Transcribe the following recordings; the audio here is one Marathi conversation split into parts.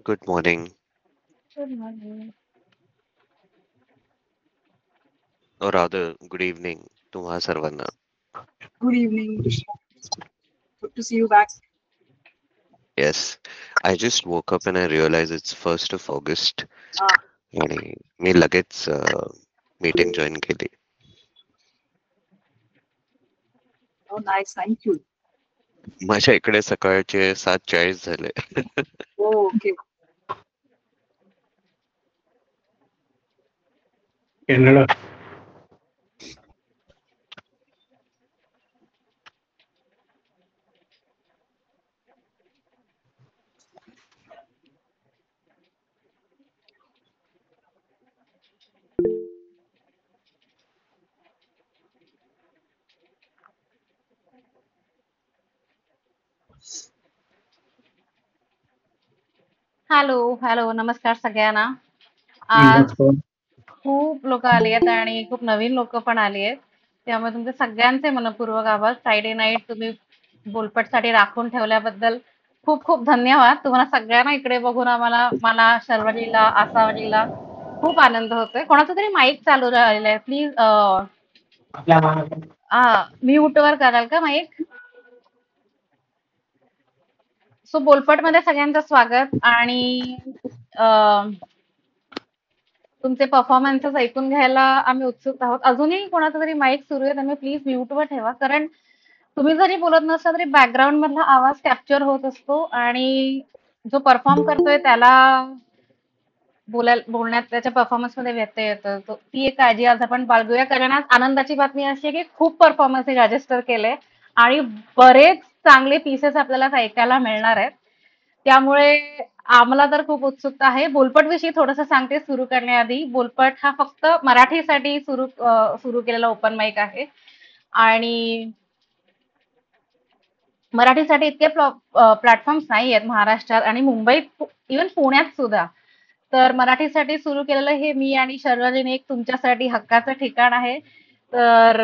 Good morning, Good morning. or rather, good evening तुम्हा सर्वांना. Good evening, Rishna. Good to see you back. Yes, I just woke up and I realized it's 1st of August Ah, आणि मी लगेच मीटिंग जॉईन केली. oh, nice. Thank you. माझ्या इकडे सकाळचे 7:40 झाले. Oh, okay. Kannada hello hello नमस्कार सगळ्यांना. आज खूप लोक आली आहेत आणि खूप नवीन लोक पण आली आहेत. त्यामुळे तुमचे सगळ्यांचे मनपूर्वक आभार. फ्रायडे नाईट तुम्ही बोलपटसाठी राखून ठेवल्याबद्दल खूप खूप धन्यवाद. तुम्हाला सगळ्यांना इकडे बघून मला शर्वरीला आसावरीला खूप आनंद होतोय. कोणाचा तरी माईक चालू राहिलेला आहे. प्लीज आपल्या महाराष्ट्रात म्यूट वर कराल का माईक? सो बोलपटमध्ये सगळ्यांचं स्वागत आणि तुमचे परफॉर्मन्सेस ऐकून घ्यायला आम्ही उत्सुक आहोत. अजूनही कोणाचा तरी माईक सुरू आहे त्यामुळे प्लीज म्यूटवर ठेवा. कारण तुम्ही जरी बोलत नसला तरी बॅकग्राऊंड मधला आवाज कॅप्चर होत असतो आणि जो परफॉर्म करतोय त्याला बोलण्यात त्याच्या परफॉर्मन्स मध्ये व्यत्यय येतो. ती एक काळजी आज आपण बाळगूया. कारण आज आनंदाची बातमी अशी आहे की खूप परफॉर्मन्स रजिस्टर केले आणि बरेच चांगले पीसेस आपल्याला ऐकायला मिळणार आहेत. त्यामुळे आम्हाला तर खूप उत्सुकता आहे. बोलपट विषयी थोडंसं सांगते सुरू करण्याआधी. बोलपट हा फक्त मराठीसाठी सुरू केलेला ओपन माईक आहे आणि मराठीसाठी इतके प्लॅटफॉर्म्स नाही आहेत महाराष्ट्रात आणि मुंबईत इव्हन पुण्यात सुद्धा. तर मराठीसाठी सुरू केलेलं हे मी आणि शर्वरीने एक तुमच्यासाठी हक्काचं ठिकाण आहे. तर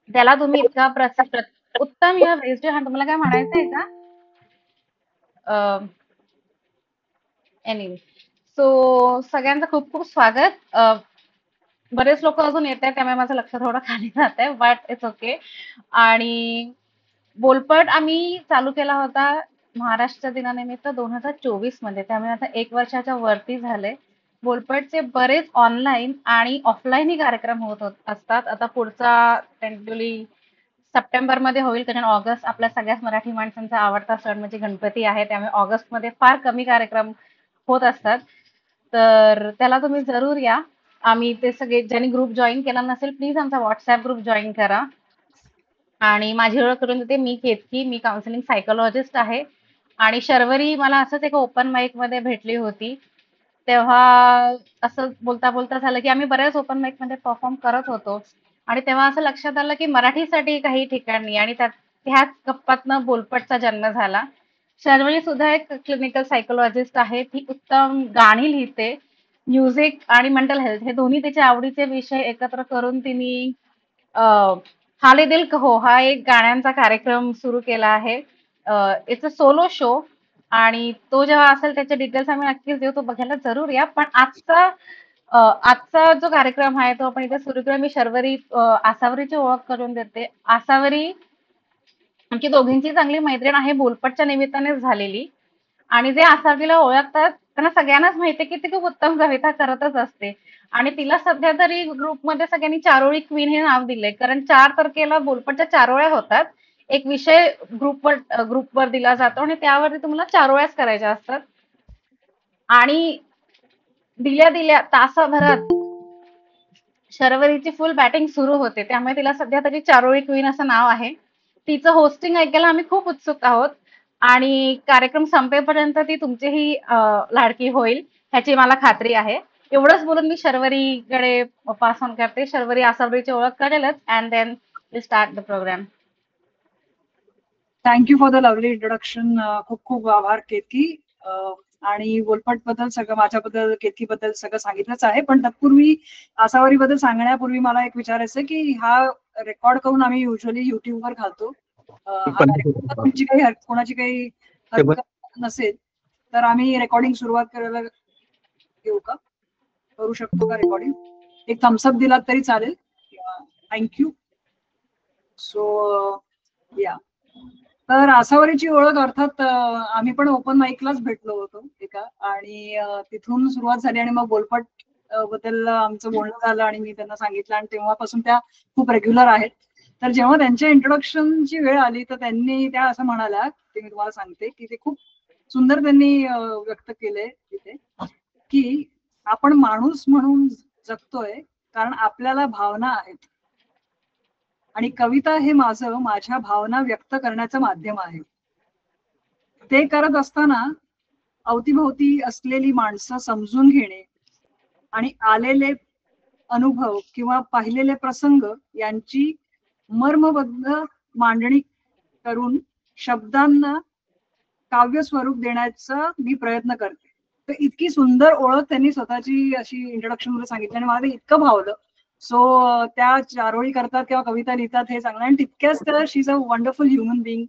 त्याला तुम्ही इतका उत्तम you have raised your hand. तुम्हाला काय म्हणायचंय का? एनिवे सो सगळ्यांचं खूप खूप स्वागत. बरेच लोक अजून येत आहेत त्यामुळे माझं लक्ष थोडं खाली जात आहे बट इट्स ओके. आणि बोलपट आम्ही चालू केला होता महाराष्ट्र दिनानिमित्त 2024 मध्ये. त्यामुळे आता 1 वर्षाच्या वरती झाले. बोलपटचे बरेच ऑनलाईन आणि ऑफलाईनही कार्यक्रम असतात. आता पुढचा टेंटली सप्टेंबरमध्ये होईल कारण ऑगस्ट आपल्या सगळ्याच मराठी माणसांचा आवडता सण म्हणजे गणपती आहे. त्यामुळे ऑगस्टमध्ये फार कमी कार्यक्रम होत असतात. तर त्याला तुम्ही जरूर या. आम्ही ते सगळे ज्यांनी ग्रुप जॉईन केला नसेल प्लीज आमचा व्हॉट्सअप ग्रुप जॉईन करा. आणि माझी ओळख करून देते. मी केतकी, मी काउन्सिलिंग सायकोलॉजिस्ट आहे आणि शर्वरी मला असंच एक ओपन माईक मध्ये भेटली होती. तेव्हा असं बोलता बोलता झालं की आम्ही बऱ्याच ओपन माईक मध्ये परफॉर्म करत होतो आणि तेव्हा असं लक्षात आलं की मराठीसाठी काही ठिकाणी आणि ह्याच गप्पातनं बोलपटचा जन्म झाला. शर्वरी सुद्धा एक क्लिनिकल सायकोलॉजिस्ट आहे. ती उत्तम गाणी लिहिते. म्युझिक आणि मेंटल हेल्थ हे दोन्ही तिचे आवडीचे विषय एकत्र करून तिने हाले दिल कहो हा एक गाण्यांचा कार्यक्रम सुरू केला आहे. इट्स अ सोलो शो आणि तो जेव्हा असेल त्याचे डिटेल्स आम्ही नक्कीच देऊ. तो बघायला जरूर या. पण आजचा जो कार्यक्रम आहे तो आपण इथे सुरू करूया. मी शर्वरी आसावरीची ओळख करून देते. आसावरी आमची दोघींची चांगली मैत्रीण आहे बोलपटच्या निमित्तानेच झालेली आणि जे आसावरीला ओळखतात त्यांना सगळ्यांनाच माहितीये की ती खूप उत्तम कविता करतच असते आणि तिला सध्या तरी ग्रुपमध्ये सगळ्यांनी चारोळी क्वीन हे नाव दिलंय. कारण 4 तारखेला बोलपटच्या चारोळ्या होतात. एक विषय ग्रुपवर दिला जातो आणि त्यावरती तुम्हाला चारोळ्याच करायच्या असतात आणि दिल्या दिल्या तासाभरात शर्वरीची फुल बॅटिंग सुरू होते. त्यामुळे तिला सध्या तरी चारोळी क्वीन असं नाव आहे. तिचं होस्टिंग ऐकायला आम्ही खूप उत्सुक आहोत आणि कार्यक्रम संपेपर्यंत ती तुमचीही लाडकी होईल ह्याची मला खात्री आहे. एवढंच बोलून मी शर्वरीकडे पास ऑन करते. शर्वरी आसावरीची ओळख करेलच and then will start the programme. Thank you for the lovely introduction. खूप खूप आभार केतकी. आणि बोलपट बद्दल सगळं माझ्याबद्दल केतकी बद्दल सगळं सांगितलंच आहे. पण तत्पूर्वी आसावरी बद्दल सांगण्यापूर्वी मला एक विचारायचं की हा रेकॉर्ड करून आम्ही युजली युट्यूबवर घालतो. हा कार्यक्रम तुमची कोणाची काही हरकत नसेल तर आम्ही रेकॉर्डिंग सुरुवात करायला घेऊ का? करू शकतो का रेकॉर्डिंग? एक थम्सअप दिलात तरी चालेल. थँक्यू. सो या, तर आसावरीची ओळख अर्थात आम्ही पण ओपन माईकलाच भेटलो होतो एका, आणि तिथून सुरुवात झाली आणि मग बोलपट बद्दल आमचं बोलणं झालं आणि मी त्यांना सांगितलं आणि तेव्हापासून त्या खूप रेग्युलर आहेत. तर जेव्हा त्यांच्या इंट्रोडक्शनची वेळ आली तर त्यांनी त्या असं म्हणाल्या, ते मी तुम्हाला सांगते की ते खूप सुंदर त्यांनी व्यक्त केलंय तिथे, की आपण माणूस म्हणून जगतोय कारण आपल्याला भावना आहेत आणि कविता हे माझ्या भावना व्यक्त करण्याचं माध्यम आहे. ते करत असताना अवतीभोवती असलेली माणसं समजून घेणे आणि आलेले अनुभव किंवा पाहिलेले प्रसंग यांची मर्मबद्ध मांडणी करून शब्दांना काव्य स्वरूप देण्याचा मी प्रयत्न करते. तर इतकी सुंदर ओळख त्यांनी स्वतःची अशी इंट्रोडक्शन मध्ये सांगितली आणि मला ते इतकं भावलं. सो त्या चारोळी करतात किंवा कविता लिहितात हे चांगलं, आणि तितक्याच त्या she is a wonderful human being,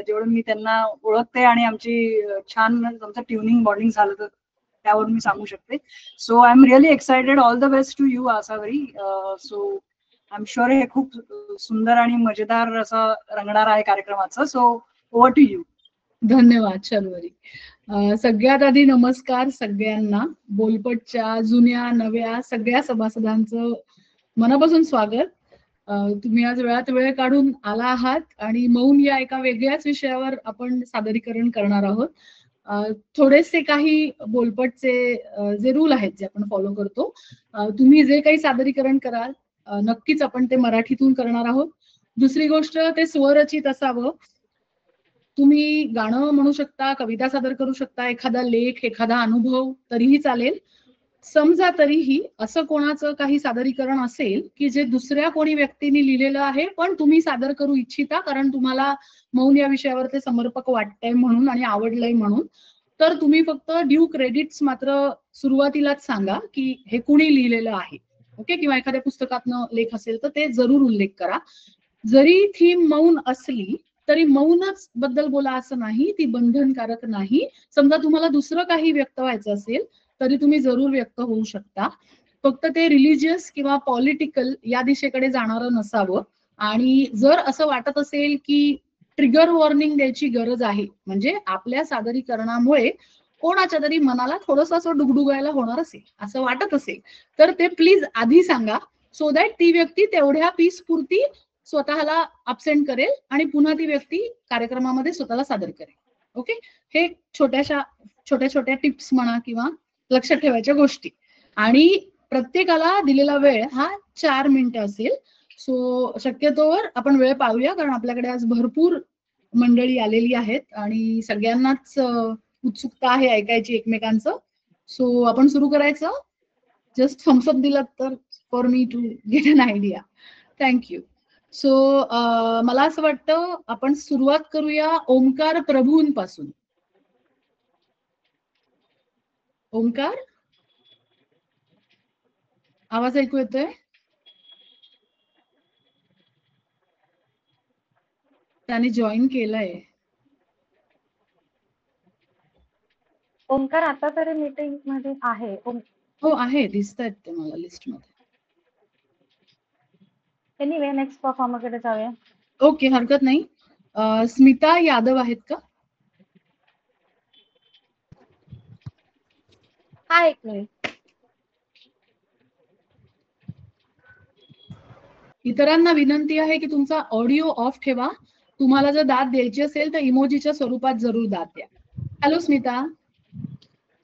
जेवढं मी त्यांना ओळखते आणि आमची छान आमचं ट्युनिंग बॉन्डिंग झालं तर त्यावरून मी सांगू शकते. So I am really excited. All the best to you Asavari. So I am sure हे खूप सुंदर आणि मजेदार असं रंगणार आहे कार्यक्रमाचं. So over to you. धन्यवाद शर्वरी. सगळ्यात आधी नमस्कार सगळ्यांना. बोलपटच्या जुन्या नव्या सगळ्या सभासदांचं मनापासून स्वागत. तुम्ही आज वेळात वेळ काढून आला आहात आणि मौन या एका वेगळ्याच विषयावर आपण सादरीकरण करणार आहोत. थोडेसे काही बोलपटचे जे रूल आहेत जे आपण फॉलो करतो, तुम्ही जे काही सादरीकरण कराल नक्कीच आपण ते मराठीतून करणार आहोत. दुसरी गोष्ट, ते स्वरचित असावं. तुम्ही गाणं म्हणू शकता, कविता सादर करू शकता, एखादा लेख, एखादा अनुभव तरीही चालेल. समजा तरीही असं कोणाचं काही सादरीकरण असेल की जे दुसऱ्या कोणी व्यक्तीने लिहिलेलं आहे पण तुम्ही सादर करू इच्छिता कारण तुम्हाला मौन या विषयावर ते समर्पक वाटतंय म्हणून आणि आवडलंय म्हणून, तर तुम्ही फक्त ड्यू क्रेडिट्स मात्र सुरुवातीलाच सांगा की हे कुणी लिहिलेलं आहे. ओके, किंवा एखाद्या पुस्तकातनं लेख असेल तर ते जरूर उल्लेख करा. जरी थीम मौन असली तरी मौनच बद्दल बोला असं नाही, ती बंधनकारक नाही. समजा तुम्हाला दुसरं काही व्यक्त व्हायचं असेल तरी तुम्ही जरूर व्यक्त होऊ शकता. फक्त ते रिलिजियस किंवा पॉलिटिकल या दिशेकडे जाणारं नसावं. आणि जर असं वाटत असेल की ट्रिगर वॉर्निंग द्यायची गरज आहे, म्हणजे आपल्या सादरीकरणामुळे कोणाच्या तरी मनाला थोडस असं डुगडुगायला होणार असेल असं वाटत असेल तर ते प्लीज आधी सांगा, सो दॅट ती व्यक्ती तेवढ्या पीस पुरती स्वतःला अबसेंट करेल आणि पुन्हा ती व्यक्ती कार्यक्रमामध्ये स्वतःला सादर करेल. ओके, हे छोट्या छोट्या टिप्स म्हणा किंवा लक्षात ठेवायच्या गोष्टी. आणि प्रत्येकाला दिलेला वेळ हा 4 मिनिटं असेल. सो शक्यतोवर आपण वेळ पाळूया कारण आपल्याकडे आज भरपूर मंडळी आलेली आहेत आणि सगळ्यांनाच उत्सुकता आहे ऐकायची एकमेकांचं. सो आपण सुरू करायचं. जस्ट थम्सअप दिलात तर for me to get an idea. Thank you. So मला असं वाटतं आपण सुरुवात करूया ओंकार प्रभूंपासून. ओंकार, आवाज ऐकू येतोय? त्याने जॉईन केलंय. ओंकार आता तरी मीटिंग मध्ये आहे. हो आहे, दिसतायत ते मला लिस्ट मध्ये. एनिवे, नेक्स्ट परफॉर्मर कडे जाऊया. ओके, हरकत नाही. स्मिता यादव आहेत का? हा, एक मिनिट. इतरांना विनंती आहे की तुमचा ऑडिओ ऑफ ठेवा. तुम्हाला जर दाद द्यायची असेल तर इमोजीच्या स्वरूपात जरूर दाद द्या. हॅलो स्मिता.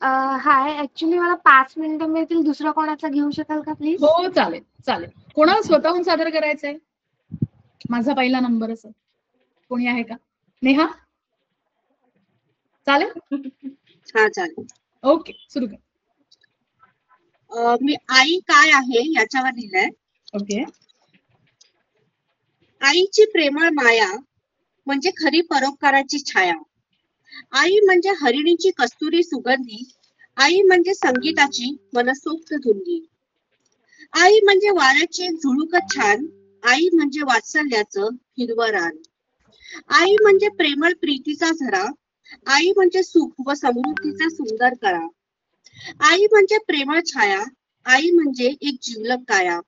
हाय, ऍक्च्युली मला 5 मिनिटं मिळतील. दुसरा कोणाचा घेऊ शकाल का प्लीज? हो चालेल चालेल. कोणाला स्वतःहून सादर करायचंय? माझा पहिला नंबर असं कोणी आहे का? नेहा, चालेल? हा चालेल. ओके, सुरू कर. मी आई काय आहे याच्यावर लिहिलंय. ओके. आईची प्रेमळ माया म्हणजे खरी परोपकाराची छाया. आई म्हणजे हरिणीची कस्तुरी सुगंधी. आई म्हणजे संगीताची मनसोक्त धुंदी. आई म्हणजे वाऱ्याची झुळूकच छान. आई म्हणजे वात्सल्याचं हिरवं रान. आई म्हणजे प्रेमळ प्रीतीचा झरा. आई म्हणजे सुख व समृद्धीचा सुंदर कळा. आई म्हणजे प्रेमळ छाया. आई म्हणजे एक जिवलग काया.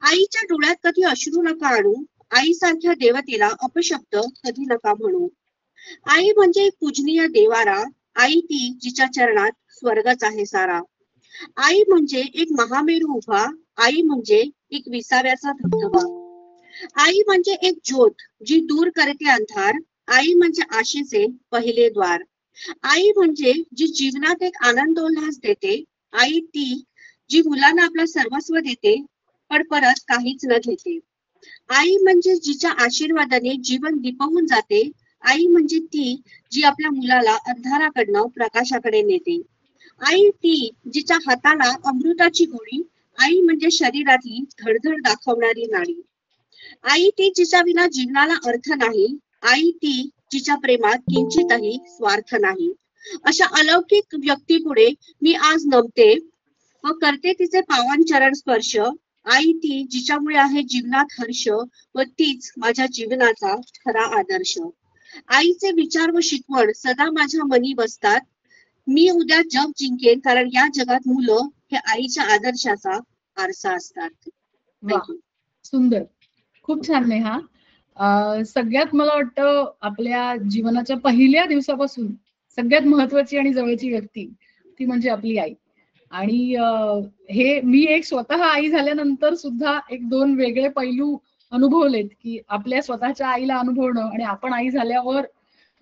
आईच्या डोळ्यात कधी अश्रू नका आणू. आईसारख्या देवतेला अपशब्द कधी नका म्हणू. आई म्हणजे एक पूजनीय देवारा. आई ती जिच्या चरणात स्वर्गच आहे सारा. आई म्हणजे एक महामेरू उभा. आई म्हणजे एक विसाव्याचा धबधबा. आई म्हणजे एक ज्योत जी दूर करते अंधार. आई म्हणजे आशेचे पहिले द्वार. आई म्हणजे जी जीवनात एक आनंदोल्हास देते. आई ती जी मुलांना आपलं सर्वस्व देते पण परत काहीच न घेते. आई म्हणजे जिच्या आशीर्वादाने जीवन दिपवून जाते. आई म्हणजे ती जी आपल्या मुलाला अंधाराकडनं प्रकाशाकडे नेते. आई ती जिच्या हाताला अमृताची गोळी. आई म्हणजे शरीरातली धडधड दाखवणारी नाडी. आई ती जिच्या विना जीवनाला अर्थ नाही. आई ती जिच्या प्रेमात किंचितही स्वार्थ नाही. अशा अलौकिक व्यक्तीपुढे मी आज नमते व करते तिचे पावन चरण स्पर्श. आई ती जिच्यामुळे आहे जीवनात हर्ष व तीच माझ्या जीवनाचा खरा आदर्श. आईचे विचार व शिकवण सदा माझ्या मनी बसतात. मी उद्या जग जिंकेन कारण या जगात मुलं हे आईच्या आदर्शाचा आरसा असतात. वा, सुंदर, खूप छान नेहा. सगळ्यात मला वाटतं आपल्या जीवनाच्या पहिल्या दिवसापासून सगळ्यात महत्वाची आणि जवळची व्यक्ती ती म्हणजे आपली आई. आणि हे मी एक स्वतः आई झाल्यानंतर सुद्धा एक दोन वेगळे पैलू अनुभवलेत की आपल्या स्वतःच्या आईला अनुभवणं आणि आपण आई झाल्यावर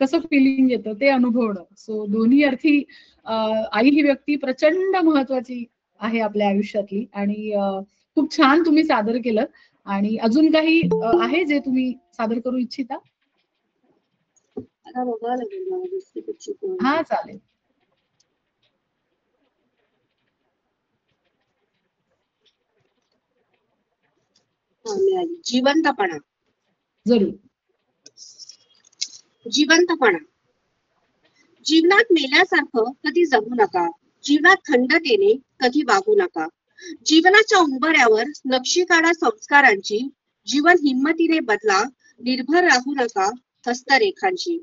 कसं फिलिंग येतं ते अनुभवणं. सो दोन्ही अर्थी आई ही व्यक्ती प्रचंड महत्वाची आहे आपल्या आयुष्यातली. आणि खूप छान तुम्ही सादर केलं. आणि अजून काही आहे जे तुम्ही सादर करू इच्छिता? हा, चालेल. जिवंतपणा. जरूर. जिवंतपणा. जीवनात मेल्यासारखं कधी जगू नका. जीवनात थंडतेने कधी वागू नका. जीवनाच्या उंबऱ्यावर नक्षी काढा संस्कारांची. जीवन हिम्मतीने बदला. निर्भर राहू नका हस्तरेखांची.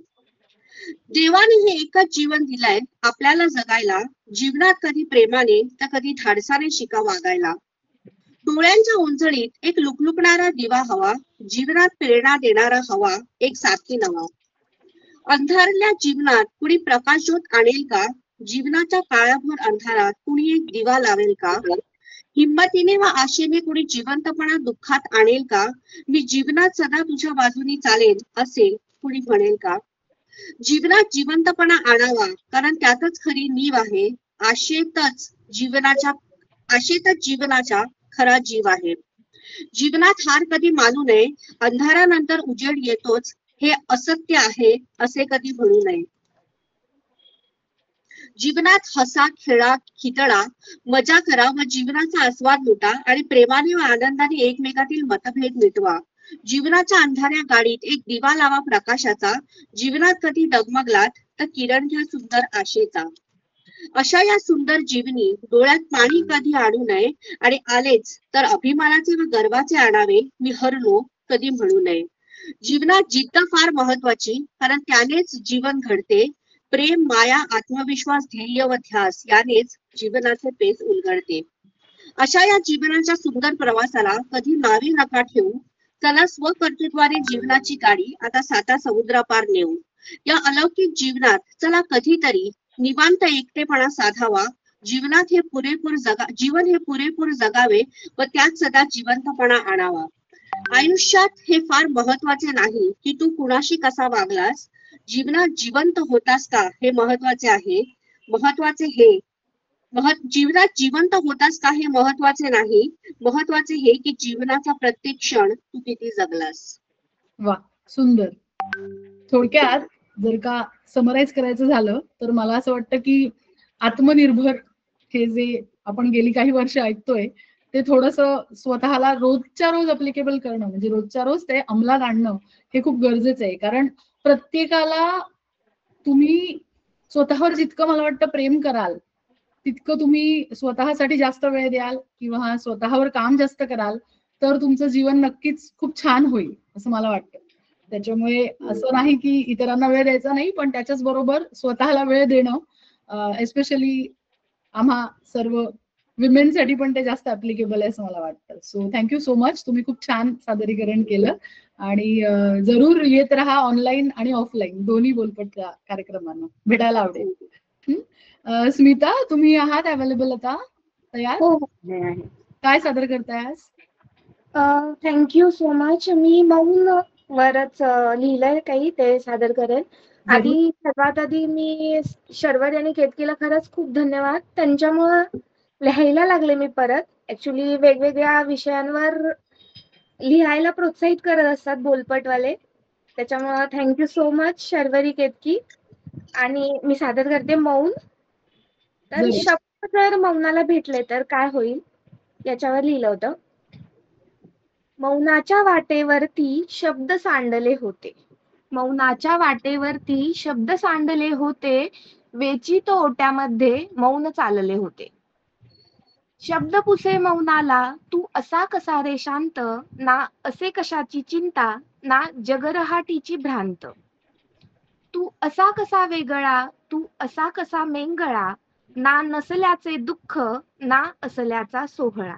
देवाने हे एकच जीवन दिलंय आपल्याला जगायला. जीवनात कधी प्रेमाने तर कधी धाडसाने शिका वागायला. डोळ्यांच्या उंजळीत एक लुकलुकणारा दिवा हवा. जीवनात प्रेरणा देणारा हवा एक साथी नवा. अंधारल्या जीवनात कुणी प्रकाशज्योत आणेल का? जीवनाच्या काळाभर अंधारात कुणी एक दिवा लावेल का? हिम्मतीने व आशेने कुणी जिवंतपणा दुःखात आणेल का? मी जीवनात सदा तुझ्या बाजूनी चालेल असे कुणी म्हणेल का? जीवनात जिवंतपणा आणावा कारण त्यातच खरी नीव आहे. आशेतच जीवनाच्या खरा जीव आहे. जीवनात हार कधी मानू नये. अंधारानंतर उजेड येतोच हे असत्य आहे असे कधी म्हणू नये. जीवनात हसा, खेळा, खिदळा, मजा करा व जीवनाचा आस्वाद लुटा आणि प्रेमाने व आनंदाने एकमेकातील मतभेद मिटवा. जीवनाच्या अंधाऱ्या गाडीत एक दिवा लावा प्रकाशाचा. जीवनात कधी डगमगलात तर किरण घ्या सुंदर आशेचा. अशा या सुंदर जीवनी डोळ्यात पाणी कधी आणू नये आणि आलेच तर अभिमानाचे व गर्वाचे आणावे. मी हरलो कधी म्हणू नये. जीवनात जिद्द फार महत्वाची कारण त्यानेच जीवन घडते. प्रेम, माया, आत्मविश्वास, ध्येय व ध्यास यानेच जीवनाचे पेच उलगडते. अशा या जीवनाच्या सुंदर प्रवासाला कधी नावे नका ठेवू. चला स्वकर्तृत्वाने जीवनाची गाडी आता 7 समुद्रापार नेऊ. या अलौकिक जीवनात चला कधीतरी निवांत एकटेपणा साधावा. जीवन हे पुरेपूर जगावे व त्यात सदा जिवंतपणा आणावा. आयुष्यात हे फार महत्वाचे नाही की तू कुणाशी कसा वागलास. जीवनात जिवंत होतास का हे महत्वाचे आहे. जीवनात जिवंत होतास का हे महत्वाचे नाही. महत्वाचे हे की जीवनाचा प्रत्येक क्षण तू किती जगलास. वा, सुंदर. थोडक्यात जर का समराईज करायचं झालं तर मला असं वाटतं की आत्मनिर्भर हे जे आपण गेली काही वर्ष ऐकतोय ते थोडंसं स्वतःला रोजच्या रोज अप्लिकेबल करणं म्हणजे रोजच्या रोज ते अंमलात आणणं हे खूप गरजेचं आहे. कारण प्रत्येकाला तुम्ही स्वतःवर जितकं मला वाटतं प्रेम कराल तितकं तुम्ही स्वतःसाठी जास्त वेळ द्याल किंवा स्वतःवर काम जास्त कराल तर तुमचं जीवन नक्कीच खूप छान होईल असं मला वाटतं. त्याच्यामुळे असं नाही की इतरांना वेळ द्यायचा नाही, पण त्याच्याच बरोबर स्वतःला वेळ देणं एस्पेशली आम्हा सर्व विमेनसाठी पण ते जास्त ऍप्लिकेबल आहे असं मला वाटतं. So thank you so much. तुम्ही खूप छान सादरीकरण केलं आणि जरूर येत राहा ऑनलाईन आणि ऑफलाईन दोन्ही बोलपट कार्यक्रमांना भेटायला आवडेल. स्मिता, तुम्ही आहात अवेलेबल आता? तयार? हो हो आहे. काय सादर करताय आज? Thank you so much. मी मौन वरच लिहिलंय काही, ते सादर करेल. आधी सर्वात आधी मी शर्वरी आणि केतकीला खरंच खूप धन्यवाद. त्यांच्यामुळं लिहायला लागले मी परत. ऍक्च्युली वेगवेगळ्या विषयांवर लिहायला प्रोत्साहित करत असतात बोलपटवाले. त्याच्यामुळं thank you so much Sharvari, Ketaki. आणि मी सादर करते मौन. तर जरूर. शब्द जर मौनाला भेटले तर काय होईल याच्यावर लिहिलं होतं. मौनाच्या वाटेवरती शब्द सांडले होते. मौनाच्या वाटेवरती शब्द सांडले होते. वेचित ओट्यामध्ये मौन चालले होते. शब्द पुसे मौनाला, तू असा कसा रे शांत, ना असे कशाची चिंता, ना जगरहाटीची भ्रांत. तू असा कसा वेगळा, तू असा कसा मेंगळा, ना नसल्याचे दुःख, ना असल्याचा सोहळा.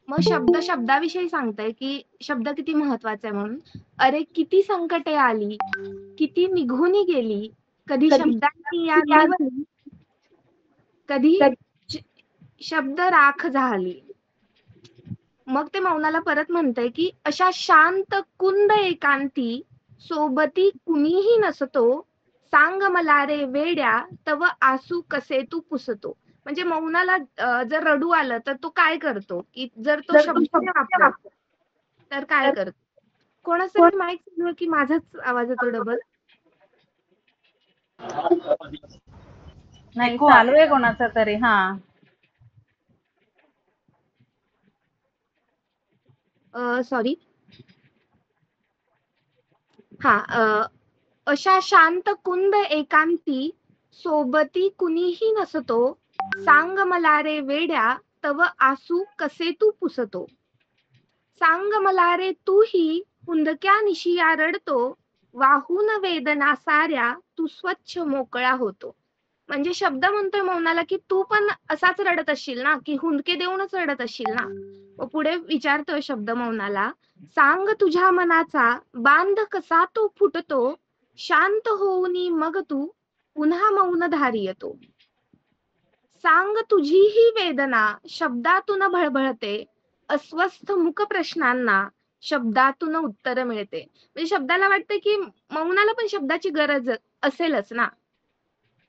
मग शब्द शब्दाविषयी सांगताय की शब्द किती महत्वाचा आहे म्हणून. अरे किती संकटे आली, किती निघून गेली, कधी शब्दांची या निवली, कधी शब्द राख झाली. मग ते मौनाला परत म्हणतंय की अशा शांत कुंद एकांती, सोबती कुणीही नसतो, सांग मला रे वेड्या, तव आसू कसे तू पुसतो. म्हणजे मौनाला जर रडू आलं तर तो काय करतो, की जर तो शब्द वापरला तर काय करतो. कोणाचं तरी माईक चालू आहे की माझाच आवाज येतो डबल? नाही, चालू आहे कोणाचा तरी. हा, सॉरी. हा, अशा शांत कुंद एकांती, सोबती कुणीही नसतो, सांग मला रे वेड्या, तव आसू कसे तू पुसतो. सांग मला रे तूही, हुंदक्या निशिया रडतो, वाहून वेदना साऱ्या, तू स्वच्छ मोकळा होतो. म्हणजे शब्द म्हणतोय मौनाला की तू पण असाच रडत असशील ना, की हुंदके देऊनच रडत असशील ना. व पुढे विचारतोय शब्द मौनाला, सांग तुझ्या मनाचा बांध कसा तो फुटतो, शांत होऊनी मग तू पुन्हा मौन धारी येतो. सांग तुझी ही वेदना शब्दातून भळभळते, अस्वस्थ मुख प्रश्नांना शब्दातून उत्तर मिळते. म्हणजे शब्दाला वाटतं की मौनाला पण शब्दाची गरज असेलच ना.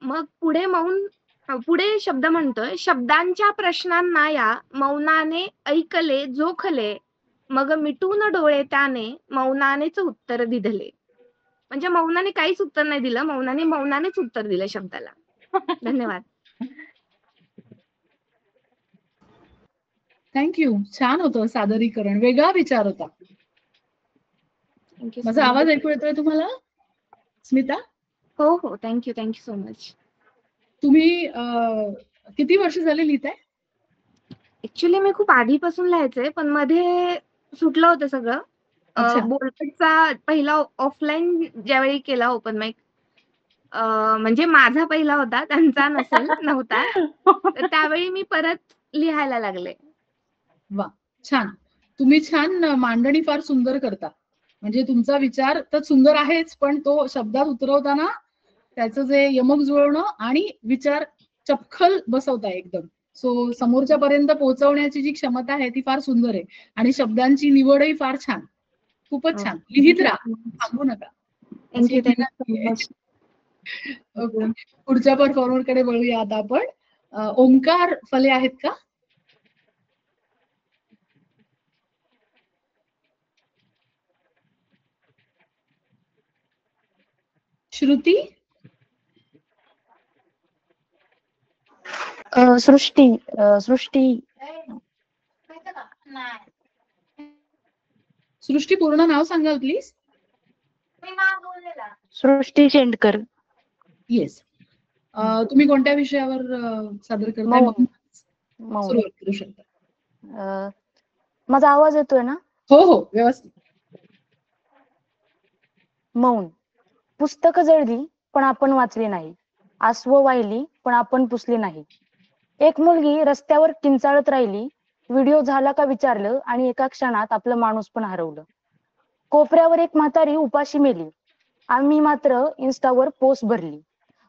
मग पुढे शब्द म्हणतोय, शब्दांच्या प्रश्नांना या मौनाने ऐकले जोखले, मग मिटून डोळे त्याने मौनानेच उत्तर दिधले. म्हणजे मौनाने काहीच उत्तर नाही दिलं, मौनानेच उत्तर दिलं शब्दाला. धन्यवाद. थँक्यू. छान होतं सादरीकरण, वेगळा विचार होता. माझा आवाज ऐकू येतोय तुम्हाला स्मिता? हो हो, थँक्यू सो मच. तुम्ही किती वर्ष झाले लिहिताय? ऍक्च्युली मी खूप आधीपासून लिहायचंय, पण मध्ये सुटलं होतं सगळं. बोलपटचा पहिला ऑफलाईन ज्यावेळी केला ओपन माईक, म्हणजे माझा पहिला होता, त्यांचा नव्हता, तर त्यावेळी मी परत लिहायला लागले. वा, छान. तुम्ही छान मांडणी फार सुंदर करता. म्हणजे तुमचा विचार तर सुंदर आहेच, पण तो शब्दात उतरवताना त्याचं जे यमक जुळवणं आणि विचार चपखल बसवता एकदम. सो समोरच्या पर्यंत पोहोचवण्याची जी क्षमता आहे ती फार सुंदर आहे आणि शब्दांची निवडही फार छान. खूपच छान. लिहित राहा, थांबू नका. ओके, पुढच्या परफॉर्मर कडे वळूया आता आपण. ओंकार फले आहेत का? श्रुती? सृष्टी, पूर्ण नाव सांगाल प्लीज? सृष्टी शेंडकर. येस. तुम्ही कोणत्या विषयावर सादर करताय? सुरुवात करू शकता. माझा आवाज येतोय ना? हो हो, व्यवस्थित. मौन. पुस्तकं जळली पण आपण वाचली नाही. आसवं वाहिली पण आपण पुसली नाही. एक मुलगी रस्त्यावर किंचाळत राहिली. व्हिडिओ झाला का विचारलं आणि एका क्षणात आपलं माणूस पण हरवलं. कोपऱ्यावर एक म्हातारी उपाशी मेली. आम्ही मात्र इन्स्टावर पोस्ट भरली.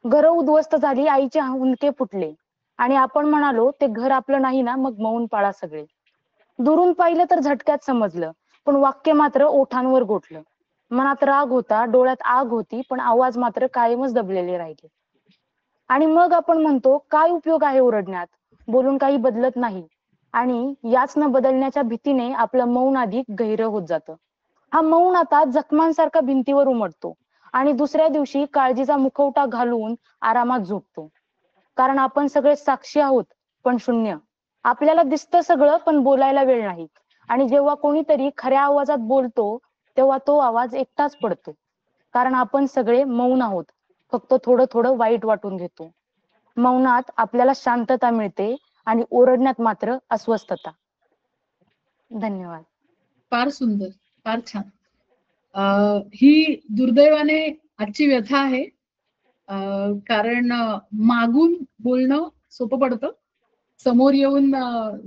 घरं उद्ध्वस्त झाली, आईचे हुंदके फुटले आणि आपण म्हणालो ते घर आपलं नाही ना, मग मौन पाळा सगळे. दुरून पाहिलं तर झटक्यात समजलं, पण वाक्य मात्र ओठांवर गोठलं. मनात राग होता, डोळ्यात आग होती, पण आवाज मात्र कायमच दबलेले राहिले. आणि मग आपण म्हणतो काय उपयोग आहे ओरडण्यात, बोलून काही बदलत नाही. आणि याच न बदलण्याच्या भीतीने आपलं मौन अधिक गहिरं होत जातं. हा मौन आता जखमांसारखा भिंतीवर उमटतो आणि दुसऱ्या दिवशी काळजीचा मुखवटा घालून आरामात झोपतो. कारण आपण सगळे साक्षी आहोत पण शून्य. आपल्याला दिसतं सगळं पण बोलायला वेळ नाही. आणि जेव्हा कोणीतरी खऱ्या आवाजात बोलतो तेव्हा तो आवाज एकटाच पडतो. कारण आपण सगळे मौन आहोत, फक्त थोडं थोडं वाईट वाटून घेतो. मौनात आपल्याला शांतता मिळते आणि ओरडण्यात मात्र अस्वस्थता. धन्यवाद. फार सुंदर, फार छान. ही दुर्दैवाने आजची व्यथा आहे. कारण मागून बोलणं सोपं पडतं, समोर येऊन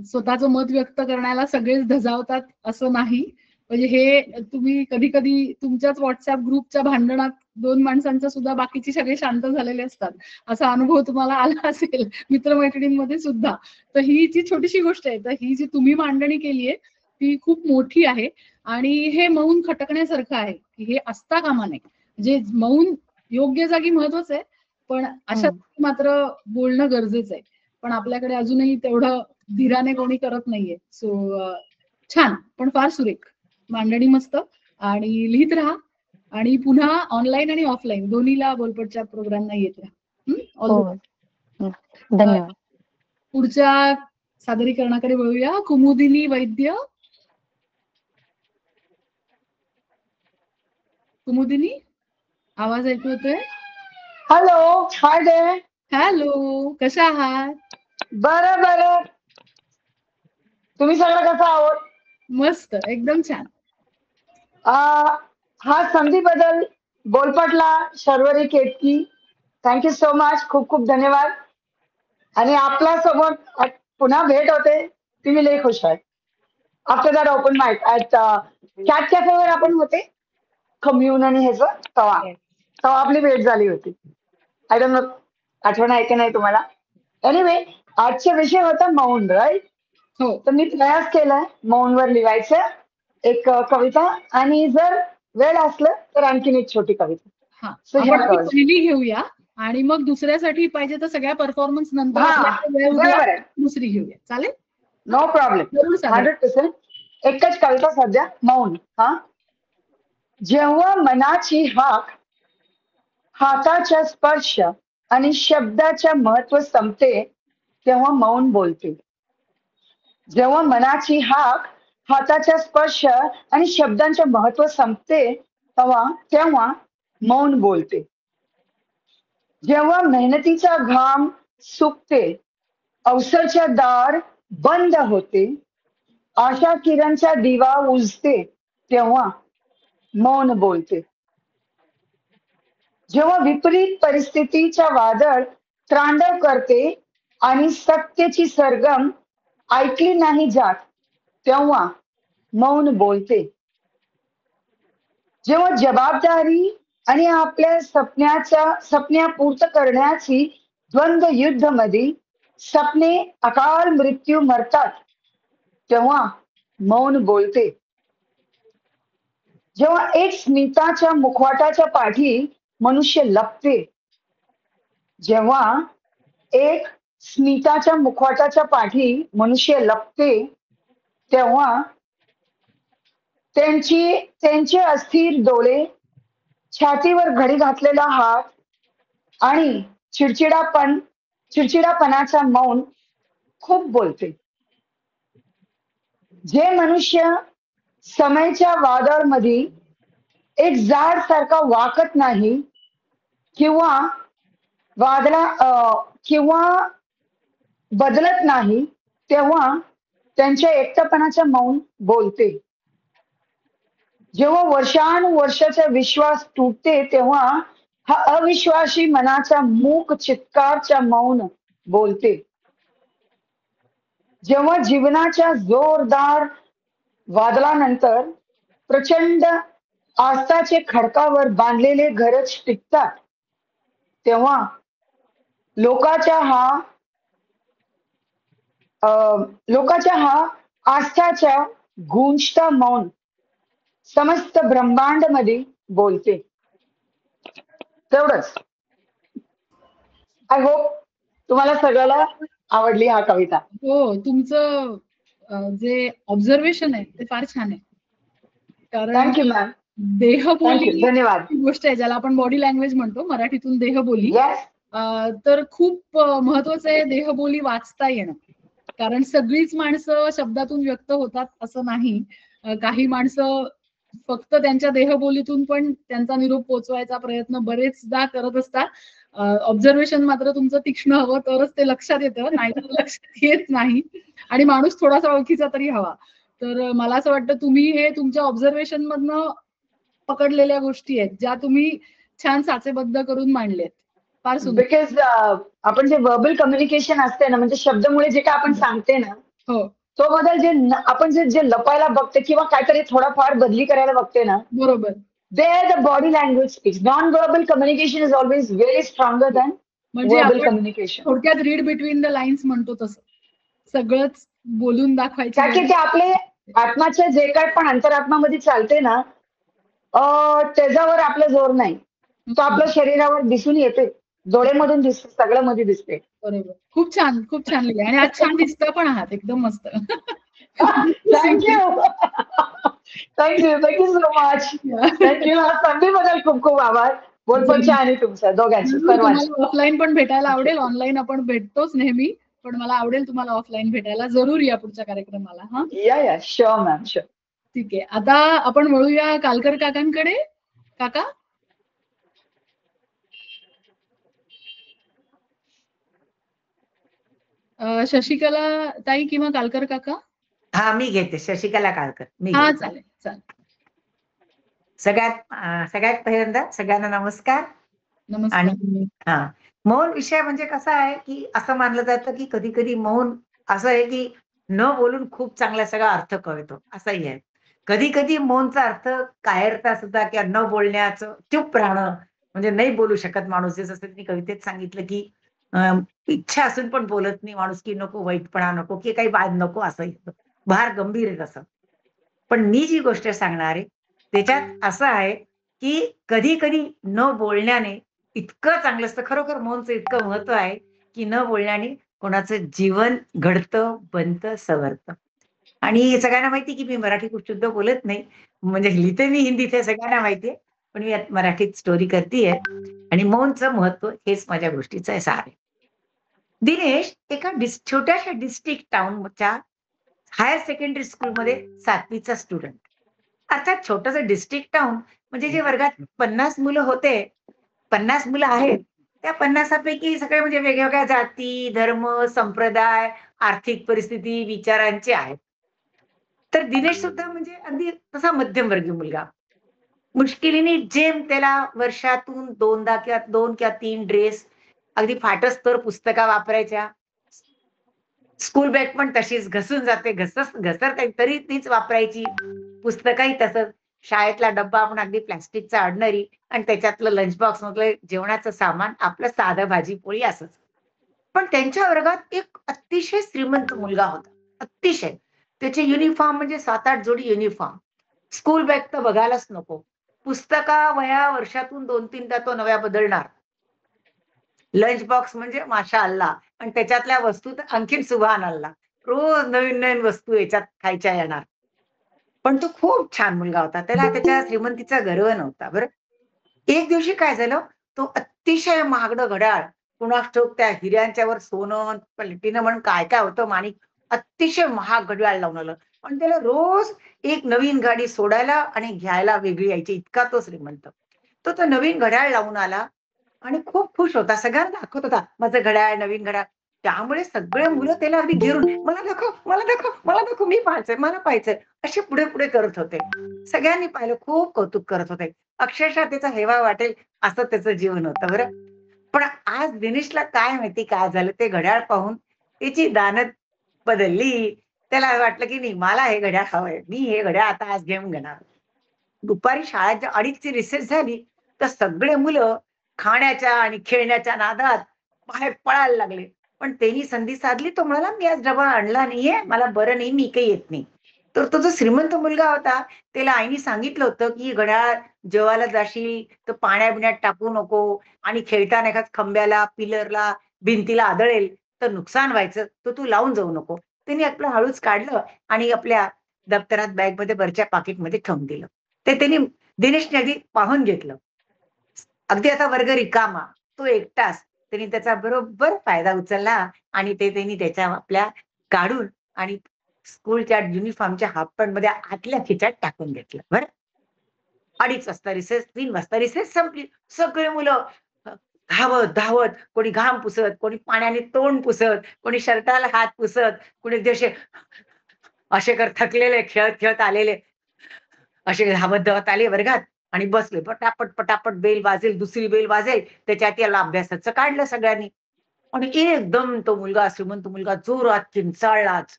स्वतःचं मत व्यक्त करण्याला सगळेच धजावतात असं नाही. म्हणजे हे तुम्ही कधी कधी तुमच्याच व्हॉट्सअप ग्रुपच्या भांडणात 2 माणसांचा सुद्धा बाकीचे सगळे शांत झालेले असतात, असा अनुभव तुम्हाला आला असेल मित्रमैत्रिणींमध्ये सुद्धा. तर ही जी छोटीशी गोष्ट आहे, तर ही जी तुम्ही मांडणी केली आहे ती खूप मोठी आहे. आणि हे मौन खटकण्यासारखं आहे की हे असता कामा नये. जे मौन योग्य जागी महत्वाचं आहे, पण अशा मात्र बोलणं गरजेचं आहे. पण आपल्याकडे अजूनही तेवढं धीराने कोणी करत नाहीये. सो छान, पण फार सुरेख मांडणी, मस्त. आणि लिहित राहा आणि पुन्हा ऑनलाईन आणि ऑफलाईन दोन्हीला बोलपटच्या प्रोग्रामला येत राहा. धन्यवाद. पुढच्या सादरीकरणाकडे वळूया. कुमुदिनी वैद्य. कुमुदिनी, आवाज ऐकू येतोय? हॅलो, हाय डे. हॅलो, कशा आहात? बरं बरं. तुम्ही सगळं कसं आहोत? मस्त, एकदम छान. हा संधीबद्दल बोलपटला Sharvari Ketaki, thank so so. खूप खूप धन्यवाद. आणि आपल्या सोबत पुन्हा भेट होते ती मी लई खुश आहे. After that open mic at Cat कॅफेवर आपण होते कम्युन आणि ह्याचं तेव्हा आपली भेट झाली होती. आय डोंट नो आठवण आहे की नाही तुम्हाला. एनिवे, आजचा विषय होता मौन, राईट? हो. तर मी प्रयास केलाय मौनवर लिहायचं एक कविता, आणि जर वेळ असलं तर आणखीन एक छोटी कविता. हा, आपण ती पहिली घेऊया आणि मग दुसऱ्यासाठी पाहिजे तर सगळ्या परफॉर्मन्स नंतर बरोबर आहे, दुसरी घेऊया. चालेल? No problem. 100%. एकच कविता सध्या, मौन. हा, जेव्हा मनाची हाक, हाताचा स्पर्श आणि शब्दाच्या महत्व संपते तेव्हा मौन बोलते. जेव्हा मनाची हाक, हाताचा स्पर्श आणि शब्दांचे महत्व संपते तेव्हा मौन बोलते. जेव्हा मेहनतीचा घाम सुकते, अवसरच्या दार बंद होते, आशा किरणचा दिवा उजते तेव्हा मौन बोलते. जेव्हा विपरीत परिस्थितीचा वादळ त्रांडव करते आणि सत्तेची सरगम ऐकली नाही जात तेव्हा मौन बोलते. जेव्हा जबाबदारी आणि आपल्या सपन्या पूर्ण करण्याची द्वंद्व युद्ध मध्ये सपने अकाल मृत्यू मरतात तेव्हा मौन बोलते. जेव्हा एक स्मिताच्या मुखवाटाच्या पाठी मनुष्य लपते, जेव्हा एक स्मिताच्या मुखवाटाच्या पाठी मनुष्य लपते तेव्हा त्यांचे अस्थिर डोळे, छातीवर घडी घातलेला हात आणि चिडचिडापणाचा मौन खूप बोलते. जे मनुष्य समयच्या वादळमध्ये एक झाड सारखा वाकत नाही किंवा बदलत नाही तेव्हा त्यांच्या एकटेपणाचं मौन बोलते. जेव्हा वर्षानुवर्षाचा विश्वास तुटते तेव्हा हा अविश्वासी मनाचा मूक चित्कारच्या मौन बोलते. जेव्हा जीवनाच्या जोरदार वादळानंतर प्रचंड आस्थाचे खडकावर बांधलेले घरच टिकतात, तेव्हा लोकाच्या हा आस्थाच्या गुंजता मौन समस्त ब्रह्मांड मध्ये बोलते. तेवढंच. आय होप तुम्हाला सगळ्याला आवडली हा कविता. हो, तुमचं जे ऑब्झर्वेशन आहे ते फार छान आहे. कारण थँक्यू मॅम. देहबोली थँक्यू. धन्यवाद. ही गोष्ट आहे ज्याला आपण बॉडी लँग्वेज म्हणतो, मराठीतून देहबोली. येस. तर खूप महत्वाचं आहे देहबोली वाचता येणं. कारण सगळीच माणसं शब्दातून व्यक्त होतात असं नाही. काही माणसं फक्त त्यांच्या देहबोलीतून पण त्यांचा निरोप पोहोचवायचा प्रयत्न बरेचदा करत असतात. ऑब्झर्वेशन मात्र तुमचं तीक्ष्ण हवं तरच ते लक्षात येतं, नाहीतर लक्षात येत नाही. आणि माणूस थोडासा ओळखीचा तरी हवा. तर मला असं वाटतं तुम्ही हे तुमच्या ऑब्झर्वेशन मधनं पकडलेल्या गोष्टी आहेत ज्या तुम्ही छान साचेबद्ध करून मांडलेत. फार सुंदर. बिकॉज आपण जे वर्बल कम्युनिकेशन असते ना, म्हणजे शब्दमुळे जे काय आपण सांगते ना, हो तो बदल जे आपण जे लपायला बघते किंवा काहीतरी थोडाफार बदली करायला बघते ना, बरोबर. there the body language speaks. Non-verbal communication is always very stronger than म्हणजे verbal आपण communication. थोडक्यात रीड बिटवीन द लाईन्स म्हणतो तसं सगळंच बोलून दाखवायचं. कारण की ते आपले आत्माचे जे काय पण अंतरात्मामध्ये चालते ना, त्याच्यावर आपला जोर नाही. तो आपल्या शरीरावर दिसून येते, डोळेमधून दिसते, सगळं मध्ये दिसते. बरोबर. खूप छान लिहिले आणि आज छान दिसता पण आहात एकदम मस्त. Thank you. Thank you so much. Thank you. संधीबद्दल खूप खूप आभार बोलपटच्या आणि तुमच्या दोघांचे सर्वांचे. ऑफलाईन पण भेटायला आवडेल. ऑनलाईन आपण भेटतोच नेहमी, पण मला आवडेल तुम्हाला ऑफलाईन भेटायला. जरूर या पुढच्या कार्यक्रमाला. हा या शुअर मॅम, शुअर. ठीक आहे. आता आपण वळूया कालकर काकांकडे. काका शशिकला ताई किंवा कालकर काका. हा मी घेते शशिकला कालकर. हा चालेल. सगळ्यात पहिल्यांदा सगळ्यांना नमस्कार. आणि मौन विषय म्हणजे कसा आहे की असं मानलं जातं की कधी कधी मौन असं आहे की न बोलून खूप चांगला सगळा अर्थ कळतो असंही आहे. कधी कधी मौनचा अर्थ कायरता सुद्धा किंवा न बोलण्याचं चुप राहणं म्हणजे नाही बोलू शकत माणूस. जसं त्यांनी कवितेत सांगितलं की इच्छा असून पण बोलत नाही माणूस, की नको वाईटपणा नको की काही वाद नको असं येतं. भार गंभीर आहे तसं. पण मी जी गोष्ट सांगणार आहे त्याच्यात असं आहे की कधी कधी न बोलण्याने इतकं चांगलं असतं. खरोखर मौनचं इतकं महत्व आहे की न बोलण्याने कोणाचं जीवन घडतं, बनतं, सवरतं. आणि सगळ्यांना माहिती की मी मराठी खूप शुद्ध बोलत नाही, म्हणजे लिहिते मी हिंदीत हे सगळ्यांना माहितीये, पण मी मराठीत स्टोरी करतेय. आणि मौनचं महत्व हेच माझ्या गोष्टीचं आहे सार. दिनेश एका छोट्याशा डिस्ट्रिक्ट टाउनच्या हायर सेकंडरी स्कूलमध्ये 7वीचा स्टुडंट. अर्थात छोटंसं डिस्ट्रिक्ट टाउन म्हणजे जे वर्गात 50 मुलं होते, 50 मुलं आहेत, त्या 50 पैकी सगळे म्हणजे वेगवेगळ्या जाती, धर्म, संप्रदाय, आर्थिक परिस्थिती, विचारांचे आहेत. तर दिनेश सुद्धा म्हणजे अगदी तसा मध्यमवर्गीय मुलगा. मुश्किलीने जेम त्याला वर्षातून 2दा किंवा 2 किंवा 3 ड्रेस, अगदी फाटस्तर पुस्तका वापरायच्या. स्कूल बॅग पण तशीच घसून जाते, घसरते तरी तीच वापरायची. पुस्तकही तसंच. शाळेतला डब्बा आपण अगदी प्लास्टिकचा ऑर्डिनरी आणि त्याच्यातलं लंच बॉक्स मधलं जेवणाचं सामान आपलं साधं भाजी पोळी असंच. पण त्यांच्या वर्गात एक अतिशय श्रीमंत मुलगा होता. अतिशय. त्याचे युनिफॉर्म म्हणजे 7-8 जोडी युनिफॉर्म. स्कूल बॅग तर बघायलाच नको. पुस्तका वह्या वर्षातून 2-3दा तो नव्या बदलणार. लंच बॉक्स म्हणजे माशा अल्लाह आणि त्याच्यातल्या वस्तू तर आणखीन सुभान अल्लाह. रोज नवीन नवीन वस्तू याच्यात खायच्या येणार. पण तो खूप छान मुलगा होता. त्याला त्याच्या श्रीमंतीचा गर्व नव्हता. बरं एक दिवशी काय झालं, तो अतिशय महागडं घड्याळ, कुणास ठाऊक त्या हिऱ्यांच्यावर सोनं प्लॅटिनम म्हणून काय काय होतं माणिक, अतिशय महाग घड्याळ लावून आलं. पण त्याला रोज एक नवीन गाडी सोडायला आणि घ्यायला वेगळी यायची, इतका तो श्रीमंत. तो नवीन घड्याळ लावून आला आणि खूप खुश होता. सगळ्यांना दाखवत होता, माझं घड्याळ, नवीन घड्याळ. त्यामुळे सगळे मुलं त्याला अगदी घेरून मला दाखव, मला दाखव, मला दाखव, मी पाहायचंय, मला पाहायचंय, असे पुढे पुढे करत होते. सगळ्यांनी पाहिलं, खूप कौतुक करत होते. अक्षरशः त्याचा हेवा वाटेल असं त्याचं जीवन होतं बरं. पण आज दिनेशला काय माहिती काय झालं, ते घड्याळ पाहून त्याची दानत बदलली. त्याला वाटलं की नाही, मला हे घड्याळ हवंय, मी हे घड्याळ आता आज घेऊन घेणार. दुपारी शाळेच्या 2:30ची रिसेस झाली तर सगळे मुलं खाण्याच्या आणि खेळण्याच्या नादात बाहेर पळायला लागले. पण त्यांनी संधी साधली. तो म्हणाला, मी आज डबा आणला नाहीये, मला बरं नाही, मी काही येत नाही. तर तो जो श्रीमंत मुलगा होता त्याला आईने सांगितलं होतं की घड्याळ जेवायला जाशील तर पाण्याबिण्यात टाकू नको, आणि खेळताना एखाद खांब्याला, पिलरला, भिंतीला आदळेल तर नुकसान व्हायचं, तर तू लावून जाऊ नको. त्यांनी आपलं हळूच काढलं आणि आपल्या दप्तरात, बॅगमध्ये, वरच्या पाकिटमध्ये ठेवून दिलं. ते त्यांनी दिनेशने अगदी पाहून घेतलं. अगदी आता वर्ग रिकामा, तो एकटाच. त्यांनी त्याचा बरोबर फायदा उचलला आणि ते त्यांनी त्याच्या आपल्या काढून आणि स्कूलच्या युनिफॉर्मच्या हाफपॅन्ट मध्ये आतल्या खिच्यात टाकून घेतलं. बरं, 2:30 वाजता रिसेस, 3 वाजता रिसेस संपली. सगळे मुलं धावत धावत, कोणी घाम पुसत, कोणी पाण्याने तोंड पुसत, कोणी शर्टाला हात पुसत, कोणी असे असे कर थकलेले, खेळत खेळत आलेले असे धावत धावत आले वर्गात आणि बसले. पटापट पटापट बेल वाजेल, दुसरी बेल वाजेल, त्याच्यात याला अभ्यासाचं काढलं सगळ्यांनी. आणि एकदम तो मुलगा, श्रीमंत मुलगा, जोरात किंचाळलाच.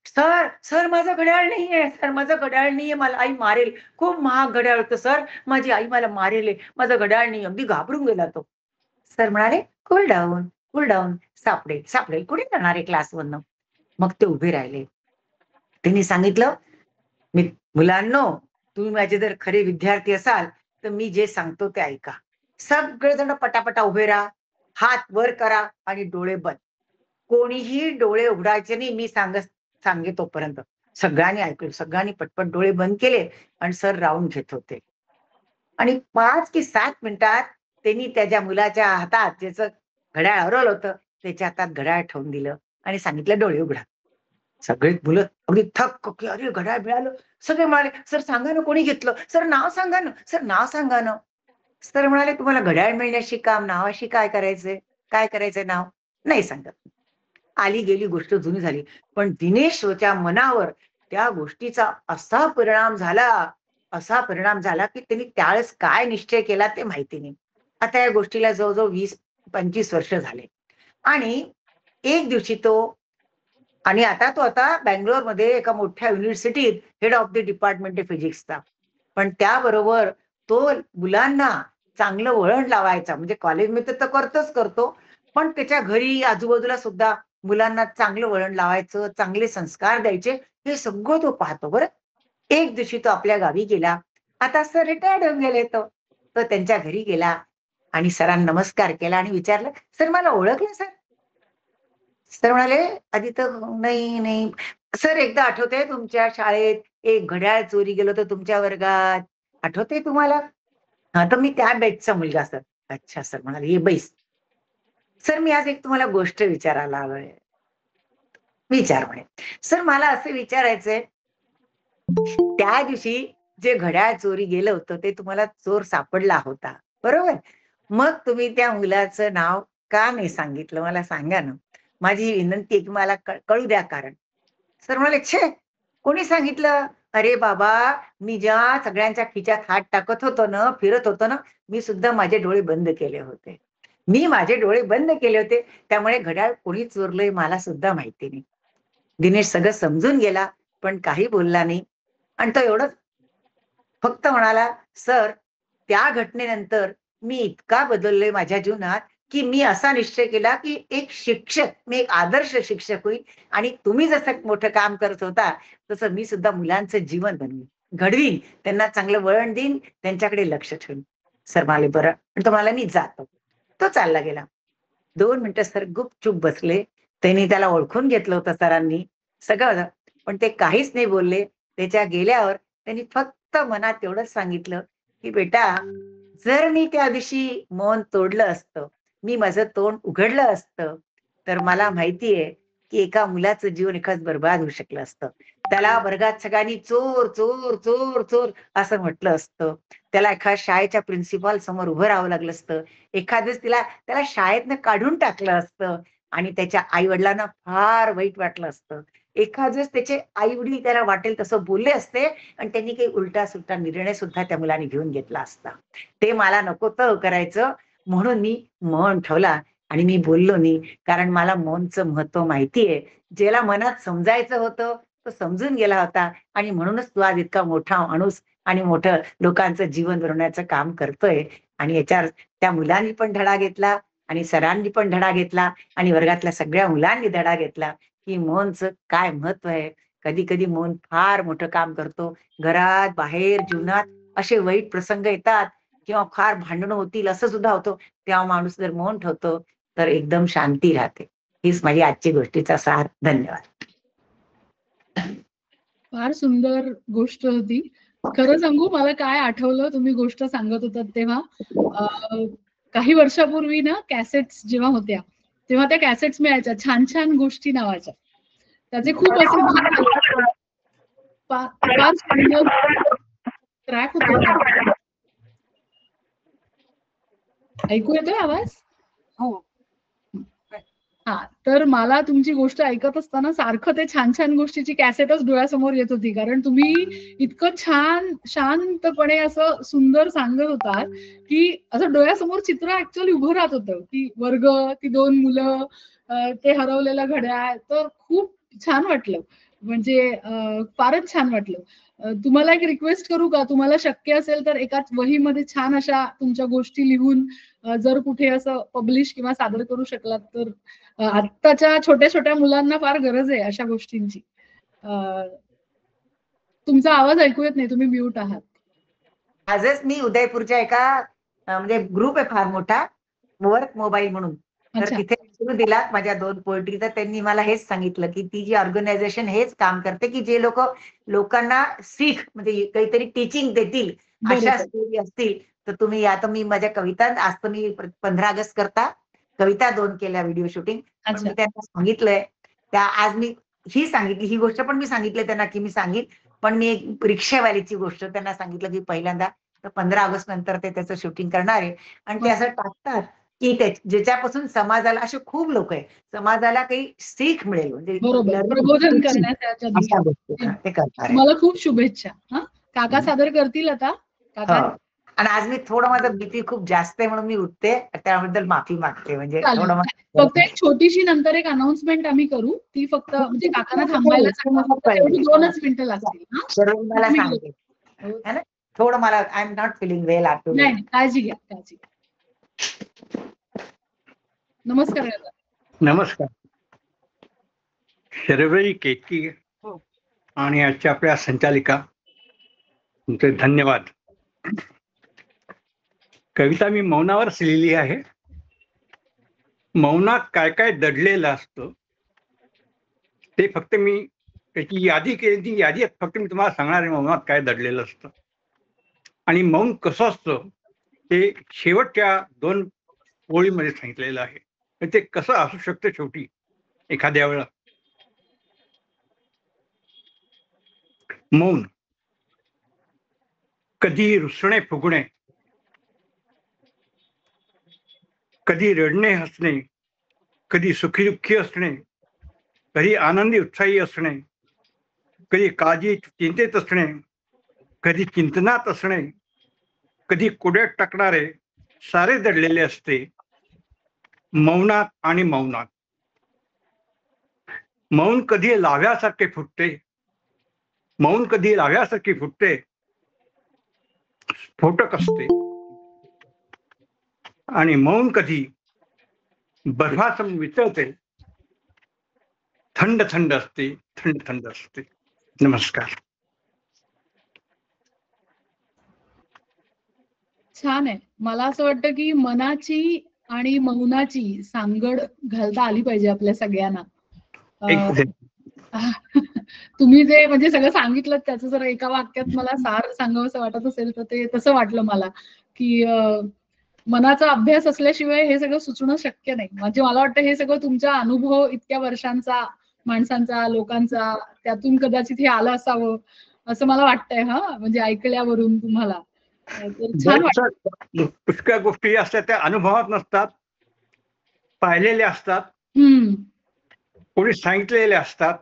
सर, सर माझं घड्याळ नाहीये, सर माझं घड्याळ नाहीये, मला आई मारेल, खूप महाग घड्याळ होतं सर, माझी आई मला मारेल, माझं घड्याळ नाही. अगदी घाबरून गेला तो. सर म्हणाले, कूल डाऊन, कूल डाऊन, सापडेल सापडेल, कुठे जाणार आहे क्लासमधनं. मग ते उभे राहिले. त्यांनी सांगितलं, मी मुलांनो, तुम्ही माझे जर खरे विद्यार्थी असाल तर मी जे सांगतो ते ऐका. सगळेजण पटापटा उभे राहा, हात वर करा आणि डोळे बंद. कोणीही डोळे उघडायचे नाही, मी सांगे तोपर्यंत. सगळ्यांनी ऐकलं, सगळ्यांनी पटपट डोळे बंद केले आणि सर राऊंड घेत होते. आणि 5 की 7 मिनिटात त्यांनी त्याच्या मुलाच्या हातात, ज्याचं घड्याळ हरवलं होतं, त्याच्या हातात घड्याळ ठेवून दिलं आणि सांगितलं, डोळे उघडा. सगळे मुलं अगदी थक्क की अरे घड्याळ मिळालं. सगळे म्हणाले, सर सांगा ना कोणी घेतलं, सर नाव सांगा ना, सर नाव सांगा ना. सर म्हणाले, तुम्हाला घड्याळ मिळण्याशी काम नावाशी काय करायचंय, काय करायचंय नाव नाही सांगत. आली गेली गोष्ट जुनी झाली. पण दिनेशच्या मनावर त्या गोष्टीचा असा परिणाम झाला की त्यांनी त्यावेळेस काय निश्चय केला ते माहिती नाही. आता या गोष्टीला जवळजवळ 20-25 वर्ष झाले. आणि एक दिवशी तो, आणि आता तो बँगलोरमध्ये एका मोठ्या युनिव्हर्सिटीत head of the department of फिजिक्सचा. पण त्याबरोबर तो मुलांना चांगलं वळण लावायचा, म्हणजे कॉलेजमध्ये तर करतो, पण त्याच्या घरी आजूबाजूला सुद्धा मुलांना चांगलं वळण लावायचं, चांगले संस्कार द्यायचे, हे सगळं तो पाहतो. बरं, एक दिवशी तो आपल्या गावी गेला. आता सर रिटायर्ड होऊन गेले. तो त्यांच्या घरी गेला आणि सरांना नमस्कार केला आणि विचारलं, सर मला ओळखलं सर. सर म्हणाले, आधी तर नाही सर, एकदा आठवतंय तुमच्या शाळेत एक घड्याळ चोरी गेलं होतं तुमच्या वर्गात, आठवतंय तुम्हाला? हा, तर मी त्या बॅचचा मुलगा सर. अच्छा सर. म्हणाले, ये बैस. सर मी आज एक तुम्हाला गोष्ट विचारायला आलोय. विचार म्हणे. सर मला असं विचारायचंय, त्या दिवशी जे घड्याळ चोरी गेलं होतं ते तुम्हाला चोर सापडला होता, बरोबर? मग तुम्ही त्या मुलाचं नाव का नाही सांगितलं, मला सांगा ना. माझी विनंती आहे की मला कळू द्या कारण. सर म्हणाले, छे, कोणी सांगितलं? अरे बाबा, मी ज्या सगळ्यांच्या खिच्यात हात टाकत होतो ना, फिरत होतो ना, मी सुद्धा माझे डोळे बंद केले होते. त्यामुळे घड्याळ कोणी चोरलंय मला सुद्धा माहिती नाही. दिनेश सगळं समजून गेला पण काही बोलला नाही. आणि तो एवढंच फक्त म्हणाला, सर त्या घटनेनंतर मी इतका बदललोय माझ्या जीवनात की मी असा निश्चय केला की मी एक आदर्श शिक्षक होईल, आणि तुम्ही जसं मोठं काम करत होता तसं मी सुद्धा मुलांचं जीवन घडवीन, त्यांना चांगलं वळण देईन, त्यांच्याकडे लक्ष ठेवीन. सर म्हणाले, बरं. आणि तो म्हणाला, मी जातो. तो चालला गेला. 2 मिनिटं सर गुपचूप बसले. त्यांनी त्याला ओळखून घेतलं होतं सरांनी सगळं, पण ते काहीच नाही बोलले. त्याच्या गेल्यावर त्यांनी फक्त मनात एवढंच सांगितलं की बेटा, जर मी त्या दिवशी मौन तोडलं असतं, मी माझं तोंड उघडलं असतं, तर मला माहितीये की एका मुलाचं जीवन एखाद बर्बाद होऊ शकलं असतं. त्याला वर्गात सगळ्यांनी चोर चोर चोर चोर असं म्हटलं असतं. त्याला एखाद्या शाळेच्या प्रिन्सिपल समोर उभं राहावं लागलं असतं. एखाद्याच त्याला शाळेतनं काढून टाकलं असतं. आणि त्याच्या आई वडिलांना फार वाईट वाटलं असतं. एखादच त्याचे आई वडील त्याला वाटेल तसं बोलले असते आणि त्यांनी काही उलटा सुलटा निर्णय सुद्धा त्या मुलाने घेऊन घेतला असता. ते मला नको तर करायचं म्हणून मी मौन ठेवला आणि मी बोललो नाही, कारण मला मौनचं महत्व माहितीये. ज्याला मनात समजायचं होतं तो समजून गेला होता आणि म्हणूनच तू आज इतका मोठा माणूस आणि मोठं लोकांचं जीवन बनवण्याचं काम करतोय. आणि याच्यावर त्या मुलांनी पण धडा घेतला आणि सरांनी पण धडा घेतला आणि वर्गातल्या सगळ्या मुलांनी धडा घेतला की मौनचं काय महत्व आहे. कधी कधी मौन फार मोठं काम करतो. घरात बाहेर जीवनात असे वाईट प्रसंग येतात किंवा फार भांडणं होतील असं सुद्धा होतं, तेव्हा माणूस जर मौन ठेवतो तर एकदम शांती राहते. हीच माझी आजची गोष्टीचा सार. धन्यवाद. फार सुंदर गोष्ट होती. खरं सांगू, मला काय आठवलं तुम्ही गोष्ट सांगत होतात तेव्हा, काही वर्षापूर्वी ना कॅसेट्स जेव्हा होत्या तेव्हा त्या कॅसेट्स मिळायच्या छान छान गोष्टी नावाच्या. त्याचे खूप असे फार सुंदर ट्रॅक होते. ऐकू येतोय आवाज? हो. हा, तर मला तुमची गोष्ट ऐकत असताना सारखं ते छान छान गोष्टीची कॅसेटच डोळ्यासमोर येत होती, कारण तुम्ही इतकं छान शांतपणे असं सुंदर सांगत होतात की असं डोळ्यासमोर चित्र ऍक्च्युअली उभं राहत होतं की वर्ग, ती 2 मुलं, ते हरवलेलं घड्याळ. तर खूप छान वाटलं, म्हणजे फारच छान वाटलं. तुम्हाला एक रिक्वेस्ट करू का, तुम्हाला शक्य असेल तर एकाच वहीमध्ये छान अशा तुमच्या गोष्टी लिहून जर कुठे असं पब्लिश किंवा सादर करू शकलात तर. आत्ताच्या छोट्या छोट्या मुलांना फार गरज आहे अशा गोष्टींची. तुमचा आवाज ऐकू येत नाही, तुम्ही म्यूट आहात. आजच मी उदयपूरच्या एका म्हणजे ग्रुप आहे फार मोठा, वर्क मोबाईल म्हणून, तर तिथे इंटरव्ह्यू दिला माझ्या 2 पोएट्री. तर त्यांनी मला हेच सांगितलं की ती जी ऑर्गनायझेशन हेच काम करते की जे लोक लोकांना सीख म्हणजे काहीतरी टीचिंग देतील अशा स्टोरी असतील तर तुम्ही. आता मी माझ्या कविता आज तर मी 15 ऑगस्ट करता कविता 2 केल्या व्हिडिओ शूटिंग. पण मी त्यांना सांगितलंय त्या आज मी ही सांगितली ही गोष्ट पण मी सांगितली त्यांना की मी सांगेन. पण मी एक रिक्षावालीची गोष्ट त्यांना सांगितलं की पहिल्यांदा तर 15 ऑगस्ट नंतर ते त्याचं शूटिंग करणार आहे आणि ते असं टाकतात की ज्याच्यापासून समाजाला असे खूप लोक आहे समाजाला काही सीख मिळेल म्हणजे प्रबोधन करण्याच्या. ते करणार. मला खूप शुभेच्छा. हा, काका सादर करतील आता. काका, आणि आज मी थोडं माझं बीपी खूप जास्त आहे म्हणून मी उठते, त्याबद्दल माफी मागते. म्हणजे थोडं फक्त एक छोटीशी नंतर एक अनाउन्समेंट आम्ही करू, ती फक्त म्हणजे काकांना थांबायला 2च मिनिटं लागतील. मला सांगते थोडं मला I am not feeling well. नाही, काळजी घ्या, काळजी घ्या. नमस्कार. नमस्कार. शर्वरी केतकी आणि आजच्या आपल्या संचालिका, तुमचे धन्यवाद. कविता मी मौनावरच लिहिली आहे. मौनात काय काय दडलेलं असतं ते फक्त मी त्याची यादी केली. ती यादी फक्त मी तुम्हाला सांगणार आहे मौनात काय दडलेलं असतं आणि मौन कसं असतं ते शेवटच्या 2 ओळीमध्ये सांगितलेलं आहे. ते कसं असू शकतं शेवटी एखाद्या वेळा. मौन कधी रुसणे फुगणे, कधी रडणे हसणे, कधी सुखी दुःखी असणे, कधी आनंदी उत्साही असणे, कधी काळजी चिंतेत असणे, कधी चिंतनात असणे, कधी कुड्यात टाकणारे सारे दडलेले असते मौनात आणि मौनात. मौन कधी लाव्यासारखे फुटते, मौन कधी लाव्यासारखी फुटते, स्फोटक असते. आणि मौन कधी बर्फासम वितळते, थंड थंड असते, थंड थंड असते. नमस्कार. छान आहे. मला असं वाटतं की मनाची आणि मौनाची सांगड घालता आली पाहिजे आपल्या सगळ्यांना. तुम्ही जे म्हणजे सगळं सांगितलं त्याचं जर एका वाक्यात मला सार सांगावंसं वाटत असेल तर ते तसं वाटलं मला की मनाचा अभ्यास असल्याशिवाय हे सगळं सुचणं शक्य नाही. म्हणजे मला वाटतं हे सगळं तुमचा अनुभव इतक्या वर्षांचा, माणसांचा, लोकांचा, त्यातून कदाचित हे आलं असावं असं मला वाटतंय. हा, म्हणजे ऐकल्यावरून तुम्हाला छान वाटतं. पुष्कळ गोष्टी असतात त्या अनुभवात नसतात, पाहिलेल्या असतात कोणी सांगितलेले असतात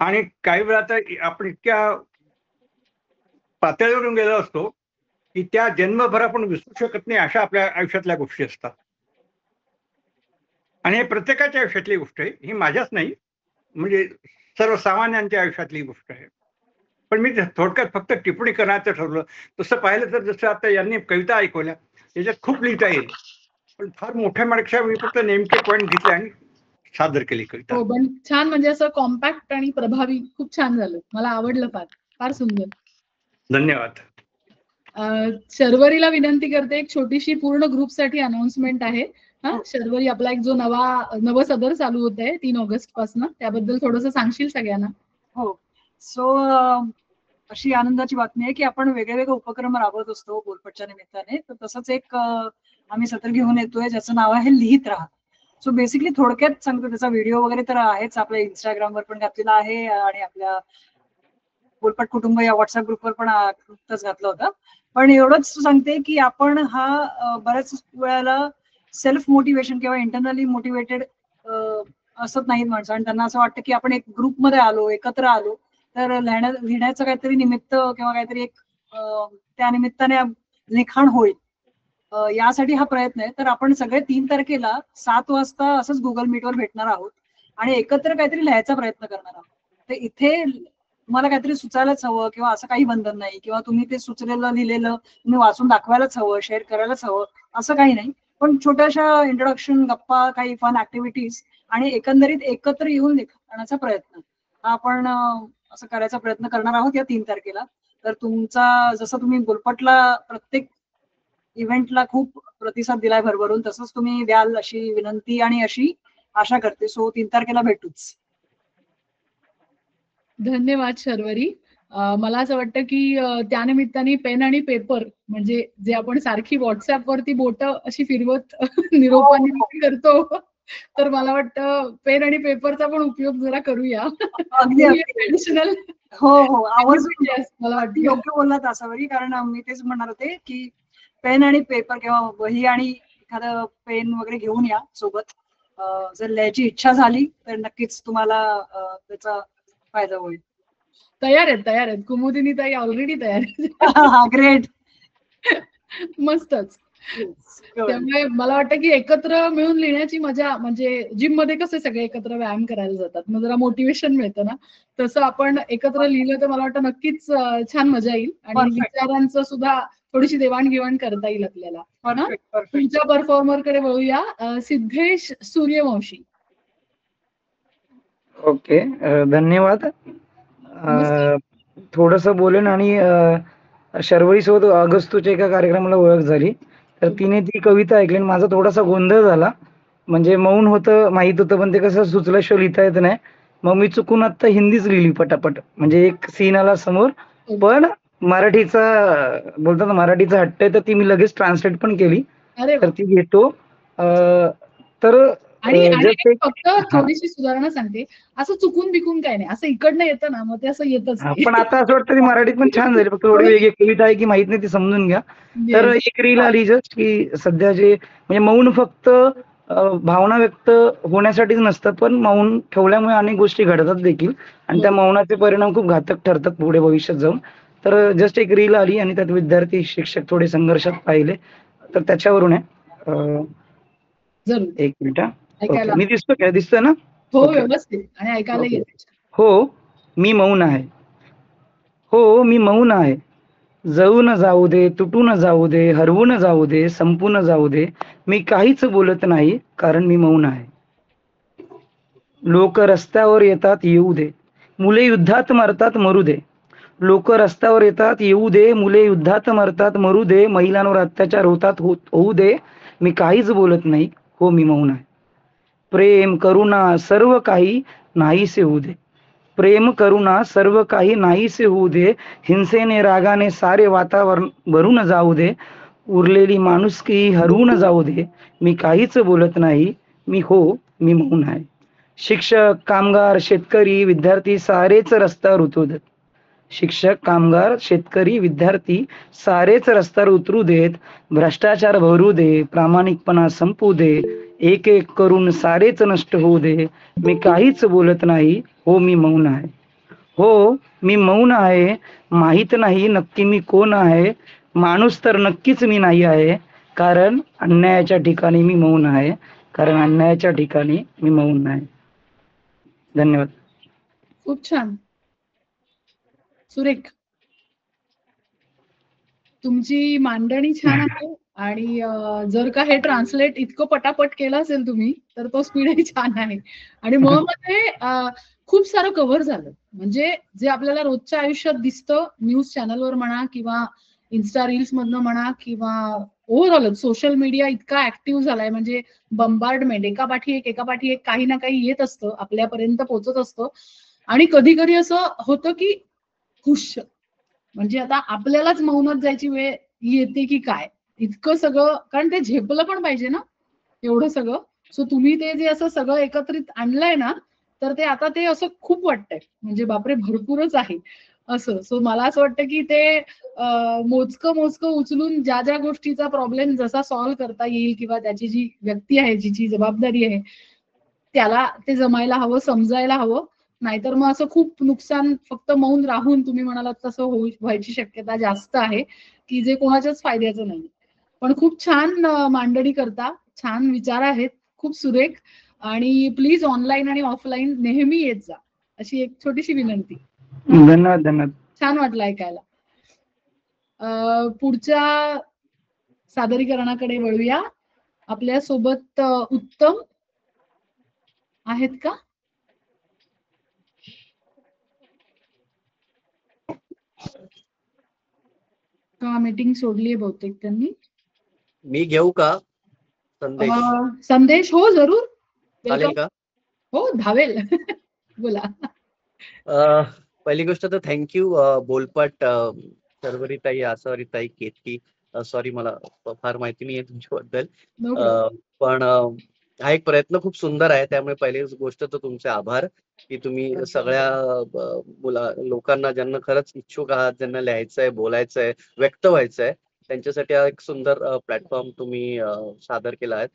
आणि काही वेळा तर आपण इतक्या पातळीवरून गेलो असतो की त्या जन्मभर आपण विसरू शकत नाही अशा आपल्या आयुष्यातल्या गोष्टी असतात. आणि हे प्रत्येकाच्या आयुष्यातली गोष्ट आहे, ही माझ्याच नाही, म्हणजे सर्वसामान्यांच्या आयुष्यातली गोष्ट आहे. पण मी थोडक्यात फक्त टिप्पणी करण्याचं ठरवलं. तसं पाहिलं तर जसं आता यांनी कविता ऐकवल्या, त्याच्यात खूप लिहिता येईल, पण फार मोठ्या माणसा मी फक्त नेमके पॉईंट घेतले आणि सादर केली कविता. हो, पण छान, म्हणजे असं कॉम्पॅक्ट आणि प्रभावी, खूप छान झालं, मला आवडलं, फार फार सुंदर. धन्यवाद. शर्वरीला विनंती करते, एक छोटीशी पूर्ण ग्रुपसाठी अनाउन्समेंट आहे. शर्वरी, आपला एक जो नवं सदर चालू होत आहे 3 ऑगस्ट पासून, त्याबद्दल थोडंसं सांगशील सगळ्यांना? हो, सो अशी आनंदाची बातमी आहे की आपण वेगळे उपक्रम राबवत असतो बोलपटच्या निमित्ताने. तर तसंच एक आम्ही सत्र घेऊन येतोय ज्याचं नाव आहे लिहित राहा. सो बेसिकली थोडक्यात सांगतो, त्याचा व्हिडिओ वगैरे तर आहेच, आपल्या इंस्टाग्रामवर पण घातलेला आहे आणि आपल्या बोलपट कुटुंब या व्हॉट्सअप ग्रुपवर पण नुकतंच घातलं होतं. पण एवढंच सांगते की आपण हा बऱ्याच वेळेला सेल्फ मोटिवेशन किंवा इंटरनली मोटिवेटेड असत नाहीत माणसं, आणि त्यांना असं वाटतं की आपण एक ग्रुपमध्ये आलो, एकत्र आलो तर लिहिण्याचं काहीतरी निमित्त किंवा काहीतरी एक त्या निमित्ताने लिखाण होईल, यासाठी हा प्रयत्न आहे. तर आपण सगळे 3 तारखेला 7 वाजता असंच गुगल मीटवर भेटणार आहोत आणि एकत्र काहीतरी लिहायचा प्रयत्न करणार आहोत. तर इथे तुम्हाला काहीतरी सुचायलाच हवं किंवा असं काही बंधन नाही, किंवा तुम्ही ते सुचलेलं लिहिलेलं तुम्ही वाचून दाखवायलाच हवं, शेअर करायलाच हवं, असं काही नाही. पण छोट्याशा इंट्रोडक्शन, गप्पा, काही फन ऍक्टिव्हिटीज आणि एकंदरीत एकत्र येऊन लिखाणाचा प्रयत्न हा आपण असं करायचा प्रयत्न करणार आहोत या 3 तारखेला. तर तुमचा, जसं तुम्ही बोलपटला प्रत्येक इव्हेंटला खूप प्रतिसाद दिलाय भरभरून, तसंच तुम्ही द्याल अशी विनंती आणि अशी आशा करते. सो 3 तारखेला भेटूच. धन्यवाद शर्वरी. मला असं वाटतं की त्यानिमित्ताने पेन आणि पेपर, म्हणजे जे आपण सारखी व्हॉट्सअप वरती बोट अशी फिरवत निरोपानिरोप करतो, तर मला वाटतं पेन आणि पेपरचा पण उपयोग जरा करूया. ट्रेडिशनल. हो हो, आवर्जून. मला वाटतं योग्य बोललात असावरी, कारण मी तेच म्हणणार होते की पेन आणि पेपर किंवा वही आणि एखादं पेन वगैरे घेऊन या सोबत. जर लिहायची इच्छा झाली तर नक्कीच तुम्हाला त्याचा फायदा होईल. तयार आहेत कुमुदिनी ताई, ऑलरेडी तयार आहेत. ग्रेट. मस्तच. त्यामुळे मला वाटतं की एकत्र मिळून लिहिण्याची मजा, म्हणजे जिम मध्ये कसे सगळे एकत्र व्यायाम करायला जातात, मग जरा मोटिवेशन मिळतं ना, तसं आपण एकत्र लिहिलं तर मला वाटतं नक्कीच छान मजा येईल आणि विचारांचं सुद्धा थोडीशी देवाणघेवाण करता येईल आपल्याला. तुमच्या परफॉर्मर कडे वळूया. सिद्धेश सूर्यवंशी. ओके, धन्यवाद. थोडस बोलेन आणि शर्वरी सोबत ऑगस्टच्या एका कार्यक्रमाला ओळख झाली, तर तिने ती कविता ऐकली आणि माझा थोडासा गोंधळ झाला. म्हणजे मौन होतं, माहित होतं, पण ते कसं सुचल्याशिवाय लिहिता येत नाही. मग मी चुकून आता हिंदीच लिहिली पटापट, म्हणजे एक सीन आला समोर, पण मराठीचा बोलतात ना, मराठीचा हट्ट आहे तर ती मी लगेच ट्रान्सलेट पण केली, तर ती घेतो. तर आणि फक्त थोडीशी सुधारणा सांगते, असं चुकून बिकून काय नाही, असं इकडनं येतं ना, मग ते असं येतच. पण आता असं वाटतं ती मराठीत पण छान झाली, फक्त थोडी वेगळी कविता आहे की माहित नाही, ती समजून घ्या. तर एक रील आली जस्ट की सध्या जे म्हणजे मौन फक्त भावना व्यक्त होण्यासाठीच नसतं, पण मौन ठेवल्यामुळे अनेक गोष्टी घडतात देखील आणि त्या मौनाचे परिणाम खूप घातक ठरतात पुढे भविष्यात जाऊन. तर जस्ट एक रील आली आणि त्यात विद्यार्थी शिक्षक थोडे संघर्षात पाहिले, तर त्याच्यावरून आहे. एक मिनिट. मी दिसतो काय? दिसतोय ना? हो, व्यवस्थित आणि ऐकायला येते. हो, मी मौन आहे. हो, मी मौन आहे. जळून जाऊ दे, तुटून जाऊ दे, हरवून जाऊ दे, संपून जाऊ दे, मी काहीच बोलत नाही, कारण मी मौन आहे. लोक रस्त्यावर येतात, येऊ दे, मुले युद्धात मरतात, मरू दे. लोक रस्त्यावर येतात, येऊ दे, मुले युद्धात मरतात, मरू दे, महिलांवर अत्याचार होतात, होऊ दे, मी काहीच बोलत नाही. हो, मी मौन आहे. प्रेम, करुणा, सर्व काही नाहीसे होऊ दे. प्रेम, करुणा, सर्व काही नाहीसे होऊ दे. हिंसेने, रागाने सारे वातावरण भरून जाऊ दे. उरलेली माणुसकी हरवून जाऊ दे. मी काहीच बोलत नाही. मी मौन आहे. शिक्षक, कामगार, शेतकरी, विद्यार्थी सारेच रस्त्यावर उतरू देत. शिक्षक, कामगार, शेतकरी, विद्यार्थी सारेच रस्त्यावर उतरू देत. भ्रष्टाचार भरू दे, प्रामाणिकपणा संपू दे. एक एक करून सारेच नष्ट होऊ दे, मी काहीच बोलत नाही, हो मी मौन आहे. हो मी मौन आहे, माहित नाही नक्की मी कोण आहे, माणूस तर नक्कीच मी नाही आहे, कारण अन्यायाच्या ठिकाणी मी मौन आहे, कारण अन्यायाच्या ठिकाणी मी मौन आहे. धन्यवाद. खूप छान. सुरेख, तुमची मांडणी छान आहे आणि जर का हे ट्रान्सलेट इतकं पटापट केलं असेल तुम्ही तर तो स्पीडही छान आहे. आणि मग मध्ये खूप सारं कव्हर झालं. म्हणजे जे आपल्याला रोजच्या आयुष्यात दिसतं न्यूज चॅनलवर म्हणा किंवा इन्स्टा रील्स मधनं म्हणा किंवा ओव्हरऑलच सोशल मीडिया इतका ऍक्टिव्ह झालाय, म्हणजे बंबार्डमेंट एकापाठी एक काही ना काही येत असतं, आपल्यापर्यंत पोहोचत असतं. आणि कधी कधी असं होतं की खुश, म्हणजे आता आपल्यालाच मौनात जायची वेळ येते की काय, इतकं सगळं, कारण ते झेपलं पण पाहिजे ना एवढं सगळं. सो तुम्ही ते जे असं सगळं एकत्रित आणलंय ना, तर ते आता ते असं खूप वाटतंय, म्हणजे बापरे भरपूरच आहे असं. सो मला असं वाटतं की ते मोजकं उचलून ज्या ज्या गोष्टीचा प्रॉब्लेम जसा सॉल्व्ह करता येईल किंवा त्याची जी व्यक्ती आहे, जिची जबाबदारी आहे, त्याला ते जमायला हवं, समजायला हवं. नाहीतर मग असं खूप नुकसान फक्त मौन राहून तुम्ही म्हणालात तसं व्हायची शक्यता जास्त आहे की जे कोणाच्याच फायद्याचं नाही. पण खूप छान मांडणी करता, छान विचार आहेत, खूप सुरेख. आणि प्लीज ऑनलाईन आणि ऑफलाईन नेहमी येत जा, अशी एक छोटीशी विनंती. धन्यवाद. धन्यवाद. छान वाटलं ऐकायला. पुढच्या सादरीकरणाकडे वळूया. आपल्या सोबत उत्तम आहेत का? मीटिंग सोडली बहुतेक त्यांनी. मी घेऊ का संदेश? संदेश हो जरूर. चालेल का? हो धावेल. बोला. पहिली गोष्ट तर थँक्यू बोलपट सर्वरीताई, आसावरीताई, केतकी. सॉरी मला फार माहिती नाही आहे तुमच्याबद्दल, पण हा एक प्रयत्न खूप सुंदर आहे. त्यामुळे पहिली गोष्ट तर तुमचे आभार की तुम्ही सगळ्या लोकांना ज्यांना खरंच इच्छुक आहात, ज्यांना लिहायचंय, बोलायचंय, व्यक्त व्हायचंय, त्यांच्यासाठी हा एक सुंदर प्लॅटफॉर्म तुम्ही सादर केला आहे.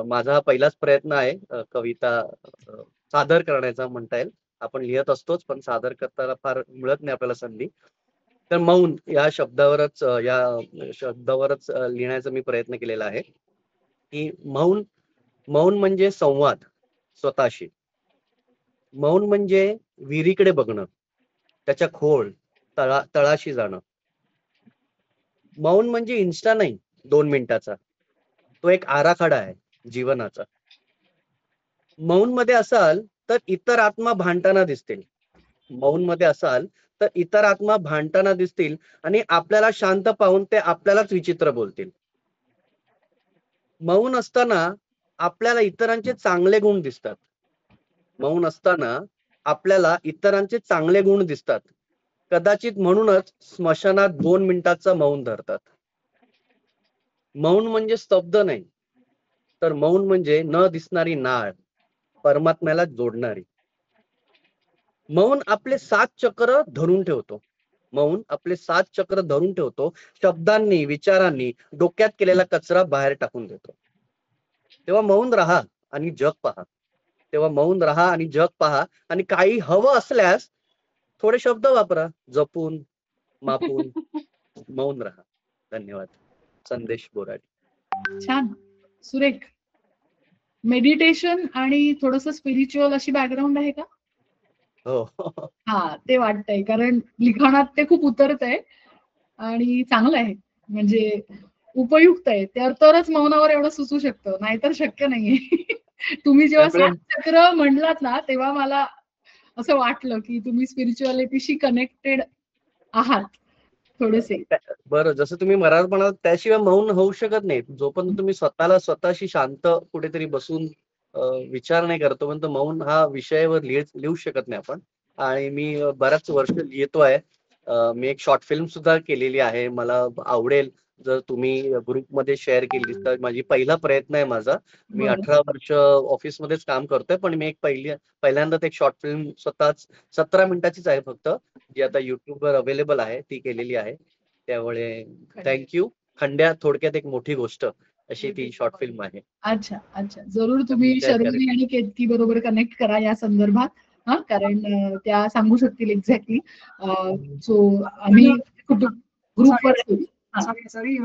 माझा हा पहिलाच प्रयत्न आहे कविता सादर करण्याचा म्हणता येईल. आपण लिहित असतोच, पण सादर करताना फार मिळत नाही आपल्याला संधी. तर मौन या शब्दावरच लिहिण्याचा मी प्रयत्न केलेला आहे की मौन म्हणजे संवाद स्वतःशी. मौन म्हणजे विहिरीकडे बघणं, त्याच्या खोल तळाशी जाणं. मौन म्हणजे इन्स्टा नाही 2 मिनिटाचा, तो एक आराखडा आहे जीवनाचा. मौन मध्ये असाल तर इतर आत्मा भांडताना दिसतील. मौन मध्ये असाल तर इतर आत्मा भांडताना दिसतील आणि आपल्याला शांत पाहून ते आपल्यालाच विचित्र बोलतील. मौन असताना आपल्याला इतरांचे चांगले गुण दिसतात. मौन असताना आपल्याला इतरांचे चांगले गुण दिसतात. कदाचित म्हणूनच स्मशानात 2 मिनिटाचं मौन धरतात. मौन म्हणजे स्तब्ध नाही, तर मौन म्हणजे न दिसणारी नाळ, परमात्म्याला जोडणारी. मौन आपले 7 चक्र धरून ठेवतो. मौन आपले 7 चक्र धरून ठेवतो. शब्दांनी, विचारांनी डोक्यात केलेला कचरा बाहेर टाकून देतो. तेव्हा मौन राहा आणि जग पहा. तेव्हा मौन राहा आणि जग पहा. आणि काही हवं असल्यास थोडे शब्द वापरा, जपून, मापून. मौन राहा. धन्यवाद. संदेश बोराडे. छान, सुरेख. मेडिटेशन आणि थोडस स्पिरिच्युअल अशी बॅकग्राऊंड आहे का? हो. हा, ते वाटतंय, कारण लिखाणात ते खूप उतरत आहे आणि चांगलं आहे, म्हणजे उपयुक्त आहे. तरच मौनावर एवढं सुचू शकतं, नाहीतर शक्य नाहीये. तुम्ही जेव्हा 7 चक्र म्हणलात ना, तेव्हा मला असं वाटलं की तुम्ही स्पिरिच्युअलिटीशी कनेक्टेड आहात थोडेसे. बरं, जसं तुम्ही मराठी म्हणाल त्याशिवाय मौन होऊ शकत नाही. जोपर्यंत तुम्ही स्वतःशी शांत कुठेतरी बसून विचार नाही करतो, पण मौन हा विषयावर लिहू शकत नाही आपण. आणि मी बऱ्याच वर्ष लिहितो आहे. मी एक शॉर्ट फिल्म सुद्धा केलेली आहे. मला आवडेल जर तुम्ही ग्रुपमध्ये शेअर केली तर. माझी पहिला प्रयत्न आहे माझा. मी 18 वर्ष ऑफिसमध्येच काम करतोय, पण मी एक पहिल्यांदा एक शॉर्ट फिल्म स्वतःच 17 मिनिटाचीच आहे फक्त, जी आता युट्यूबवर अवेलेबल आहे, ती केलेली आहे. त्यामुळे थँक्यू. खंड्या थोडक्यात एक मोठी गोष्ट अशी ती शॉर्ट फिल्म आहे. अच्छा अच्छा, जरूर तुम्ही share करेन. शर्वरी आणि केतकी बरोबर कनेक्ट करा या संदर्भात. हा, कारण त्या सांगू शकतील एक्झॅक्टली. सो आम्ही ग्रुपवर सॉरी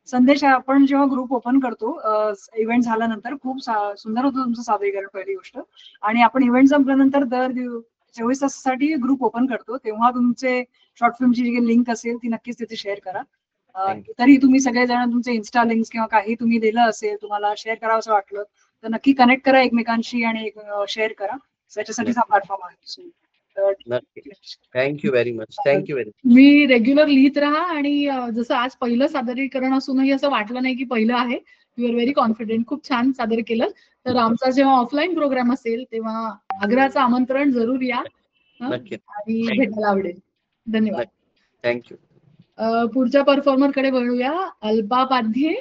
संदेश, आपण जेव्हा ग्रुप ओपन करतो इव्हेंट झाल्यानंतर, खूप सुंदर होतं तुमचं सादरीकरण पहिली गोष्ट, आणि आपण इव्हेंट संपल्यानंतर दर 24 तासासाठी ग्रुप ओपन करतो, तेव्हा तुमचे शॉर्ट फिल्मची जी लिंक असेल ती नक्कीच तिथे शेअर करा. तरी तुम्ही सगळेजण तुमचे इन्स्टा लिंक्स किंवा काही तुम्ही दिलं असेल, तुम्हाला शेअर करावं असं वाटलं तर नक्की कनेक्ट करा एकमेकांशी आणि शेअर करा. त्याच्यासाठीच हा प्लॅटफॉर्म आहे. Thank you very much. Thank you very much. मी रेग्युलर लिहित राहा, आणि जसं आज पहिलं सादरीकरण असूनही असं वाटलं नाही की पहिलं आहे. You are very confident. खूप छान सादर केलं. तर आमचा जेव्हा ऑफलाईन प्रोग्राम असेल तेव्हा आग्रहाचं आमंत्रण जरूर या आणि भेटायला आवडेल. धन्यवाद. थँक्यू. पुढच्या परफॉर्मर कडे वळूया. अल्पा पाध्ये.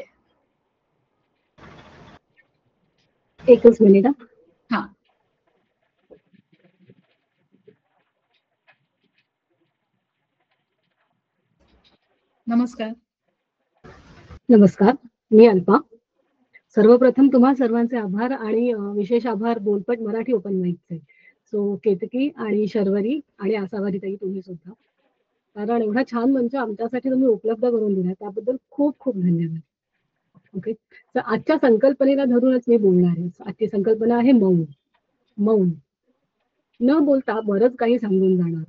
एकच मिनिट. हा, नमस्कार. नमस्कार, मी अल्पा. सर्वप्रथम तुम्हा सर्वांचे आभार, आणि विशेष आभार बोलपट मराठी ओपन माईकचे. सो केतकी आणि शर्वरी आणि आसावरी ताई, तुम्ही सुद्धा, कारण एवढा छान मंच आमच्यासाठी तुम्ही उपलब्ध करून दिला त्याबद्दल खूप खूप धन्यवाद. ओके, तर आजच्या संकल्पनेला धरूनच मी बोलणार आहे. आजची संकल्पना आहे मौन. मौन न बोलता बरंच काही सांगून जाणार.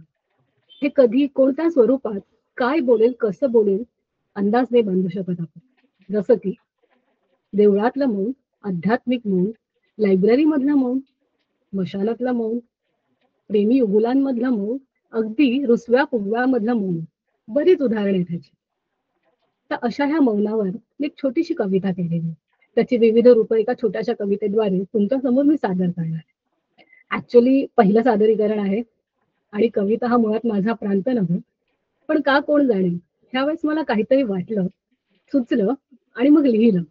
हे कधी कोणत्या स्वरूपात काय बोलेल, कसं बोलेल, अंदाज नाही बांधू शकत आपण. जसं की देवळातलं मौन, आध्यात्मिक मौन, लायब्ररी मधलं मौन, मशालातलं मौन, प्रेमी युगुलांमधलं मौन, अगदी रुसव्या फुगव्यामधलं मौन. बरीच उदाहरणे आहेत त्याची. तर अशा ह्या मौनावर एक छोटीशी कविता केलेली, त्याची विविध रूपं एका छोट्याशा कवितेद्वारे तुमच्या समोर मी सादर करणार आहे. ऍक्च्युअली पहिलं सादरीकरण आहे आणि कविता हा मुळात माझा प्रांत नव्हे, पण का कोण जाणे, ह्यावेळेस मला काहीतरी वाटलं, सुचलं आणि मग लिहिलं.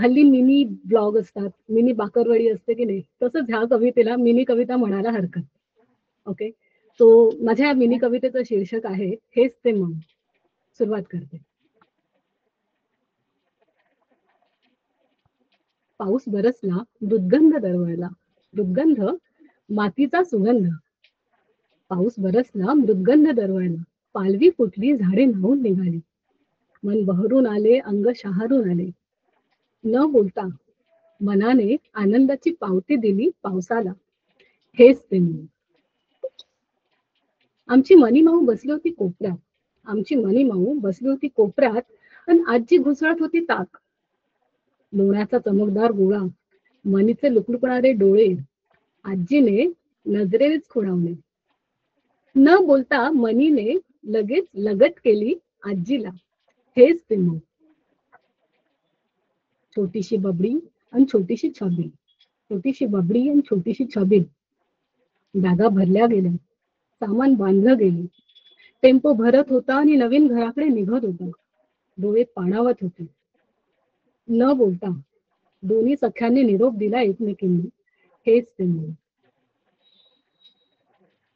हल्ली मिनी ब्लॉग असतात, मिनी बाकरवडी असते की नाही, तसंच ह्या कवितेला मिनी कविता म्हणायला हरकत. ओके, तो माझ्या मिनी कवितेचं शीर्षक आहे हेच ते मौन. सुरुवात करते. पाऊस बरसला, दुर्गंध दरवळला, दुर्गंध मातीचा सुगंध. पाऊस बरसला, मृदगंध दरवळला, पालवी फुटली, झाडे न्हाऊन निघाली. मन बहरून आले, अंग शहारून आले. न बोलता मनाने आनंदाची पावती दिली पावसाला. हेच ते मौन. आमची मनीमाऊ बसली होती कोपऱ्यात, आमची मनीमाऊ बसली होती कोपऱ्यात, आणि आजी घुसळत होती ताक. लोण्याचा चमकदार गोळा, मनीचे लुकलुकणारे डोळे, आजीने नजरेनेच खुणावले. न बोलता मनीने लगेच लगट केली आजीला. हेच ते मौन. छोटीशी बबडी आणि छोटीशी छबी, छोटीशी बबडी आणि छोटीशी छबी. बॅगा भरल्या गेल्या, सामान बांधलं गेले. टेम्पो भरत होता आणि नवीन घराकडे निघत होता. डोळे पाणावत होते. न बोलता दोन्ही सख्यांनी निरोप दिला एकमेकींनी. हेच ते मौन.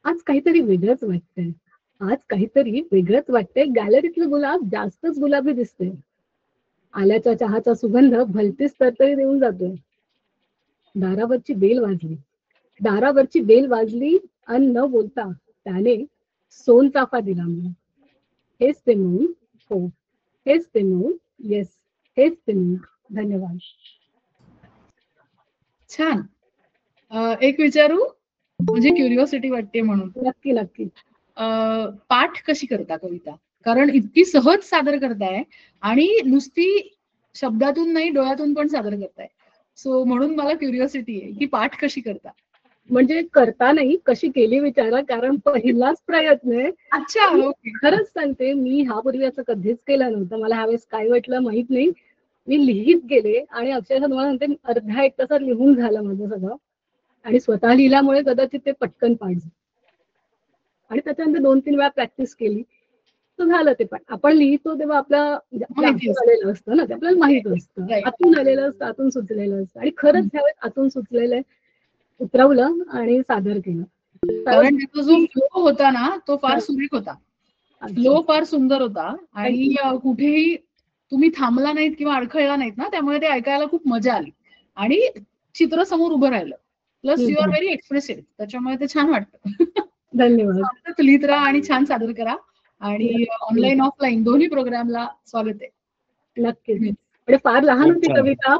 आज काहीतरी वेगळंच वाटतंय, आज काहीतरी वेगळंच वाटतंय. गॅलरीतलं गुलाब जास्तच गुलाबी दिसते. आल्याच्या चहाचा सुगंध भलतीच तरतरी देऊन जातोय. दारावरची बेल वाजली, दारावरची बेल वाजली, आणि न बोलता त्याने सोनचाफा दिला मला. हेच ते मौन. हो, हेच ते मौन. येस, हेच ते मौन. धन्यवाद. छान. एक विचारू, म्हणजे क्युरिओसिटी वाटते म्हणून. नक्की नक्की. पाठ कशी करता कविता? कारण इतकी सहज सादर करताय आणि नुसती शब्दातून नाही, डोळ्यातून पण सादर करताय. सो म्हणून मला क्युरिओसिटी आहे की पाठ कशी करता? म्हणजे करता नाही, कशी केली विचारा, कारण पहिलाच प्रयत्न आहे. अच्छा, खरंच सांगते, मी ह्यापूर्वी असं कधीच केलं नव्हतं. मला ह्यावेळेस काय वाटलं माहित नाही, मी लिहित गेले आणि अक्षरशः तुम्हाला म्हणते अर्ध्या एक तासात लिहून झालं माझं सगळं. आणि स्वतः लिहिल्यामुळे कदाचित ते पटकन पाठ झालं. आणि त्याच्यानंतर 2-3 वेळा प्रॅक्टिस केली तर झालं ते. पण आपण लिहितो तेव्हा आलेलं असतं ना, ते आपल्याला माहित असतं, आतून आलेलं असतं, आतून सुचलेलं असतं. आणि खरंच ह्यावेळेस आतून सुचलेलं उतरवलं आणि सादर केलं. कारण त्याचा जो फ्लो होता ना, तो फार सुरेख होता. फ्लो फार सुंदर होता आणि कुठेही तुम्ही थांबला नाहीत किंवा अडखळला नाहीत ना, त्यामुळे ते ऐकायला खूप मजा आली आणि चित्र समोर उभं राहिलं. Plus you are very expressive, त्याच्यामुळे ते छान वाटतं. धन्यवाद. लिहित राहा आणि छान सादर करा. आणि ऑनलाईन ऑफलाईन दोन्ही प्रोग्रामला स्वागत आहे. नक्कीच. म्हणजे फार लहान खूप होती छान. कविता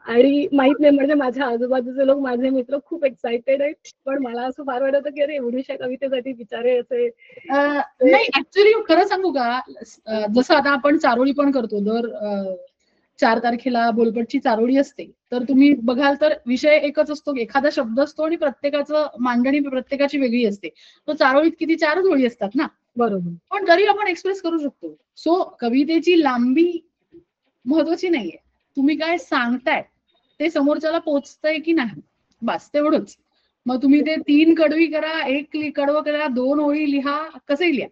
आणि माहित नाही, म्हणजे माझ्या आजूबाजूचे लोक, माझे मित्र खूप एक्साइटेड आहेत, पण मला असं फार वाटतं की अरे एवढीशा कवितेसाठी बिचारे असे. नाही, ऍक्च्युली खरं सांगू का, जसं आता आपण चारोळी पण करतो, दर 4 तारखेला बोलपटची चारोळी असते, तर तुम्ही बघाल तर विषय एकच असतो, एखादा शब्द असतो आणि प्रत्येकाचं मांडणी प्रत्येकाची वेगळी असते. तो चारोळीत किती 4 ओळी असतात ना, बरोबर, पण तरी आपण एक्सप्रेस करू शकतो. सो कवितेची लांबी महत्वाची नाहीये, तुम्ही काय सांगताय ते समोरच्याला पोचतंय की नाही, बस तेवढंच. मग तुम्ही ते 3 कडवी करा, 1 कडवं करा, 2 ओळी लिहा, कसंही लिहा,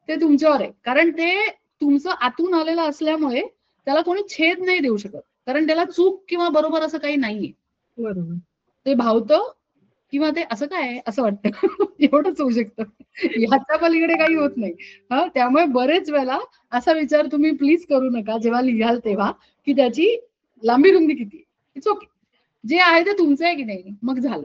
ते तुमच्यावर आहे. कारण ते तुमचं आतून आलेलं असल्यामुळे त्याला कोणी छेद नाही देऊ शकत, कारण त्याला चूक किंवा बरोबर असं काही नाहीये. बरोबर. ते भावतं किंवा ते असं काय असं वाटतं एवढंच होऊ शकतं, ह्याच्या पलीकडे काही होत नाही. त्यामुळे बरेच वेळेला असा विचार तुम्ही प्लीज करू नका जेव्हा लिहाल तेव्हा, की त्याची लांबी रुंदी किती. इट्स ओके, जे आहे ते तुमचं आहे की नाही, मग झालं.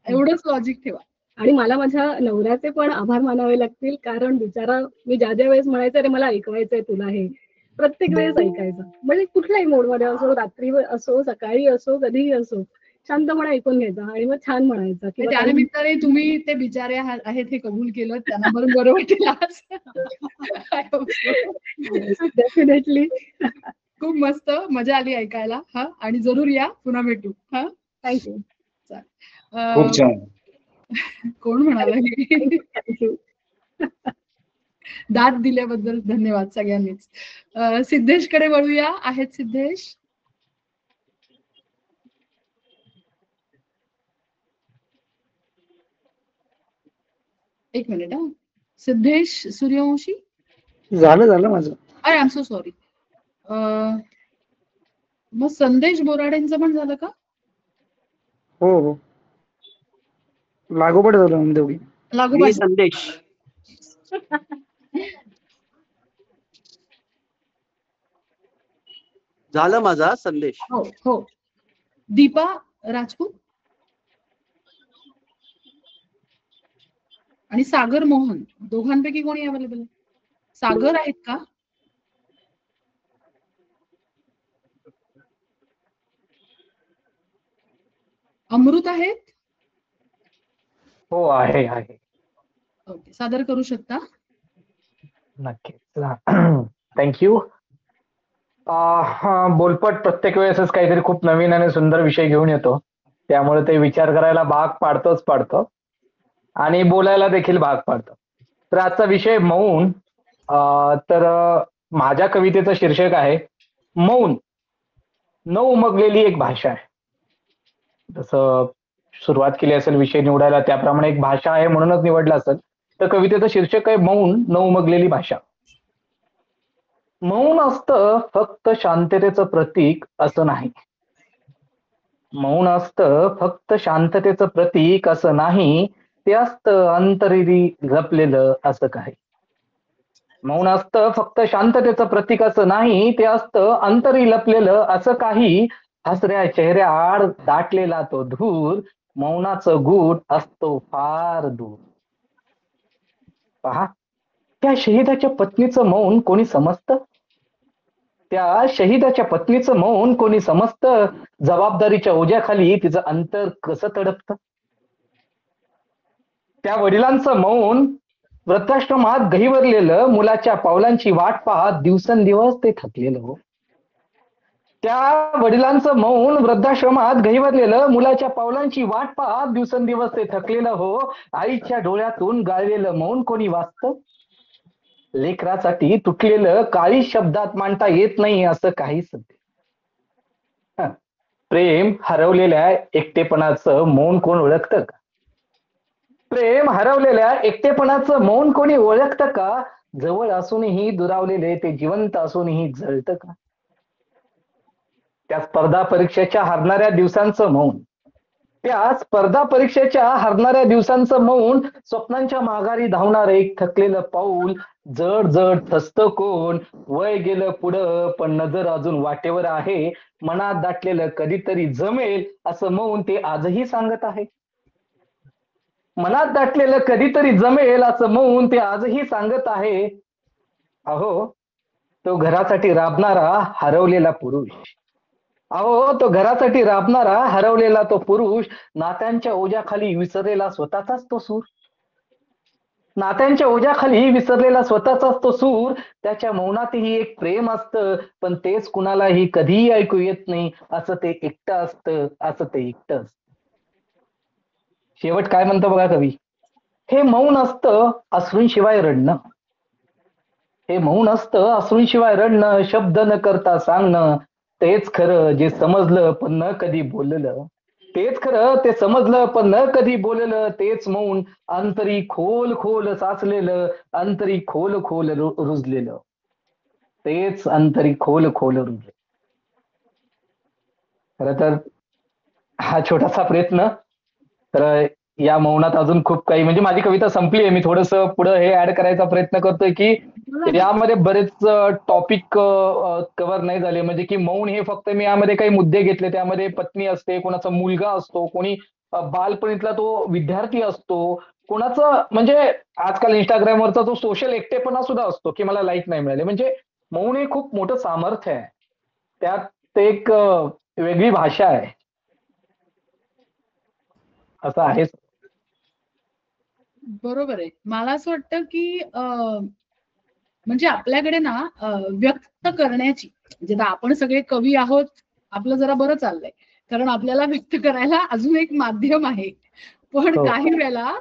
एवढंच लॉजिक ठेवा. आणि मला माझ्या नवऱ्याचे पण आभार मानावे लागतील, कारण बिचारा मी ज्या वेळेस म्हणायचं अरे मला ऐकवायचंय तुला हे, प्रत्येक वेळेस ऐकायचं. म्हणजे कुठल्याही मोडमध्ये असो, रात्री असो, सकाळी असो, कधीही असो, शांतपणे ऐकून घ्यायचा आणि मग छान म्हणायचा. त्यानिमित्ताने तुम्ही ते बिचारे आहेत हे कबूल केलं, त्यांना बरं वाटेल आज. डेफिनेटली. खूप मस्त मजा आली ऐकायला. आणि जरूर या, पुन्हा भेटू. थँक्यू. खूप छान. कोण म्हणाला थँक्यू. दाद दिल्याबद्दल धन्यवाद सगळ्यांनीच. सिद्धेशकडे वळूया. आहेत सिद्धेश? एक मिनिट. सिद्धेश सूर्यवंशी. झालं माझं. I am so sorry. मग संदेश बोराडेंचं पण झालं का? हो, लागोपाठ झालं दोघी. लागोपाठ. संदेश. झालं माझा संदेश. हो. दीपा राजपूत आणि सागर मोहन, दोघांपैकी कोणी अवेलेबल आहे? सागर आहेत का? अमृत आहेत? हो, आहे. ओके, सादर करू शकता. नक्कीच. थँक्यू. बोलपट प्रत्येक वेळेसच काहीतरी खूप नवीन आणि सुंदर विषय घेऊन येतो, त्यामुळे ते विचार करायला भाग पाडतो आणि बोलायला देखील भाग पाडतो. तर आजचा विषय मौन. तर माझ्या कवितेचं शीर्षक आहे मौन, न उमगलेली एक भाषा आहे. जसं सुरुवात केली असेल विषय निवडायला, त्याप्रमाणे एक भाषा आहे म्हणूनच निवडला असेल. तर कवितेचं शीर्षक आहे मौन, न उमगलेली भाषा. मौन असतं फक्त शांततेचं प्रतीक असं नाही. मौन असतं फक्त शांततेचं प्रतीक असं नाही, ते असतं अंतरी लपलेलं असं काही. मौन असतं फक्त शांततेचं प्रतीक असं नाही, ते असतं अंतरी लपलेलं असं काही. हसऱ्या चेहऱ्या आड दाटलेला तो धूर, मौनाचं गूढ असतो फार दूर. पहा, त्या शहीदाच्या पत्नीचं मौन कोणी समजतं? त्या शहीदाच्या पत्नीचं मौन कोणी समजतं? जबाबदारीच्या ओझ्याखाली तिचं अंतर कसं तडपतं? त्या वडिलांचं मौन वृद्धाश्रमात गहिवरलेलं, मुलाच्या पावलांची वाट पाहत दिवसेंदिवस ते थकलेलं हो. त्या वडिलांचं मौन वृद्धाश्रमात गहिवरलेलं, मुलाच्या पावलांची वाट पाहत दिवसेंदिवस ते थकलेलं हो. आईच्या डोळ्यातून गाळलेलं मौन कोणी वाचतं? लेकरासाठी तुटलेलं काळी शब्दात मांडता येत नाही असं काही सध्या. प्रेम हरवलेल्या एकटेपणाचं मौन कोण ओळखतं का? प्रेम हरवलेल्या एकटेपणाचं मौन कोणी ओळखतं का? जवळ असूनही दुरावलेले ते जिवंत असूनही जळतं का? त्या स्पर्धा परीक्षेच्या हरणाऱ्या दिवसांचं मौन, त्या स्पर्धा परीक्षेच्या हरणाऱ्या दिवसांचं मौन, स्वप्नांच्या माघारी धावणारं एक थकलेलं पाऊल, जड जड थस्त कोण, वय गेलं पुढं पण नजर अजून वाटेवर आहे, मनात दाटलेलं कधीतरी जमेल असं मौन ते आजही सांगत आहे. मनात दाटलेलं कधीतरी जमेल असं मौन ते आजही सांगत आहे. अहो तो घरासाठी राबणारा हरवलेला पुरुष, अहो तो घरासाठी राबणारा हरवलेला तो पुरुष, नात्यांच्या ओझ्याखाली विसरलेला स्वतःचाच तो सूर, नात्यांच्या ओझ्याखाली विसरलेला स्वतःचाच तो सूर. त्याच्या मौनातही एक प्रेम असतं, पण तेच कुणालाही कधीही ऐकू येत नाही, असं ते एकटं असतं, असं ते एकटं असतं. शेवट काय म्हणतो बघा कवी, हे मौन असतं अश्रूंशिवाय रडणं, हे मौन असतं अश्रूंशिवाय रडणं, शब्द न करता सांगणं, तेच खरं जे समजलं पण न कधी बोललं, तेच खरं ते समजलं पण न कधी बोललं, तेच मौन अंतरी खोल खोल साचलेलं, अंतरी खोल खोल रुजलेलं, तेच अंतरी खोल खोल रुजले. खरं तर हा छोटासा प्रयत्न, तर या मौनात अजून खूप काही, म्हणजे माझी कविता संपली आहे, मी थोडस पुढे हे ऍड करायचा प्रयत्न करतोय की यामध्ये बरेच टॉपिक कव्हर नाही झाले. म्हणजे की मौन हे फक्त मी यामध्ये काही मुद्दे घेतले, त्यामध्ये पत्नी असते, कोणाचा मुलगा असतो, कोणी बालपणीतला तो विद्यार्थी असतो, कोणाचं म्हणजे आजकाल इंस्टाग्रामवरचा तो सोशल एकटेपणा सुद्धा असतो की मला लाईक नाही मिळाले. म्हणजे मौन हे खूप मोठं सामर्थ्य आहे, त्यात ते एक वेगळी भाषा आहे, असं आहे. बरोबर आहे. मला असं वाटतं की म्हणजे आपल्याकडे ना व्यक्त करण्याची, म्हणजे आता आपण सगळे कवी आहोत, आपलं जरा बरं चाललंय, कारण आपल्याला व्यक्त करायला अजून एक माध्यम आहे. पण काही वेळेला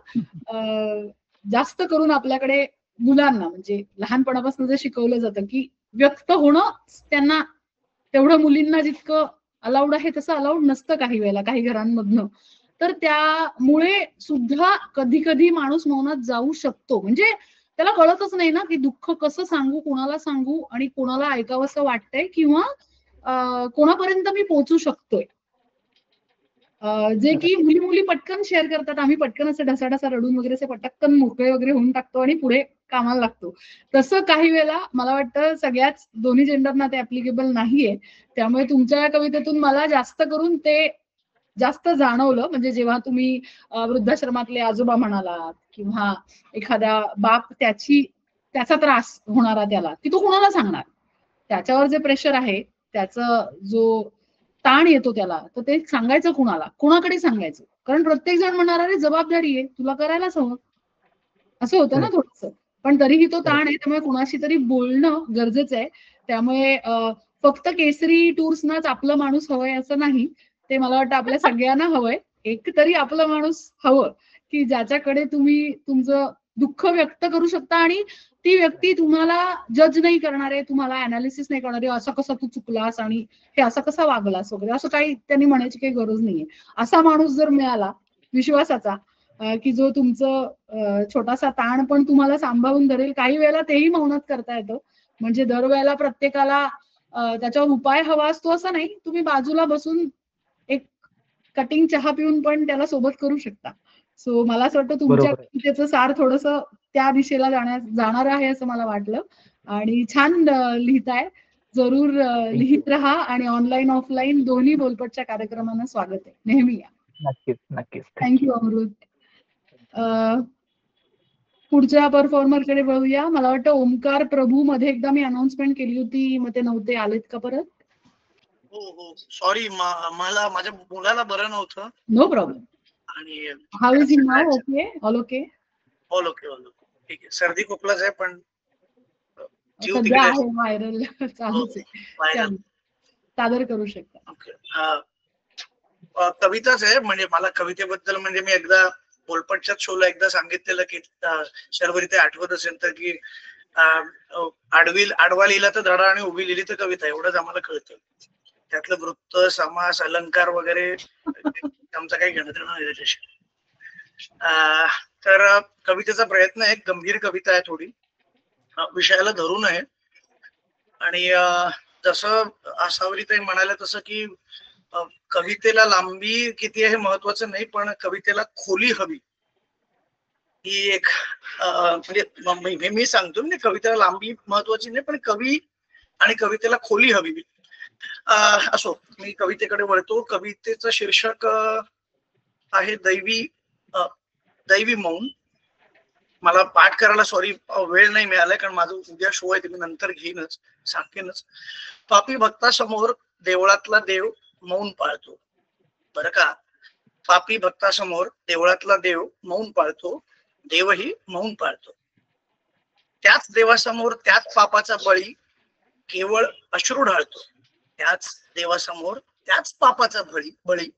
जास्त करून आपल्याकडे मुलांना म्हणजे लहानपणापासून जे शिकवलं जातं की व्यक्त होणं त्यांना तेवढं मुलींना जितकं अलाउड आहे तसं अलाउड नसतं काही वेळेला काही घरांमधनं. तर त्यामुळे सुद्धा कधी कधी माणूस मौनात जाऊ शकतो. म्हणजे त्याला कळतच नाही ना की दुःख कसं सांगू, कोणाला सांगू आणि कोणाला ऐकावंसं वाटतंय किंवा कोणापर्यंत मी पोहोचू शकतोय. जे की मुली मुली पटकन शेअर करतात, आम्ही पटकन असं ढसाढसा रडून वगैरे असे पटकन मोकळे वगैरे होऊन टाकतो आणि पुढे कामाला लागतो. तसं काही वेळेला मला वाटतं सगळ्याच दोन्ही जेंडरना ते ऍप्लिकेबल नाहीये. त्यामुळे तुमच्या या कवितेतून मला जास्त करून ते जास्त जाणवलं. म्हणजे जेव्हा तुम्ही वृद्धाश्रमातले आजोबा म्हणालात किंवा एखादा बाप त्याचा त्रास होणारा त्याला, की तो कोणाला सांगणार, त्याच्यावर जे प्रेशर आहे, त्याचा जो ताण येतो त्याला, तर ते सांगायचं कुणाला, कोणाकडे सांगायचं. कारण प्रत्येक जण म्हणणार अरे जबाबदारी आहे, तुला करायलाच हवं, असं होतं ना थोडंसं. पण तरीही तो ताण आहे, त्यामुळे कुणाशी तरी बोलणं गरजेचं आहे. त्यामुळे फक्त केसरी टूर्सनाच आपलं माणूस हवंय असं नाही, ते मला वाटतं आपल्या सगळ्यांना हवंय. एक तरी आपलं माणूस हवं की ज्याच्याकडे तुम्ही तुमचं दुःख व्यक्त करू शकता आणि ती व्यक्ती तुम्हाला जज नाही करणार आहे, तुम्हाला अनालिसिस नाही करणार आहे, असं कसं तू चुकलास आणि हे असं कसा वागलास वगैरे, असं काही त्यांनी म्हणायची काही गरज नाहीये. असा माणूस जर मिळाला विश्वासाचा की जो तुमचं छोटासा ताण पण तुम्हाला सांभाळून धरेल, काही वेळेला तेही मौनात करता येतं. म्हणजे दरवेळेला प्रत्येकाला त्याच्यावर उपाय हवा असतो असं नाही, तुम्ही बाजूला बसून एक कटिंग चहा पिऊन पण त्याला सोबत करू शकता. सो मला असं वाटतं तुमच्या कवितेचं सार थोडस त्या दिशेला जाणार आहे असं मला वाटलं. आणि छान लिहिताय, जरूर लिहित राहा आणि ऑनलाईन ऑफलाईन दोन्ही बोलपटच्या कार्यक्रमांना स्वागत आहे, नेहमी या. नक्कीच नक्कीच. थँक्यू अमृत. पुढच्या परफॉर्मरकडे बघूया. मला वाटतं ओमकार प्रभू मध्ये एकदा मी अनाउन्समेंट केली होती, मग ते नव्हते, आलेत का परत? हो हो सॉरी, मला माझ्या मुलाला बरं नव्हतं. No problem. आणि how is he now? Okay, all okay, all okay, all okay. ठीक आहे, सर्दी खोकलाच आहे पण सध्या आहे व्हायरल चालूच आहे, सादर करू शकता. कविताच आहे. म्हणजे मला कवितेबद्दल म्हणजे मी एकदा बोलपटच्याच शोला एकदा सांगितलेलं की शर्वरी ते आठवत असेल तर की आडवा लिहिला तर धडा आणि उभी लिहिली तर कविता, एवढंच आम्हाला कळतं. त्यातलं वृत्त, समास, अलंकार वगैरे आमचा काही घेणं देणं नाही त्याच्याशी. तर कवितेचा प्रयत्न आहे, गंभीर कविता आहे, थोडी विषयाला धरून आहे. आणि जसं आसावरीताई म्हणाल्या तसं की कवितेला लांबी किती आहे हे महत्वाचं नाही, पण कवितेला खोली हवी. ही एक म्हणजे मी सांगतो म्हणजे कवितेला लांबी महत्वाची नाही, पण कवी आणि कवितेला खोली हवी. असो, मी कवितेकडे वळतो. कवितेचं शीर्षक आहे दैवी मौन. मला पाठ करायला सॉरी वेळ नाही मिळालाय, कारण माझं उद्या शो आहे, ते मी नंतर घेईनच, सांगेनच. पापी भक्तासमोर देवळातला देव मौन पाळतो. बरं का, पापी भक्तासमोर देवळातला देव मौन पाळतो, देवही मौन पाळतो. त्याच देवासमोर त्याच पापाचा बळी केवळ अश्रू ढाळतो. त्याच देवासमोर त्याच पापाचा बळी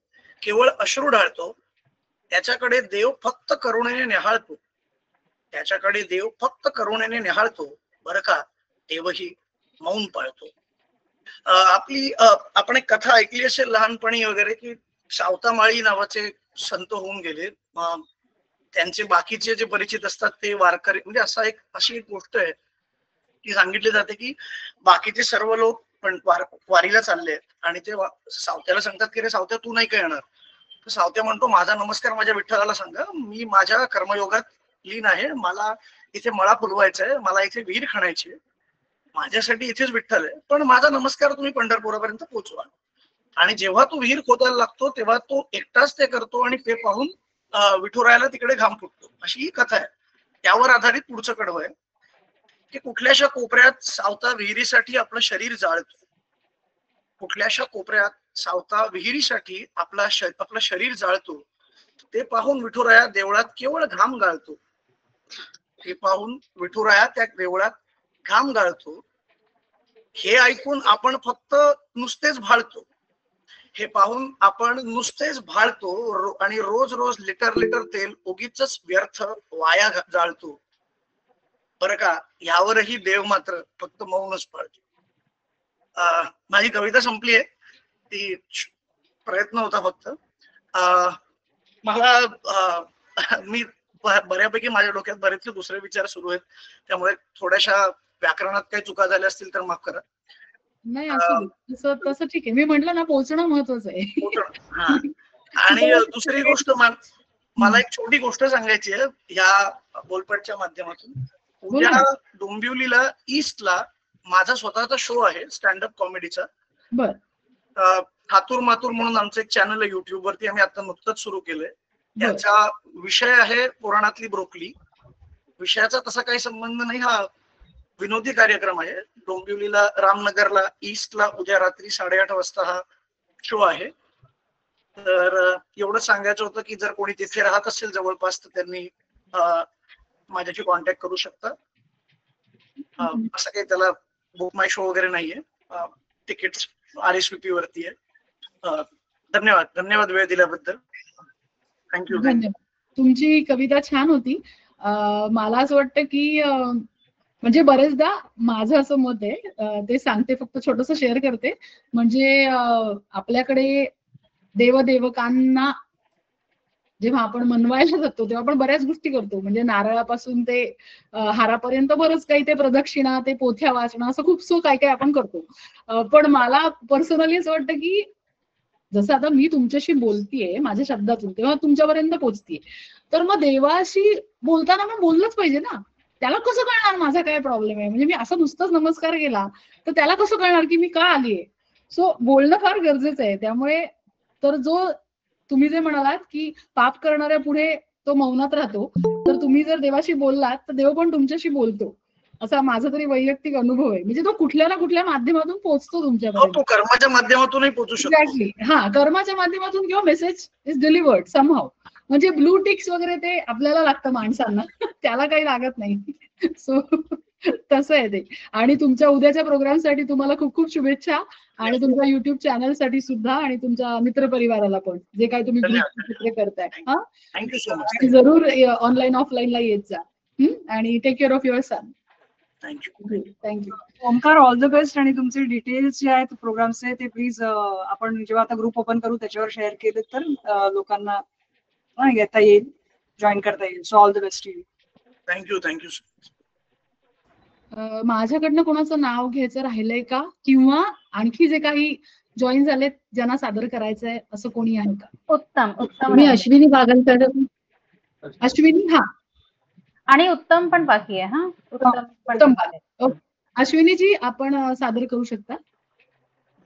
केवळ अश्रू ढाळतो. त्याच्याकडे देव फक्त करुणेने निहाळतो. त्याच्याकडे देव फक्त करुणेने निहाळतो. बरं का, देवही मौन पाळतो. आपण एक कथा ऐकली असेल लहानपणी वगैरे, की सावतामाळी नावाचे संत होऊन गेले. त्यांचे बाकीचे जे परिचित असतात ते वारकरी, म्हणजे अशी एक गोष्ट आहे की सांगितली जाते की बाकीचे सर्व लोक पण वारीला चालले आहेत आणि ते सावत्याला सांगतात की रे सावत्या, तू नाही का येणार? तर सावत्या म्हणतो, माझा नमस्कार माझ्या विठ्ठलाला सांगा, मी माझ्या कर्मयोगात लीन आहे, मला इथे मळा फुलवायचा आहे, मला इथे विहीर खणायची आहे, माझ्यासाठी इथेच विठ्ठल आहे, पण माझा नमस्कार तुम्ही पंढरपुरापर्यंत पोहोचवा. आणि जेव्हा तो विहीर खोदायला लागतो तेव्हा तो एकटाच ते करतो आणि ते पाहून विठुरायाला तिकडे घाम फुटतो. अशी ही कथा आहे. त्यावर आधारित पुढचं कडवं आहे की कुठल्याशा कोपऱ्यात सावता विहिरीसाठी आपलं शरीर जाळतो. कुठल्याशा कोपऱ्यात सावता विहिरीसाठी आपलं शरीर जाळतो. ते पाहून विठुराया देवळात केवळ घाम गाळतो. हे पाहून विठुराया त्या देवळात घाम गाळतो. हे ऐकून आपण फक्त नुसतेच भाळतो. हे पाहून आपण नुसतेच भाळतो आणि रोज रोज लिटर तेल उगीच व्यर्थ वाया जाळतो. बरं का, यावरही देव मात्र फक्त मौनच पाळतो. माझी कविता संपली आहे, ती प्रयत्न होता फक्त. मला मी बऱ्यापैकी माझ्या डोक्यात बरेचसे दुसरे विचार सुरू आहेत, त्यामुळे थोड्याशा व्याकरणात काही चुका झाल्या असतील तर माफ करा. नाही, असं तसं ठीक आहे. मी म्हंटल ना, पोहोचणं महत्वाचं आहे. आणि दुसरी गोष्ट, मला एक छोटी गोष्ट सांगायची आहे ह्या बोलपटच्या माध्यमातून. उद्या डोंबिवलीला ईस्टला माझा स्वतःचा शो आहे स्टँडअप कॉमेडीचा. हातूर मातूर म्हणून आमचं एक चॅनल आहे युट्यूब वरती, आम्ही आता नुकतंच सुरू केलंय. त्याचा विषय आहे पुराणातली ब्रोकली. विषयाचा तसा काही संबंध नाही, हा विनोदी कार्यक्रम आहे. डोंबिवलीला रामनगरला ईस्टला उद्या रात्री 8:30 वाजता हा शो आहे. तर एवढं सांगायचं होतं की जर कोणी तिथे राहत असेल जवळपास तर त्यांनी माझ्याशी कॉन्टॅक्ट करू शकता. असं काही त्याला बुक माय शो वगैरे नाहीये, तिकीट्स RSVP वरती आहे. धन्यवाद वेळ दिल्याबद्दल. थँक्यू. तुमची कविता छान होती. मला असं वाटतं की म्हणजे बरेचदा माझं असं मत आहे, ते सांगते, फक्त छोटंसं शेअर करते. म्हणजे आपल्याकडे देवदेवकांना जेव्हा आपण मनवायला जातो तेव्हा आपण बऱ्याच गोष्टी करतो. म्हणजे नारळापासून ते हारापर्यंत बरंच काही, ते प्रदक्षिणा, ते पोथ्या वाचणं, असं खूप काय काय आपण करतो. पण मला पर्सनली असं वाटतं की जसं आता मी तुमच्याशी बोलतीये माझ्या शब्दातून, तेव्हा तुमच्यापर्यंत पोहोचतीये, तर मग देवाशी बोलताना मग बोललंच पाहिजे ना. त्याला कसं कळणार माझा काय प्रॉब्लेम आहे? म्हणजे मी असं नुसतंच नमस्कार केला तर त्याला कसं कळणार की मी का आलीये? सो बोलणं फार गरजेचं आहे. त्यामुळे तर जो तुम्ही जे म्हणालात की पाप करणाऱ्या पुढे तो मौनात राहतो, तर तुम्ही जर देवाशी बोललात तर देव पण तुमच्याशी बोलतो, असा माझा तरी वैयक्तिक अनुभव आहे. म्हणजे तो कुठल्या ना कुठल्या माध्यमातून पोहोचतो तुमच्यापर्यंत. तो कर्माच्या माध्यमातूनही पोहोचू शकतो. एक्झॅक्टली, हा, कर्माच्या माध्यमातून किंवा मेसेज इज डिलिव्हर्ड समहाव. म्हणजे ब्लू टिक्स वगैरे ते आपल्याला लागतं माणसांना, त्याला काही लागत नाही. सो तसं आहे ते. आणि तुमच्या उद्याच्या प्रोग्रामसाठी तुम्हाला खूप खूप शुभेच्छा, आणि तुमच्या युट्यूब चॅनल साठी सुद्धा, आणि तुमच्या मित्रपरिवाराला पण, जे काही तुम्ही चित्र करताय. हा, थँक्यू सो मच. आणि जरूर ऑनलाईन ऑफलाईनला येत जा. आणि take care of your son. Thank you. Omkar, all the best. आणि तुमचे डिटेल्स जे आहेत प्रोग्रामचे ते प्लीज आपण जेव्हा आता ग्रुप ओपन करू त्याच्यावर शेअर केले तर लोकांना घेता येईल, जॉईन करता येईल. So all the best to you. Thank you. माझ्याकडनं कोणाचं नाव घ्यायचं राहिलंय का, किंवा आणखी जे काही जॉईन झालेत ज्यांना सादर करायचंय असं कोणी आहे का? उत्तम. मी अश्विनी बागलकर. अश्विनी, हा आणि उत्तम पण बाकी आहे. हा, उत्तम पण उत्तम. बाकी आहे. ओके. अश्विनीजी आपण सादर करू शकता.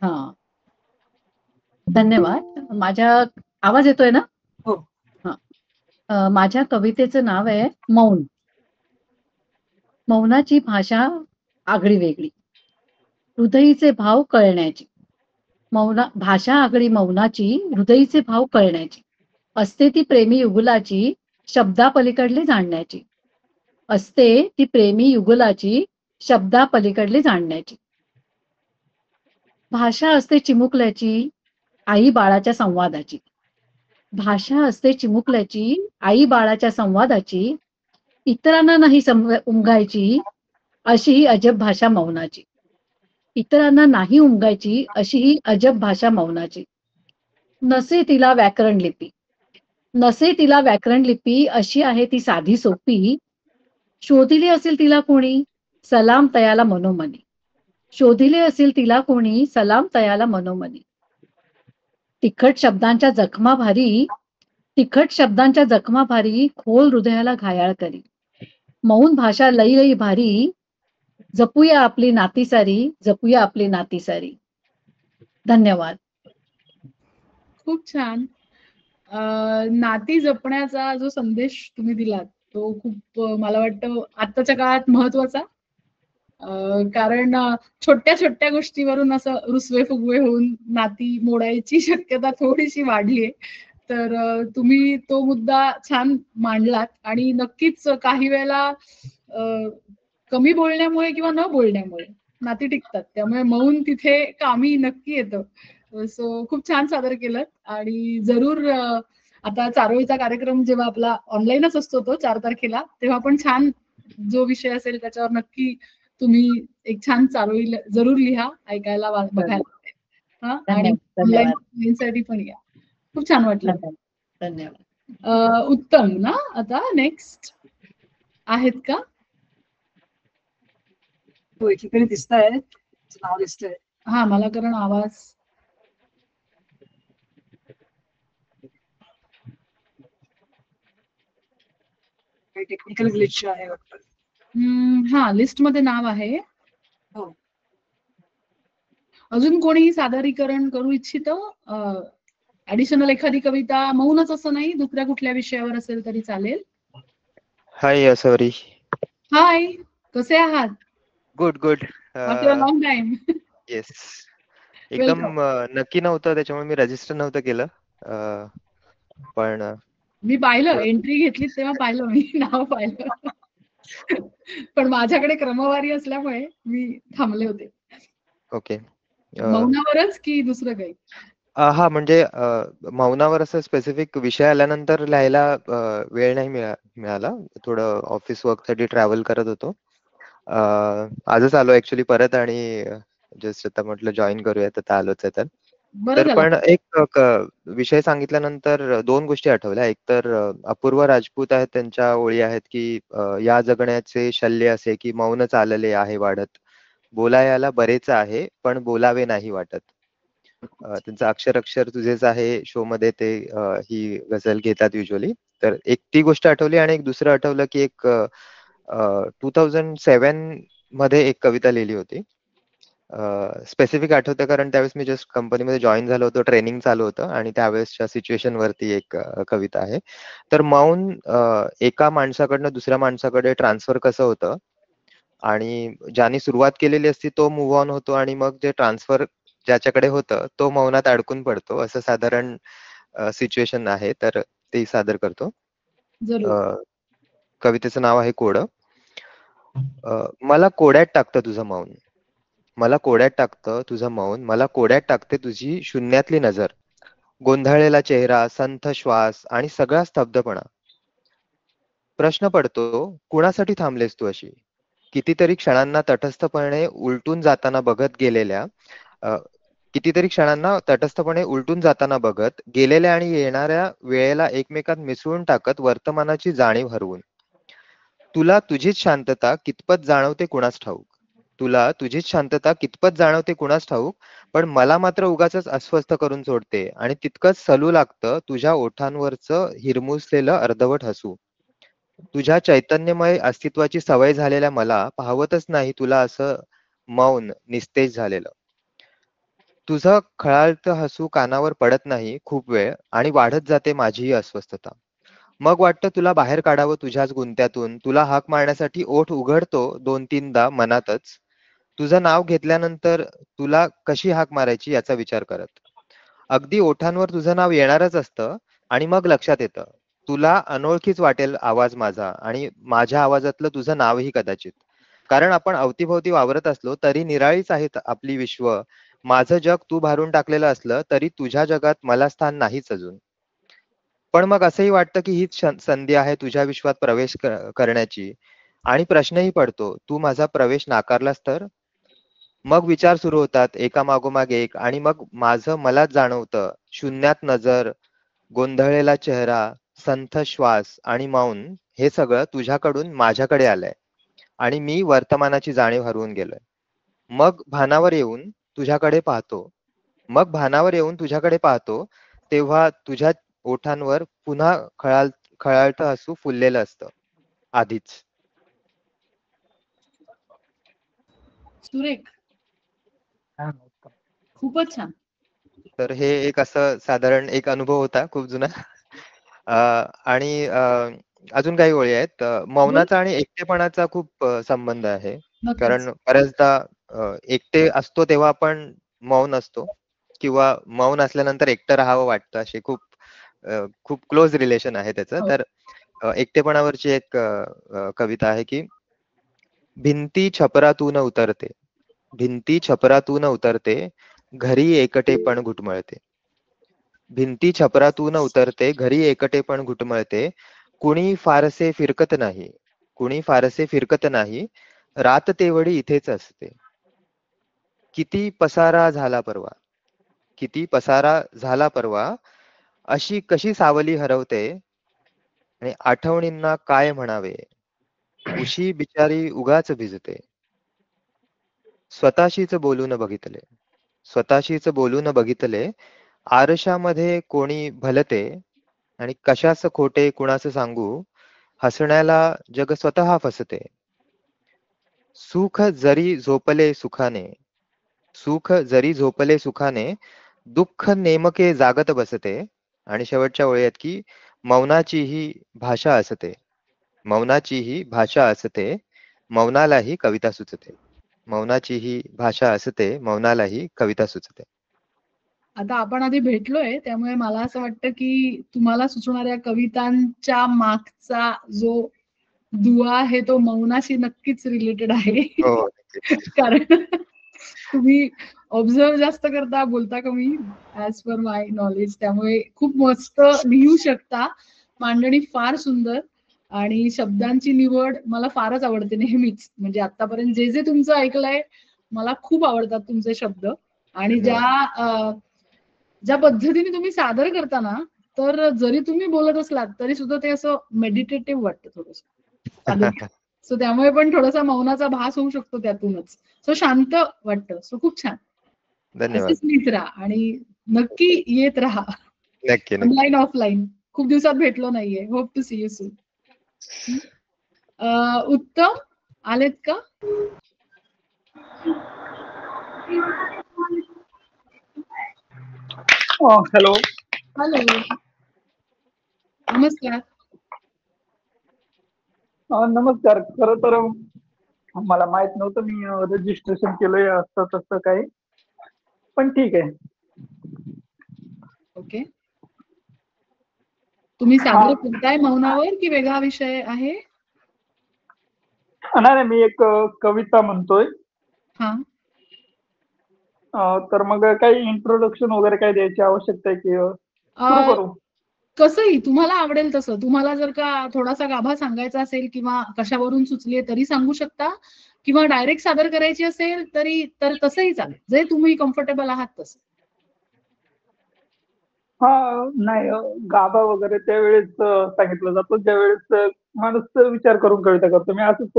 हा, धन्यवाद. माझ्या आवाज येतोय ना? हो. हा. माझ्या कवितेचं नाव आहे मौन. मौनाची भाषा आगळी वेगळी, हृदयीचे भाव कळण्याची. भाषा आगळी मौनाची, हृदयीचे भाव कळण्याची. असते ती प्रेमी युगुलाची, शब्दापलीकडली जाणण्याची. असते ती प्रेमी युगुलाची, शब्दापलीकडली जाणण्याची. भाषा असते चिमुकल्याची, आई बाळाच्या संवादाची. भाषा असते चिमुकल्याची, आई बाळाच्या संवादाची. इतरांना नाही उमगायची, अशी ही अजब भाषा मौनाची. इतरांना नाही उमगायची, अशी ही अजब भाषा मौनाची. नसे तिला व्याकरण लिपी, नसे तिला व्याकरण लिपी, अशी आहे ती साधी सोपी. शोधिले असेल तिला कोणी, सलाम तयाला मनोमनी. शोधिले असेल तिला कोणी, सलाम तयाला मनोमनी. तिखट शब्दांच्या जखमा भारी, तिखट शब्दांच्या जखमा भारी, खोल हृदयाला घायाळ करी. मौन भाषा लई लई भारी, जपूया आपली नाती सारी, जपूया आपली नाती सारी. धन्यवाद. खूप छान. नाती जपण्याचा जो संदेश तुम्ही दिलात तो खूप मला वाटतं आत्ताच्या काळात महत्वाचा. कारण छोट्या छोट्या गोष्टीवरून असं रुसवे फुगवे होऊन नाती मोडायची शक्यता थोडीशी वाढलीये. तर तुम्ही तो मुद्दा छान मांडलात आणि नक्कीच काही वेळेला कमी बोलण्यामुळे किंवा न बोलण्यामुळे नाती टिकतात. त्यामुळे मौन तिथे कामी नक्की येतं. सो खूप छान सादर केलं आणि जरूर आता चारोळीचा कार्यक्रम जेव्हा आपला ऑनलाईनच असतो तो 4 तारखेला, तेव्हा पण छान जो विषय असेल त्याच्यावर नक्की तुम्ही एक छान चारोळी जरूर लिहा, ऐकायला बघायला. हा, आणि ऑनलाईन साठी पण या. खूप छान वाटलं. धन्यवाद. उत्तम ना. आता नेक्स्ट आहेत का? हो, एकीकडे दिसतंय, नाव दिसतंय. हा, मला कारण आवाज टेक्निकल ग्लिच आहे वाटतं. हा, लिस्ट मध्ये नाव आहे. हो. अजून कोणीही सादरीकरण करू इच्छितो? ऍडिशनल एखादी कविता, मौनच असं नाही, दुसऱ्या कुठल्या विषयावर असेल तरी चालेल. Hi sorry. हाय, कसे आहात? Good good. Long time. Yes. एकदम नक्की नव्हतं, त्याच्यामुळे मी रजिस्टर नव्हतं केलं. पण मी पाहिलं, एंट्री घेतली तेव्हा पाहिलं, मी नाव पाहिलं. पण माझ्याकडे क्रमवारी असल्यामुळे मी थांबले होते. ओके. मौनावरच की दुसरं काही? हा, म्हणजे मौनावर असं स्पेसिफिक विषय आल्यानंतर लिहायला वेळ नाही मिळाला. थोडं ऑफिस वर्क साठी ट्रॅव्हल करत होतो. आजच आलो ऍक्च्युली परत आणि जस्ट आता म्हटलं जॉईन करूया, तर आलोच आहे. तर पण एक विषय सांगितल्यानंतर 2 गोष्टी आठवल्या. एक तर अपूर्व राजपूत आहेत, त्यांच्या ओळी आहेत की या जगण्याचे शल्य असे की मौन चालले आहे वाढत, बोलायला बरेच आहे पण बोलावे नाही वाटत. त्यांचं अक्षर तुझेच आहे शो मध्ये ते ही गझल घेतात युजली. तर एक ती गोष्ट आठवली आणि एक दुसरं आठवलं की एक 2007 मध्ये एक कविता लिहिली होती. स्पेसिफिक आठवतं कारण त्यावेळेस मी जस्ट कंपनीमध्ये जॉईन झालो होतो, ट्रेनिंग चालू होतं आणि त्यावेळेसच्या सिच्युएशन वरती एक कविता आहे. तर मौन एका माणसाकडनं दुसऱ्या माणसाकडे ट्रान्सफर कसं होतं आणि ज्याने सुरुवात केलेली असती तो मूव्ह ऑन होतो आणि मग जे ट्रान्सफर ज्याच्याकडे होतं तो मौनात अडकून पडतो, असं साधारण सिच्युएशन आहे. तर ते सादर करतो. कवितेचं नाव आहे कोडं. मला कोड्यात टाकतं तुझं मौन, मला कोड्यात टाकतं तुझं मौन, मला कोड्यात टाकते तुझी शून्यातली नजर, गोंधळलेला चेहरा, संथ श्वास आणि सगळा स्तब्धपणा. प्रश्न पडतो, कुणासाठी थांबलेस तू अशी? कितीतरी क्षणांना तटस्थपणे उलटून जाताना बघत गेलेल्या, कितीतरी क्षणांना तटस्थपणे उलटून जाताना बघत गेलेल्या आणि येणाऱ्या वेळेला एकमेकात मिसळून टाकत वर्तमानाची जाणीव हरवून. तुला तुझीच शांतता कितपत जाणवते कुणास ठाऊक, तुला तुझीच शांतता कितपत जाणवते कुणास ठाऊक, पण मला मात्र उगाचच अस्वस्थ करून सोडते आणि तितकंच सलू लागतं तुझ्या ओठांवरचं हिरमुसलेलं अर्धवट हसू. तुझ्या चैतन्यमय अस्तित्वाची सवय झालेल्या मला पाहवतच नाही तुला असं मौन निस्तेज झालेलं. तुझं खळाळतं हसू कानावर पडत नाही खूप वेळ आणि वाढत जाते माझीही अस्वस्थता. मग वाटतं तुला बाहेर काढावं तुझ्याच गुंत्यातून. तुला हाक मारण्यासाठी ओठ उघडतो 2-3दा मनातच. तुझं नाव घेतल्यानंतर तुला कशी हाक मारायची याचा विचार करत. अगदी ओठांवर तुझं नाव येणारच असतं आणि मग लक्षात येतं तुला अनोळखीच वाटेल आवाज माझा आणि माझ्या आवाजातलं तुझं नावही कदाचित. कारण आपण अवतीभोवती वावरत असलो तरी निराळीच आहेत आपली विश्व. माझं जग तू भारून टाकलेलं असलं तरी तुझ्या जगात मला स्थान नाहीच अजून. पण मग असंही वाटतं की हीच संधी आहे तुझ्या विश्वात प्रवेश करण्याची. आणि प्रश्नही पडतो तू माझा प्रवेश नाकारलास तर. मग विचार सुरू होतात एका मागोमाग एक आणि मग माझं मलाच जाणवतं शून्यात नजर, गोंधळलेला चेहरा, संथ श्वास आणि मौन हे सगळं तुझ्याकडून माझ्याकडे आलंय आणि मी वर्तमानाची जाणीव हरवून गेलोय. मग भानावर येऊन तुझ्याकडे पाहतो तेव्हा तुझ्या ओठांवर पुन्हा खळाळतं हसू फुललेलं असतं आधीच. सुरेख, खूपच छान. तर हे एक असं साधारण एक अनुभव होता खूप जुना. आणि अजून काही ओळी आहेत. मौनाचा आणि एकटेपणाचा खूप संबंध आहे. कारण बऱ्याचदा एकटे असतो तेव्हा आपण मौन असतो किंवा मौन असल्यानंतर एकटं राहावं वाटतं. असे खूप क्लोज रिलेशन आहे त्याचं. तर एकटेपणावरची एक कविता आहे की भिंती छपरातून उतरते घरी एकटेपण घुटमळते. भिंती छपरातून उतरते घरी एकटेपण घुटमळते. कुणी फारसे फिरकत नाही रात तेवढी इथेच असते. किती पसारा झाला परवा अशी कशी सावली हरवते आणि आठवणींना काय म्हणावे उशी बिचारी उगाच भिजते. स्वतःशीच बोलून बघितले आरशामध्ये कोणी भलते आणि कशाच खोटे कुणाचं सांगू हसण्याला जग स्वतः फसते. सुख जरी झोपले सुखाने दुःख नेमके जागत बसते. आणि शेवटच्या ओळी आहेत की मौनाचीही भाषा असते मौनालाही कविता सुचते. आता आपण आधी भेटलोय त्यामुळे मला असं वाटतं की तुम्हाला सुचणाऱ्या कवितांच्या मागचा जो दुआ आहे तो मौनाशी नक्कीच रिलेटेड आहे. कारण तुम्ही ऑब्झर्व जास्त करता, बोलता कमी ऍज पर माय नॉलेज. त्यामुळे खूप मस्त लिहू शकता. मांडणी फार सुंदर आणि शब्दांची निवड मला फारच आवडते नेहमीच. म्हणजे आतापर्यंत जे जे तुमचं ऐकलंय मला खूप आवडतात तुमचे शब्द. आणि ज्या पद्धतीने तुम्ही सादर करता ना तर जरी तुम्ही बोलत असलात तरी सुद्धा ते असं मेडिटेटिव्ह वाटतं थोडंसं. सो त्यामुळे पण थोडासा मौनाचा भास होऊ शकतो त्यातूनच. सो शांत वाटतं. सो खूप छान. धन्यवाद. असेच लिहित राहा आणि नक्की येत राहा नक्की ऑनलाईन ऑफलाईन. खूप दिवसात भेटलो नाहीये. Hope to see you soon. Uttam आलेत का? हॅलो हॅलो, नमस्कार. नमस्कार. खरं तर मला माहित नव्हतं मी रजिस्ट्रेशन केलंय असं तसं काही, पण ठीक आहे. ओके, तुम्ही सादर करताय मौनावर की वेगळा विषय आहे? नाही, मी एक कविता म्हणतोय. हा, तर मग काही इंट्रोडक्शन वगैरे काही द्यायची आवश्यकता आहे की सुरू करू? कसंही तुम्हाला आवडेल तसं. तुम्हाला जर का थोडासा गाभा सांगायचा असेल किंवा कशावरून सुचलीये तरी सांगू शकता किंवा डायरेक्ट सादर करायची असेल तर तसंही चालेल, जे तुम्ही कम्फर्टेबल आहात तसं. हा, नाही गाभा वगैरे त्यावेळेस सांगितलं जातं ज्यावेळेस माणूस विचार करून कविता करतो. मी असंच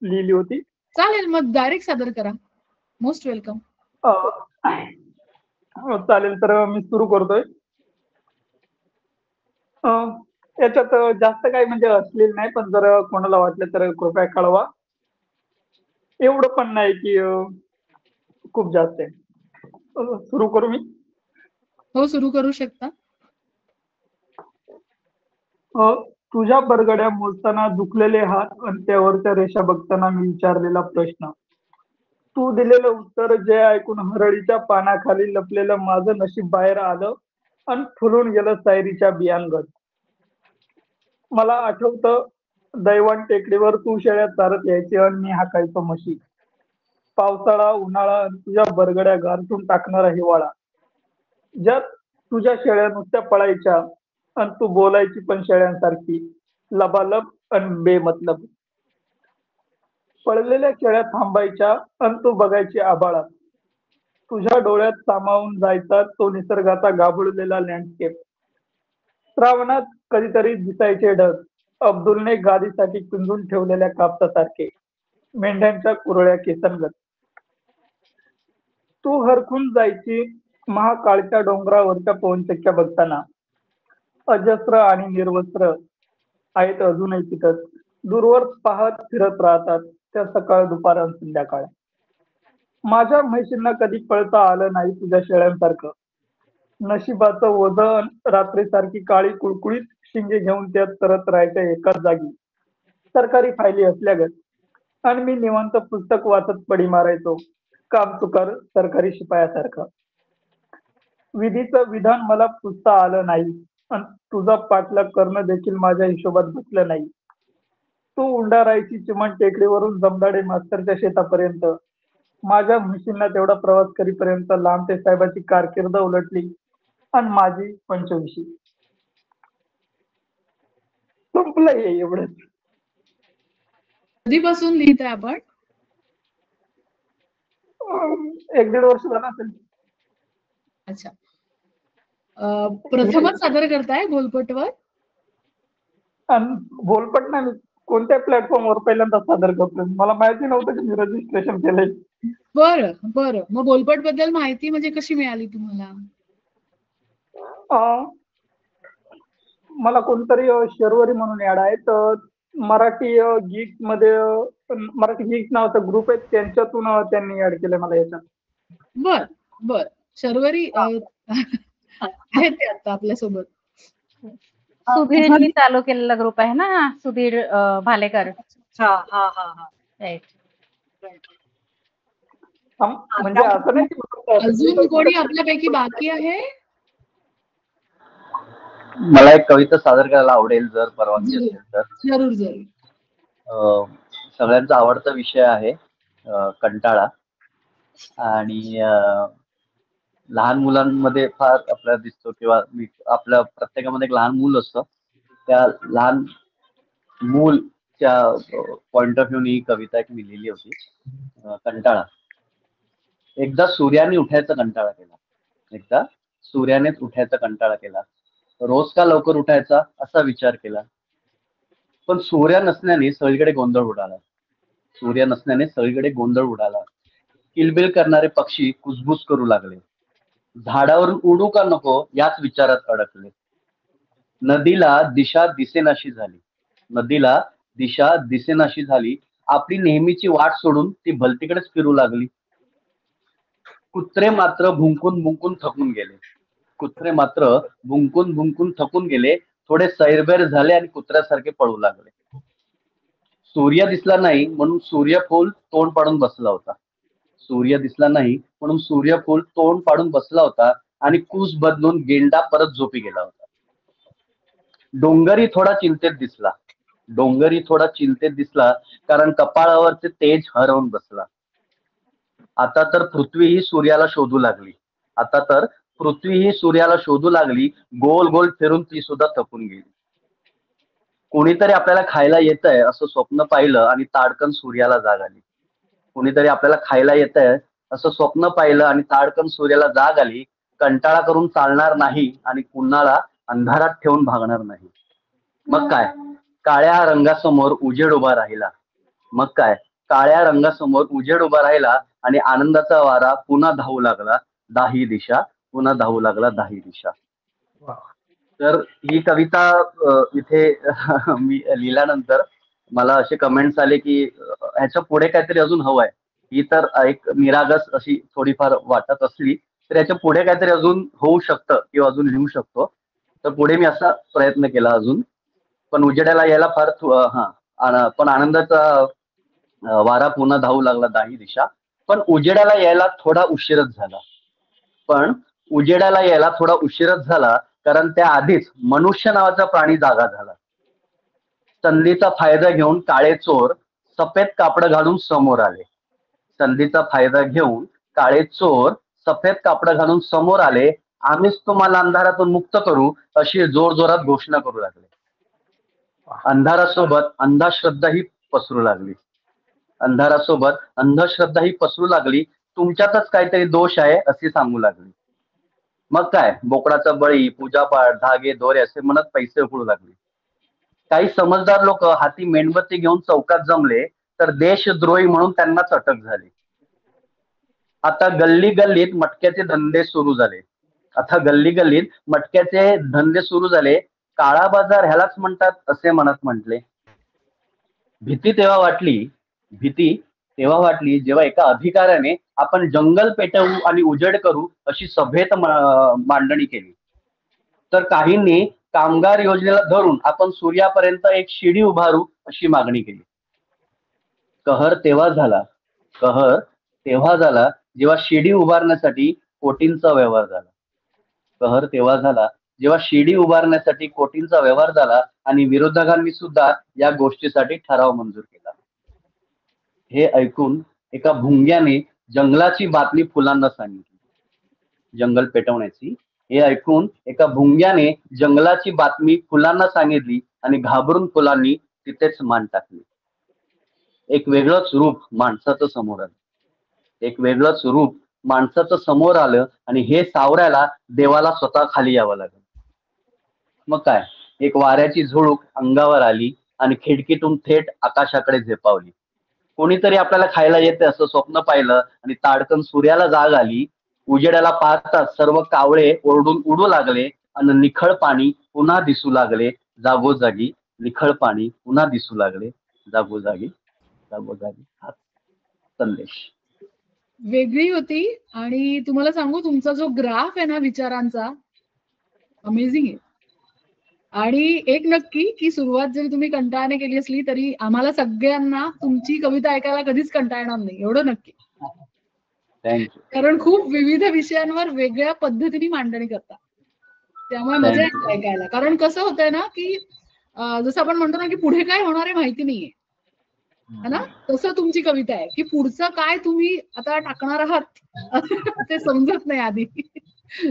लिहिली होती. चालेल, मग डायरेक्ट सादर करा. Most welcome. चालेल, तर मी सुरू करतोय. याच्यात जास्त काही म्हणजे असलेलं नाही, पण जर कोणाला वाटलं तर कृपया कळवा. एवढं पण नाही की खूप जास्त आहे. सुरू करू मी? हो, सुरू करू शकता. तुझ्या बरगड्या मोजताना दुखलेले हात आणि त्यावरच्या रेषा बघताना मी विचारलेला प्रश्न, तू दिलेलं उत्तर जे ऐकून हरळीच्या पानाखाली लपलेलं माझं नशीब बाहेर आलं आणि फुलून गेलं सायरीच्या बियांगत. मला आठवतं दैवान टेकडीवर तू शेळ्या चारत यायची आणि मी हाकायचो म्हशी. पावसाळा, उन्हाळा आणि तुझ्या बरगड्या गारठून टाकणारा हिवाळा, ज्यात तुझ्या शेळ्या नुसत्या पळायच्या आणि तू बोलायची पण शेळ्यांसारखी, लबालब आणि बेमतलब. पळलेल्या शेळ्या थांबायच्या आणि तू बघायची आभाळात. तुझ्या डोळ्यात सामावून जायचा तो निसर्गाचा गाभुळलेला लँडस्केप. श्रावणात कधीतरी दिसायचे ढग, अब्दुलने गादीसाठी पिंजून ठेवलेल्या कापसासारखे, मेंढ्यांच्या कुरळ्या केसांगत. तू हरखून जायची महाकाळच्या डोंगरावरच्या पवनचक्क्या बघताना. अजस्र आणि निर्वस्त्र आहेत अजूनही तिथंच, दूरवर पाहत फिरत राहतात त्या सकाळ, दुपार आणि संध्याकाळ. माझ्या म्हैशींना कधी पळता आलं नाही तुझ्या शेळ्यांसारखं. नशिबाचं ओझं रात्रीसारखी काळी कुळकुळीत शिंगे घेऊन त्यात तरत राहायच्या एकाच जागी, सरकारी फायली असल्यागत. आणि मी निवांत पुस्तक वाचत पडी मारायचो, कामचुकार सरकारी शिपायासारखं. विधीचं विधान मला पुसता आलं नाही आणि तुझा पाठलाग करणं देखील माझ्या हिशोबात बसलं नाही. तू उंडारायची चिमण टेकडीवरून जमदाडे मास्तरच्या शेतापर्यंत. माझ्या म्हशींना तेवढा प्रवास करीपर्यंत लांबटे साहेबाची कारकीर्द उलटली आणि माझी 25शी. संपलं हे एवढंच. कधीपासून लिहिताय आपण? 1-1.5 वर्ष झालं असेल. अच्छा. प्रथमच सादर करताय बोलपटवर? बोलपट नाही, कोणत्या प्लॅटफॉर्मवर पहिल्यांदा सादर करतोय. मला माहिती नव्हतं की मी रजिस्ट्रेशन केलंय. बरं बरं. मग बोलपट बद्दल माहिती म्हणजे कशी मिळाली तुम्हाला? मला कोणतरी शर्वरी म्हणून ऍड आहे, तर मराठी गीक मध्ये मराठी गीक नावाचा ग्रुप आहे, त्यांच्यातून त्यांनी ऍड केलंय मला याच्यात. बर बर. शर्वरी आहेत ते आता आपल्यासोबत. सुधीरनी चालू केलेला ग्रुप आहे ना, सुधीर भालेकर. राईट. म्हणजे असं नाही की अजून कोणी आपल्यापैकी बाकी आहे? मला एक कविता सादर करायला आवडेल जर परवानगी असेल तर. जरूर जरूर. सगळ्यांचा आवडता विषय आहे कंटाळा. आणि लहान मुलांमध्ये फार आपल्याला दिसतो, किंवा आपल्या प्रत्येकामध्ये एक लहान मूल असतं. त्या लहान मूलच्या पॉइंट ऑफ व्ह्यू ही कविता एक मी लिहिली होती, कंटाळा. एकदा सूर्याने उठायचा कंटाळा केला, एकदा सूर्यानेच उठायचा कंटाळा केला. रोज का लवकर उठायचा असा विचार केला, पण सूर्य नसल्याने सगळीकडे गोंधळ उडाला. सूर्य नसल्याने सगळीकडे गोंधळ उडाला. किलबिल करणारे पक्षी कुजबुज करू लागले. झाडावरून उडू का नको याच विचारात अडकले. नदीला दिशा दिसेनाशी झाली, नदीला दिशा दिसेनाशी झाली. आपली नेहमीची वाट सोडून ती भलतीकडेच फिरू लागली. कुत्रे मात्र भुंकून भुंकून थकून गेले, कुत्रे मात्र भुंकून भुंकून थकून गेले. थोडे सैरभैर झाले आणि कुत्र्यासारखे पळू लागले. सूर्य दिसला नाही म्हणून सूर्यफूल तोंड पाडून बसला होता. सूर्य दिसला नाही म्हणून सूर्यफूल तोंड पाडून बसला होता आणि कूस बदलून गेंडा परत झोपी गेला होता. डोंगरी थोडा चिंतेत दिसला, डोंगरी थोडा चिंतेत दिसला, कारण कपाळावरचे तेज हरवून बसला. आता तर पृथ्वीही सूर्याला शोधू लागली, आता तर पृथ्वीही सूर्याला शोधू लागली. गोल गोल फिरून ती सुद्धा थकून गेली. कोणीतरी आपल्याला खायला येतंय असं स्वप्न पाहिलं आणि ताडकन सूर्याला जाग आली. कोणीतरी आपल्याला खायला येतंय असं स्वप्न पाहिलं आणि ताडकन सूर्याला जाग आली. कंटाळा करून चालणार नाही आणि कुणाला अंधारात ठेवून भागणार नाही. मग काय, काळ्या रंगासमोर उजेड उभा राहिला. मग काय, काळ्या रंगासमोर उजेड उभा राहिला आणि आनंदाचा वारा पुन्हा धावू लागला दाही दिशा, पुन्हा धावू लागला दाही दिशा. तर ही कविता इथे मी लिहिल्यानंतर मला असे कमेंट्स आले की ह्याच्या पुढे काहीतरी अजून हवंय. ही तर एक निरागस अशी थोडीफार वाटत असली तर याच्या पुढे काहीतरी अजून होऊ शकतं किंवा अजून लिहू शकतो. तर पुढे मी असा प्रयत्न केला अजून. पण उजेडाला यायला फार पण आनंदाचा वारा पुन्हा धावू लागला दाही दिशा. पण उजेडाला यायला थोडा उशीरच झाला. पण उजेडाला यायला थोडा उशीरच झाला कारण त्या आधीच मनुष्य नावाचा प्राणी जागा झाला. संधीचा फायदा घेऊन काळे चोर सफेद कापड घालून समोर आले. संधीचा फायदा घेऊन काळे चोर सफेद कापड घालून समोर आले. आम्हीच तुम्हाला अंधारातून मुक्त करू अशी जोरजोरात घोषणा करू लागले. अंधारासोबत अंधश्रद्धाही पसरू लागली. अंधारासोबत अंधश्रद्धाही पसरू लागली. तुमच्यातच काहीतरी दोष आहे असे सांगू लागली. मग काय बोकडाचा बळी, पूजापाठ, धागे, दोरे असे म्हणत पैसे उकळू लागले. काही समजदार लोक हाती मेणबत्ती घेऊन चौकात जमले तर देशद्रोही म्हणून त्यांनाच अटक झाली. आता गल्ली गल्लीत मटक्याचे धंदे सुरू झाले. काळा बाजार ह्यालाच म्हणतात असे म्हणत म्हटले. भीती तेव्हा वाटली जेव्हा एका अधिकाऱ्याने आपण जंगल पेटवू आणि उजेड करू अशी सभेत मांडणी केली. तर काहींनी कामगार योजनेला धरून आपण सूर्यापर्यंत एक शिडी उभारू अशी मागणी केली. कहर तेव्हा झाला जेव्हा शिडी उभारण्यासाठी कोटींचा व्यवहार झाला. आणि विरोधकांनी सुद्धा या गोष्टीसाठी ठराव मंजूर केला. हे ऐकून एका भुंग्याने जंगलाची बातमी फुलांना सांगितली. जंगल पेटवण्याची. हे ऐकून एका भुंग्याने जंगलाची बातमी फुलांना सांगितली आणि घाबरून फुलांनी तिथेच मान टाकली. एक वेगळंच रूप माणसाचं समोर आलं आणि हे सावरायला देवाला स्वतः खाली यावं लागलं. मग काय एक वाऱ्याची झुळूक अंगावर आली आणि खिडकीतून थेट आकाशाकडे झेपावली. कोणीतरी आपल्याला खायला येते असं स्वप्न पाहिलं आणि ताडकन सूर्याला जाग आली. उजेडाला पाहताच सर्व कावळे ओरडून उडू लागले आणि निखळ पाणी पुन्हा दिसू लागले जागोजागी. हाच संदेश. वेगळी होती. आणि तुम्हाला सांगू तुमचा जो ग्राफ आहे ना विचारांचा अमेझिंग आहे. आणि एक नक्की की सुरुवात जरी तुम्ही कंटाळाने केली असली तरी आम्हाला सगळ्यांना तुमची कविता ऐकायला कधीच कंटाळा येणार नाही एवढं नक्की. कारण खूप विविध विषयांवर वेगळ्या पद्धतीने मांडणी करता. त्यामुळे मजा येते ऐकायला. कारण कसं होतंय ना की जसं आपण म्हणतो ना की पुढे काय होणार आहे माहिती नाहीये है ना. तसं तुमची कविता आहे की पुढचं काय तुम्ही आता टाकणार आहात ते समजत नाही आधी.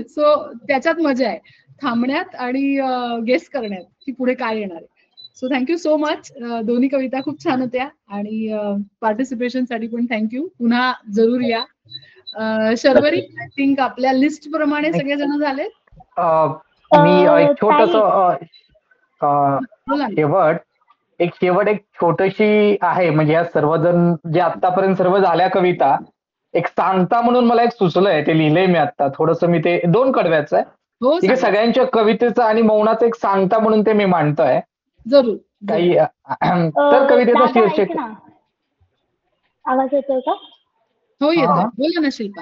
सो त्याच्यात मजा आहे थांबण्यात आणि गेस करण्यात की पुढे काय येणार आहे. So thank you so much. दोन्ही कविता खूप छान होत्या आणि पार्टिसिपेशन साठी पण थँक्यू. पुन्हा जरूर या. शर्वरी आय थिंक आपल्या लिस्ट प्रमाणे सगळेजण झाले. मी एक शेवट एक छोटीशी आहे म्हणजे या सर्वजण जे आतापर्यंत सर्व झाल्या कविता एक सांगता म्हणून मला एक सुचलंय ते लिहिलंय मी आता थोडस. मी ते 2 कडव्याचं आहे. ठीक आहे. सगळ्यांच्या कवितेचं आणि मौनाचं एक सांगता म्हणून ते मी मांडतोय. जरूर काही तर कवितेचा शीर्षक आवाज येतोय का? हो येतोय. बोला ना शिल्पा.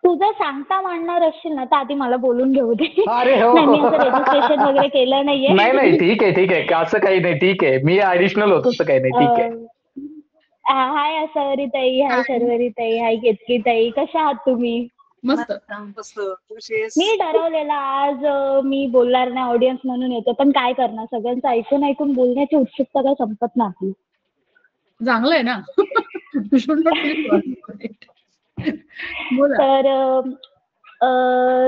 तुझं सांगता मांडणार असशील ना तर आधी मला बोलून घेऊ दे. अरे हो मी असं रजिस्ट्रेशन वगैरे केलं नाहीये. नाही ठीक आहे असं काही नाही. ठीक आहे मी ऍडिशनल होतो असं काही नाही. ठीक आहे. हाय आसावरी ताई, हाय शर्वरी ताई, हाय केतकी ताई, कशा आहात तुम्ही? मस्त. मी ठरवलेलं आज मी बोलणार नाही ऑडियन्स म्हणून येते पण काय करणार सगळ्यांचं ऐकून बोलण्याची उत्सुकता काय संपत नाही. चांगलंय ना. तर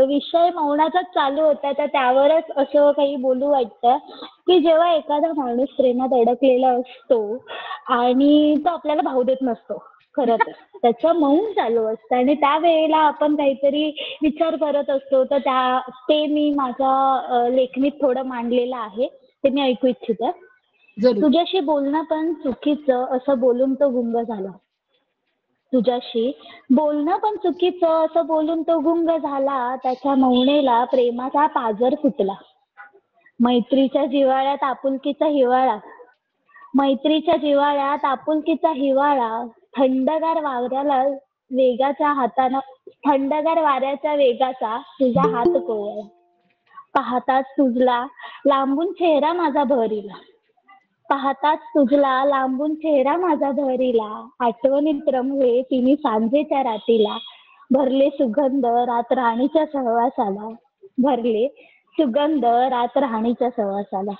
विषय मौनाचाच चालू होता तर त्यावरच असं काही बोलू वाटतं की जेव्हा एखादा माणूस प्रेमात अडकलेला असतो आणि तो आपल्याला भाव देत नसतो खरं तर त्याचं मौन चालू असतं आणि त्यावेळेला आपण काहीतरी विचार करत असतो तर ते मी माझ्या लेखणीत थोडं मांडलेलं आहे ते मी ऐकू इच्छिते. तुझ्याशी बोलणं पण चुकीचं असं बोलून तो गुंग झाला. तुझ्याशी बोलणं पण चुकीचं असं बोलून तो गुंग झाला. त्याच्या मौनेला प्रेमाचा पाझर फुटला. मैत्रीच्या जिव्हाळ्यात आपुलकीचा हिवाळा, मैत्रीच्या जिव्हाळ्यात आपुलकीचा हिवाळा, थंडगार वाऱ्याला वेगाच्या हातानं, थंडगार वाऱ्याच्या वेगाचा तुझा हात कोवळ, पाहताच तुझला लांबून चेहरा माझा बहरीला, पाहताच तुझला लांबून चेहरा माझा बहरीला, आठवणीत रमवे तिने सांजेच्या रातीला, भरले सुगंध रात राणीच्या सहवासाला, भरले सुगंध रात राणीच्या सहवासाला.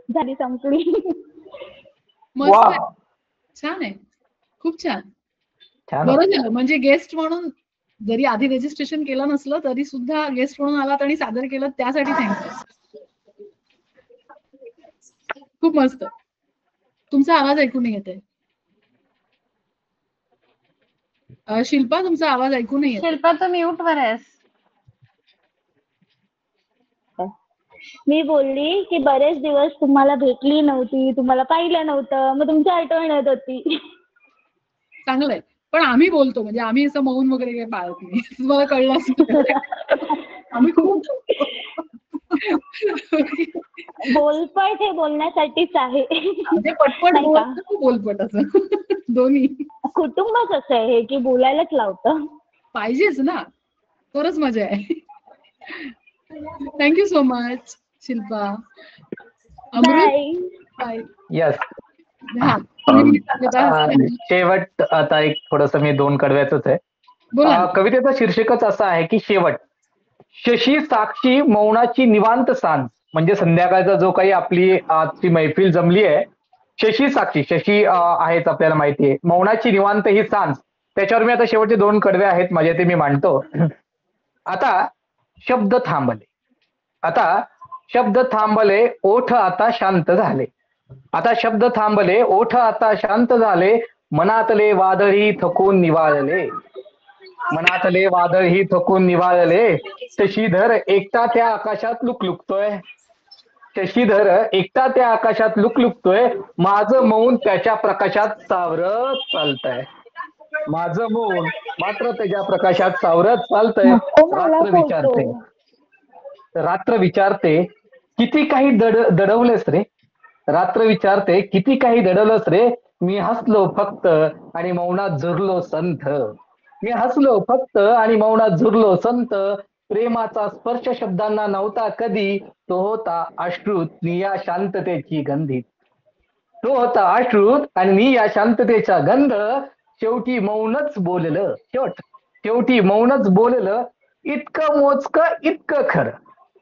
झाली, संपली. मस्त आहे. छान आहे, खूप छान. बरं झालं म्हणजे गेस्ट म्हणून जरी आधी रेजिस्ट्रेशन केलं नसलं तरी सुद्धा गेस्ट म्हणून आलात आणि सादर केलं त्यासाठी थँक्यू. खूप मस्त. तुमचा आवाज ऐकून येतोय. शिल्पा तुमचा आवाज ऐकू नाही येत. शिल्पा तू म्यूट वर आहेस. मी बोलली की बरेच दिवस तुम्हाला भेटली नव्हती, तुम्हाला पाहिलं नव्हतं, मग तुमची आठवण येत होती. चांगलंय, पण आम्ही बोलतो म्हणजे आम्ही असं मौन वगैरे काही पाळत नाही. तुम्हाला कळलं असेल. आम्ही खूप बोलपट हे बोलण्यासाठीच आहे. पटपट बोलपट असं दोन्ही कुटुंबच असं आहे की बोलायलाच लावतं. पाहिजेच ना, तरच मजा आहे. Thank you so much Shilpa. Bye. Yes. शेवट आता एक थोडस मी 2 कडव्याच आहे. कवितेचा शीर्षकच असा आहे की शेवट. शशी साक्षी मौनाची निवांत सांज, म्हणजे संध्याकाळचा जो काही आपली आजची मैफिल जमली आहे, शशी साक्षी, शशी आहेच आपल्याला माहिती आहे, मौनाची निवांत ही सांज, त्याच्यावर मी आता शेवटचे 2 कडवे आहेत माझे ते मी मांडतो. आता शब्द थांबले, आता शब्द थांबले, ओठ आता शांत झाले, आता शब्द थांबले, ओठ आता शांत झाले, मनातले वादळही थकून निवाळले, मनातले वादळही थकून निवाळले, शशीधर एकटा त्या आकाशात लुकलुकतोय, शशीधर एकटा त्या आकाशात लुकलुकतोय, माझं मौन त्याच्या प्रकाशात सावरत चालतंय, माझं मौन मात्र त्याच्या प्रकाशात सावरत चालतंय. रात्र विचारते किती काही दडवलेस रे, रात्र विचारते किती काही दडवलंस रे, मी हसलो फक्त आणि मौनात झुरलो संथ, मी हसलो फक्त आणि मौनात झुरलो संत, प्रेमाचा स्पर्श शब्दांना नव्हता कधी, तो होता अश्रुत नि या शांततेची गंधी, तो होता अश्रुत आणि मी या शांततेचा गंध, शेवटी मौनच बोललं, शेवटी मौनच बोललं, इतकं मोजकं इतकं खरं,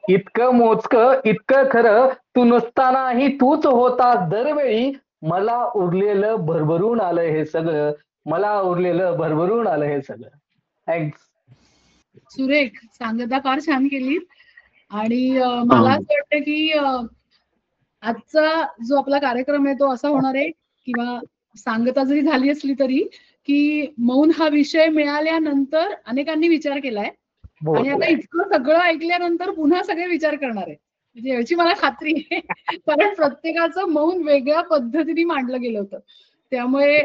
इतकं मोजकं इतकं खरं, तू नसतानाही तूच होता दरवेळी, मला उरलेलं भरभरून आलं हे सगळं, मला उरलेलं भरभरून आलं हे सगळं. थँक्स. सुरेख, सांगता फार छान केली. आणि मला असं वाटतं की आजचा जो आपला कार्यक्रम आहे तो असा होणार आहे, किंवा सांगता जरी झाली असली तरी, की मौन हा विषय मिळाल्यानंतर अनेकांनी विचार केलाय आणि आता इतकं सगळं ऐकल्यानंतर पुन्हा सगळे विचार करणार आहे, म्हणजे याची मला खात्री आहे. कारण प्रत्येकाचं मौन वेगळ्या पद्धतीने मांडलं गेलं होतं, त्यामुळे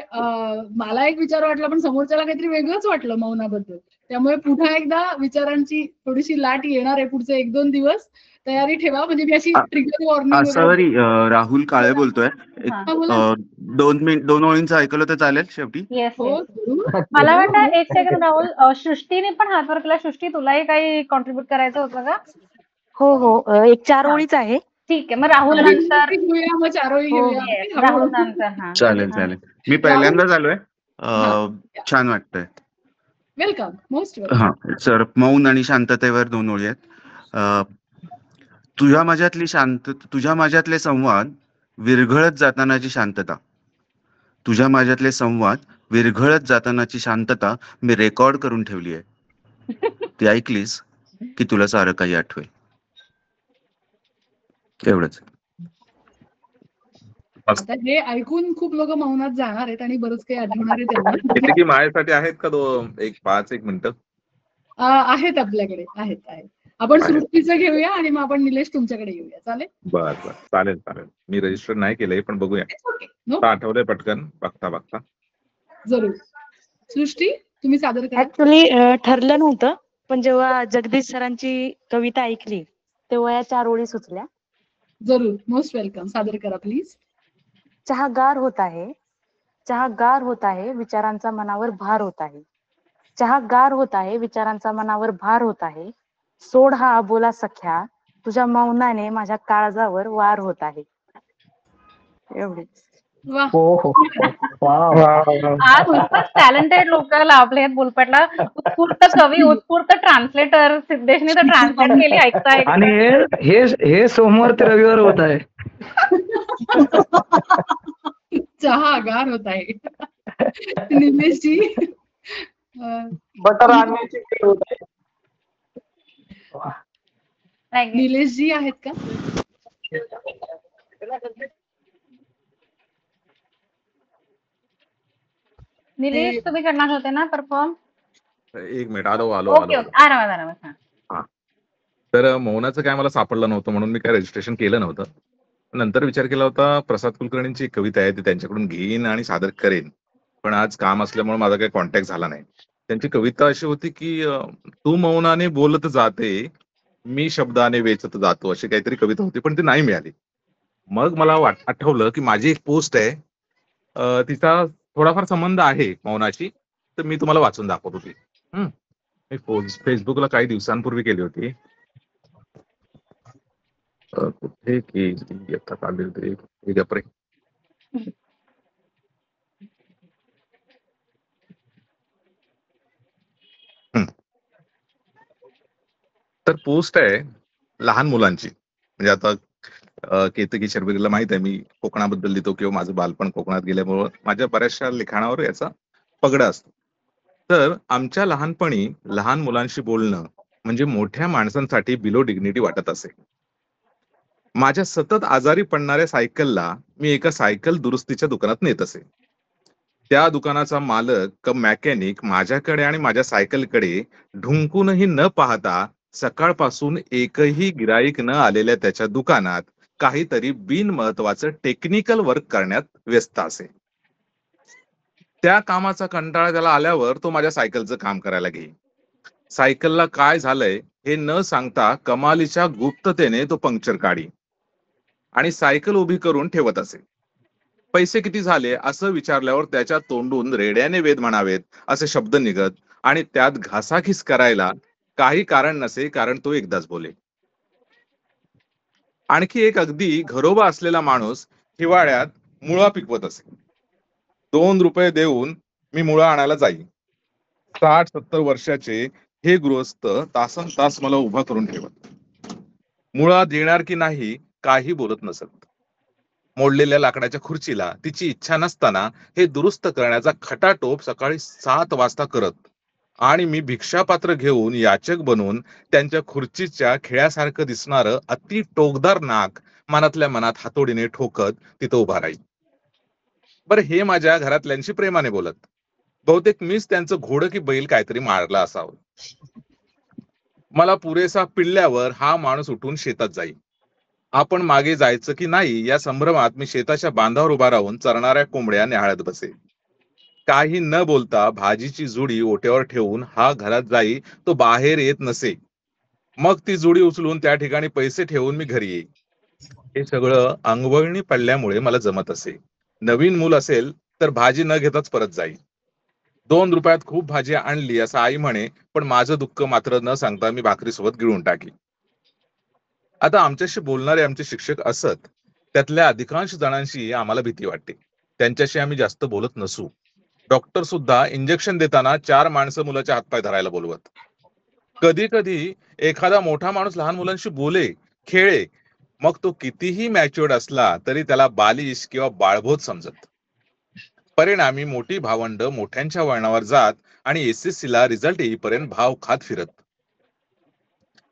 मला एक विचार वाटला पण समोरच्याला काहीतरी वेगळंच वाटलं मौनाबद्दल. त्यामुळे पुन्हा एकदा विचारांची थोडीशी लाट येणार आहे पुढचे 1-2 दिवस. तयारी ठेवा, म्हणजे मी अशी ट्रिगर वॉर्निंग. आसावरी, राहुल काळे बोलतोय. 2 ओळींचं ऐकलं तर चालेल शेवटी? मला वाटतं 1 सेकंद राहुल, सृष्टीने पण हात वर केला. सृष्टी, तुलाही काही कॉन्ट्रीब्युट करायचं होतं का? हो, एक 4 ओळीच आहे. ठीक आहे, मग राहुल नंतर. राहुल नंतर. चालेल. मी पहिल्यांदाच आलोय, छान वाटतंय. Welcome, most welcome. हा सर, मौन आणि शांततेवर 2 ओळी आहेत. तुझ्या माझ्यातले संवाद विरघळत जातानाची शांतता, तुझ्या माझ्यातले संवाद विरघळत जातानाची शांतता मी रेकॉर्ड करून ठेवली आहे, ती ऐकलीस की तुला सारं काही आठवेल. एवढंच. आता हे ऐकून खूप लोक मौनात जाणार आहेत आणि बरंच काही आठवणार आहे त्यांना. किती माझ्यासाठी आहेत का 5-1 मिनिटं? आहेत आपल्याकडे, आहेत. आपण सृष्टीचं घेऊया आणि मग आपण निलेश तुमच्याकडे येऊया, चालेल? बरं, चालेल. मी रजिस्टर नाही केलंय पण बघूया, आठवलंय पटकन बघता. जरूर. सृष्टी, तुम्ही सादर करा. ऍक्च्युली ठरलं नव्हतं, पण जेव्हा जगदीश सरांची कविता ऐकली तेव्हा या 4 ओळी सुचल्या. जरूर, मोस्ट वेलकम. सादर करा प्लीज. चहा गार होत आहे, चहा गार होत आहे, विचारांचा मनावर भार होत आहे. चहा गार होत आहे, विचारांचा मनावर भार होत आहे. सोड हा अबोला सख्या, तुझ्या मौनाने माझ्या काळजावर वार होत आहे. एवढेच. वा. हो हो आज नुसतंच टॅलेंटेड लोक लाभले आहेत बोलपटला. उत्स्फूर्त कवी, उत्स्फूर्त ट्रान्सलेटर. सिद्धेशने तर ट्रान्सलेट केली ऐकता आणि ऐकता. हे सोमवार ते रविवार होत आहे. चहा गार होत आहे. निलेशजी. बटर आणण्याची वेळ होत आहे. निलेशजी आहेत का? निलेश तुम्ही करणार होते ना परफॉर्म? एक मिनिट, आलो ओके ओके, आरामात. हा, तर मौनाचं काय मला सापडलं नव्हतं म्हणून मी काय रजिस्ट्रेशन केलं नव्हतं. नंतर विचार केला होता प्रसाद कुलकर्णींची एक कविता आहे ती त्यांच्याकडून घेईन आणि सादर करेन, पण आज काम असल्यामुळे माझा काही कॉन्टॅक्ट झाला नाही. त्यांची कविता अशी होती की तू मौनाने बोलत जाते, मी शब्दाने वेचत जातो, अशी काहीतरी कविता होती, पण ती नाही मिळाली. मग मला आठवलं की माझी एक पोस्ट आहे, तिचा थोडाफार संबंध आहे मौनाशी, तर मी तुम्हाला वाचून दाखवत होती. मी फेसबुकला काही दिवसांपूर्वी केली होती. कुठे केली आता काढली होती गप्रे. तर पोस्ट आहे लहान मुलांची. म्हणजे आता केतकी शर्वरीला माहित आहे मी कोकणाबद्दल लिहितो किंवा माझं बालपण कोकणात गेल्यामुळं माझ्या बऱ्याचशा लिखाणावर याचा पगडा असतो. तर आमच्या लहानपणी लहान मुलांशी बोलणं म्हणजे मोठ्या माणसांसाठी बिलो डिग्निटी वाटत असे. माझ्या सतत आजारी पडणाऱ्या सायकलला मी एका सायकल दुरुस्तीच्या दुकानात नेत असे. त्या दुकानाचा मालक मॅकॅनिक माझ्याकडे आणि माझ्या सायकलकडे ढुंकूनही न पाहता सकाळपासून एकही गिराईक न आलेल्या त्याच्या दुकानात काहीतरी बिनमहत्वाचं टेक्निकल वर्क करण्यात व्यस्त असे. त्या कामाचा कंटाळा त्याला आल्यावर तो माझ्या सायकलचं काम करायला घेई. सायकलला काय झालंय हे न सांगता कमालीच्या गुप्ततेने तो पंक्चर काढी आणि सायकल उभी करून ठेवत असे. पैसे किती झाले असं विचारल्यावर त्याच्या तोंडून रेड्याने वेद म्हणावेत असे शब्द निघत आणि त्यात घासाघीस करायला काही कारण नसे, कारण तो एकदाच बोले. आणखी एक अगदी घरोबा असलेला माणूस हिवाळ्यात मुळा पिकवत असे. 2 रुपये देऊन मी मुळा आणायला जाई. 60-70 वर्षाचे हे गृहस्थ तासन तास मला उभा करून ठेवत. मुळा देणार की नाही काही बोलत नसत. मोडलेल्या लाकडाच्या खुर्चीला तिची इच्छा नसताना हे दुरुस्त करण्याचा खटाटोप सकाळी 7 वाजता करत आणि मी भिक्षापात्र घेऊन याचक बनून त्यांच्या खुर्चीच्या खिळ्यासारखं दिसणारं अति टोकदार नाक मनातल्या मनात हातोडीने ठोकत तिथं उभा राहील. बरं, हे माझ्या घरातल्यांशी प्रेमाने बोलत. बहुतेक मीच त्यांचं घोडं की बैल काहीतरी मारला असावं. मला पुरेसा पिळल्यावर हा माणूस उठून शेतात जाई. आपण मागे जायचं की नाही या संभ्रमात मी शेताच्या बांधावर उभा राहून चरणाऱ्या कोंबड्या न्याहाळत बसे. काही न बोलता भाजीची जुडी ओट्यावर ठेवून हा घरात जाई, तो बाहेर येत नसे. मग ती जुडी उचलून त्या ठिकाणी पैसे ठेवून मी घरी येई. हे सगळं अंगवळणी पडल्यामुळे मला जमत असे. नवीन मूल असेल तर भाजी न घेताच परत जाई. 2 रुपयात खूप भाजी आणली असं आई म्हणे, पण माझं दुःख मात्र न सांगता मी भाकरीसोबत गिळून टाकी. आता आमच्याशी बोलणारे आमचे शिक्षक असत, त्यातल्या अधिकांश जणांशी आम्हाला भीती वाटते. त्यांच्याशी आम्ही जास्त बोलत नसू. डॉक्टर सुद्धा इंजेक्शन देताना 4 माणसं मुलाच्या हातपाय धरायला बोलवत. कधी कधी एखादा मोठा माणूस लहान मुलांशी बोले, खेळे, मग तो कितीही मॅच्युअर्ड असला तरी त्याला बालिश किंवा बाळभोत समजत. परिणामी मोठी भावंड मोठ्यांच्या वळणावर जात आणि एसएससीला रिझल्ट येईपर्यंत भाव खात फिरत.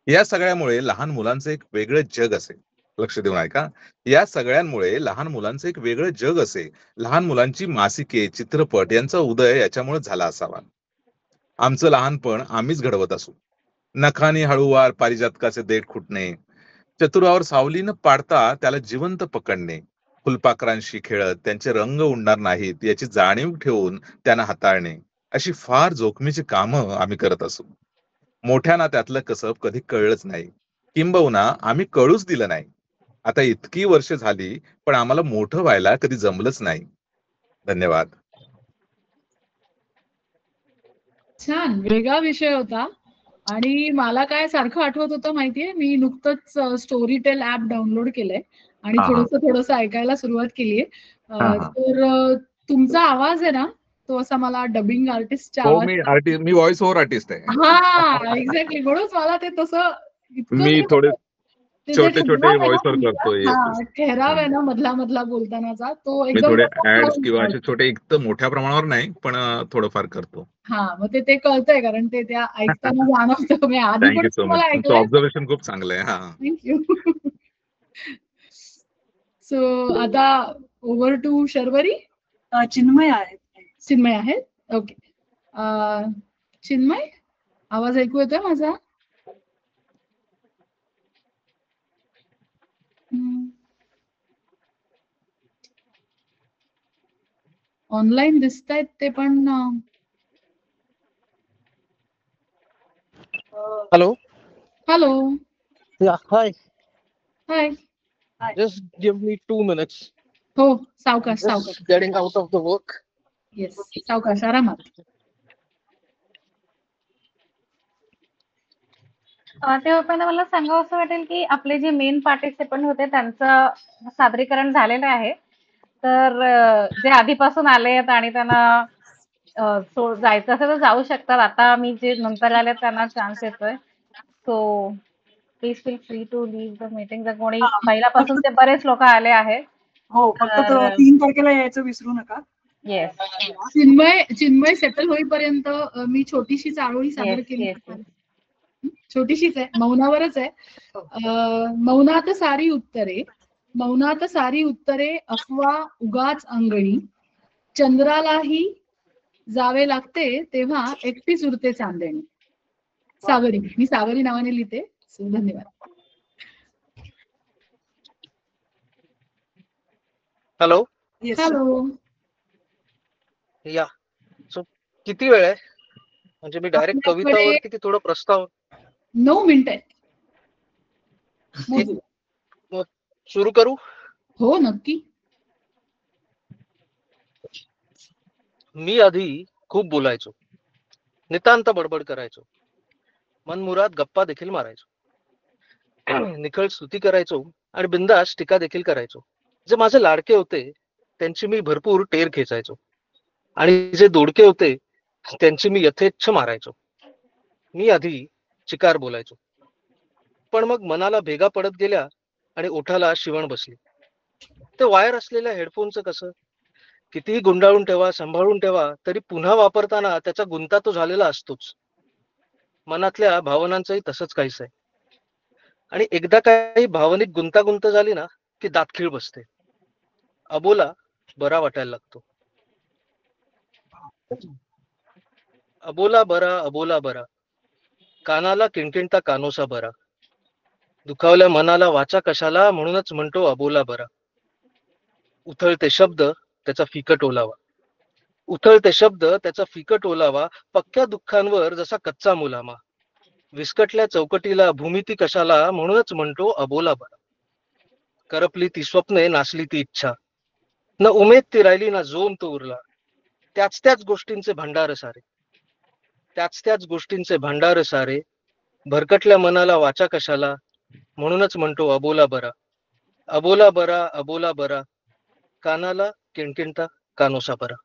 या सगळ्यामुळे लहान मुलांचं एक वेगळं जग असे. लक्ष देऊन ऐका. या सगळ्यांमुळे लहान मुलांचं एक वेगळं जग असे. लहान मुलांची मासिके, चित्रपट यांचा उदय याच्यामुळे झाला असावा. आमचं लहानपण आम्हीच घडवत असू. नखानी हळूवार पारिजातकाचे देठ खुटणे, चतुरावर सावली न पाडता त्याला जिवंत पकडणे, फुलपाखरांशी खेळत त्यांचे रंग उडणार नाहीत याची जाणीव ठेवून त्यांना हाताळणे, अशी फार जोखमीची कामं आम्ही करत असू. मोठ्यांना त्यातलं कसब कधी कळलंच नाही, किंबहुना आम्ही कळूच दिलं नाही. आता इतकी वर्ष झाली पण आम्हाला मोठं व्हायला कधी जमलंच नाही. धन्यवाद. छान, वेगळा विषय होता. आणि मला काय सारखं आठवत होतं माहितीये, मी नुकतंच स्टोरीटेल ऍप डाउनलोड केलंय आणि थोडंसं ऐकायला सुरुवात केलीये. तर तुमचा आवाज आहे ना, तो असा मला डबिंग आर्टिस्टच्या हो, आवाज मी व्हॉइस ओव्हर आर्टिस्ट आहे. हा एक्झॅक्टली, म्हणून मला ते तसं मी इतकं थोडे ते जे छोटे ठहराव आहे व्हॉइस ना ओव्हर तुमचा, करतो. हा ठहराव आहे ना मधला मधला बोलतानाचा, तो मी एकदम थोडे मला ऍड्स किंवा असे आवडतो. छोटे एकदम मोठ्या प्रमाणावर नाही पण थोडंफार करतो. हा, मग ते कळतंय, कारण ते त्या ऐकताना जाणवतं. मी आधी पण थँक्यू सो मच. तुम्हाला तुमचं ऐकलंय. ऑब्झर्वेशन खूप चांगलं आहे. हा, थँक्यू. सो आता ओव्हर टू शर्वरी. चिन्मय आहेत. चिन्मय आहेत, ओके. चिन्मय, आवाज ऐकू येतोय माझा? ऑनलाईन दिसतायत ते पण. Hello. हॅलो. Yeah. Hi. हाय. Just give me 2 minutes. हो, सावकाश Just सावकाश. getting out of the work. Yes, सावकाश, आरामात. ते होताना मला सांगावं असं वाटेल की आपले जे मेन पार्टिसिपंट होते त्यांचं सादरीकरण झालेलं आहे. तर जे आधीपासून आले आहेत आणि त्यांना जायचं असेल तर जाऊ शकतात. आता मी जे नंतर आले त्यांना चान्स येतोय. So please feel free to leave the meeting. जर कोणी पहिल्यापासून ते बरेच लोक आले आहेत. हो, फक्त 3 तारखेला यायचं विसरू नका. येस. चिन्मय सेटल होईपर्यंत मी छोटीशी चारोळी सादर केली. छोटीशीच आहे, मौनावरच आहे. मौनात सारी उत्तरे, मौनात सारी उत्तरे, अफवा उगाच अंगणी, चंद्रालाही जावे लागते तेव्हा एकटीच उरते चांदणी. सागरी, मी सागरी नावाने लिहिते. धन्यवाद. हॅलो. हॅलो. या, सो किती वेळ आहे? म्हणजे मी डायरेक्ट कवितावरती की थोडं प्रस्ताव? 9 मिनिटं आहेत. मग सुरू करू? हो, नक्की. मी आधी खूप बोलायचो, नितांत बडबड करायचो, मनमुराद गप्पा देखील मारायचो, निखळ स्तुती करायचो आणि बिंदास टीका देखील करायचो. जे माझे लाडके होते त्यांची मी भरपूर टेर खेचायचो आणि जे दोडके होते त्यांची मी यथेच्छ मारायचो. मी आधी चिकार बोलायचो, पण मग मनाला भेगा पडत गेल्या आणि ओठाला शिवण बसली. ते वायर असलेल्या हेडफोनचं कसं? कितीही गुंडाळून ठेवा, सांभाळून ठेवा, तरी पुन्हा वापरताना त्याचा गुंता तो झालेला असतोच. मनातल्या भावनांचंही तसंच काहीच आहे. आणि एकदा काही भावनिक गुंतागुंत झाली ना की दातखीळ बसते. अबोला बरा वाटायला लागतो. अबोला बरा, अबोला बरा, कानाला किणकिणता कानोसा बरा, दुखावल्या मनाला वाचा कशाला, म्हणूनच म्हणतो अबोला बरा. उथळते शब्द त्याचा फिकट ओलावा, उथळते शब्द त्याचा फिकट ओलावा, पक्क्या दुःखांवर जसा कच्चा मुलामा, विस्कटल्या चौकटीला भूमिती कशाला, म्हणूनच म्हणतो अबोला बरा. करपली ती स्वप्ने, नासली ती इच्छा, न उमेद ती राहिली ना जोम तो उरला, त्याच गोष्टींचे भांडार सारे, त्याच गोष्टींचे भांडार सारे, भरकटल्या मनाला वाचा कशाला, म्हणूनच म्हणतो अबोला बरा. अबोला बरा, अबोला बरा, कानाला किणकिणता कानोसा बरा.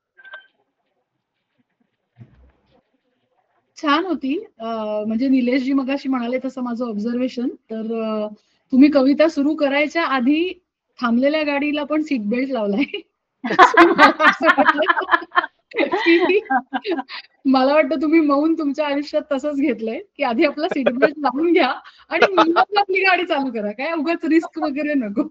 छान होती. म्हणजे निलेशजी मगाशी म्हणाले तसं माझं ऑब्झर्वेशन. तर तुम्ही कविता सुरू करायच्या आधी थांबलेल्या गाडीला पण सीट बेल्ट लावलाय. मला वाटतं तुम्ही मौन तुमच्या आयुष्यात तसंच घेतलंय की आधी आपला सीट बेल्ट लावून घ्या आणि मग आपली गाडी चालू करा. काय उगाच रिस्क वगैरे नको.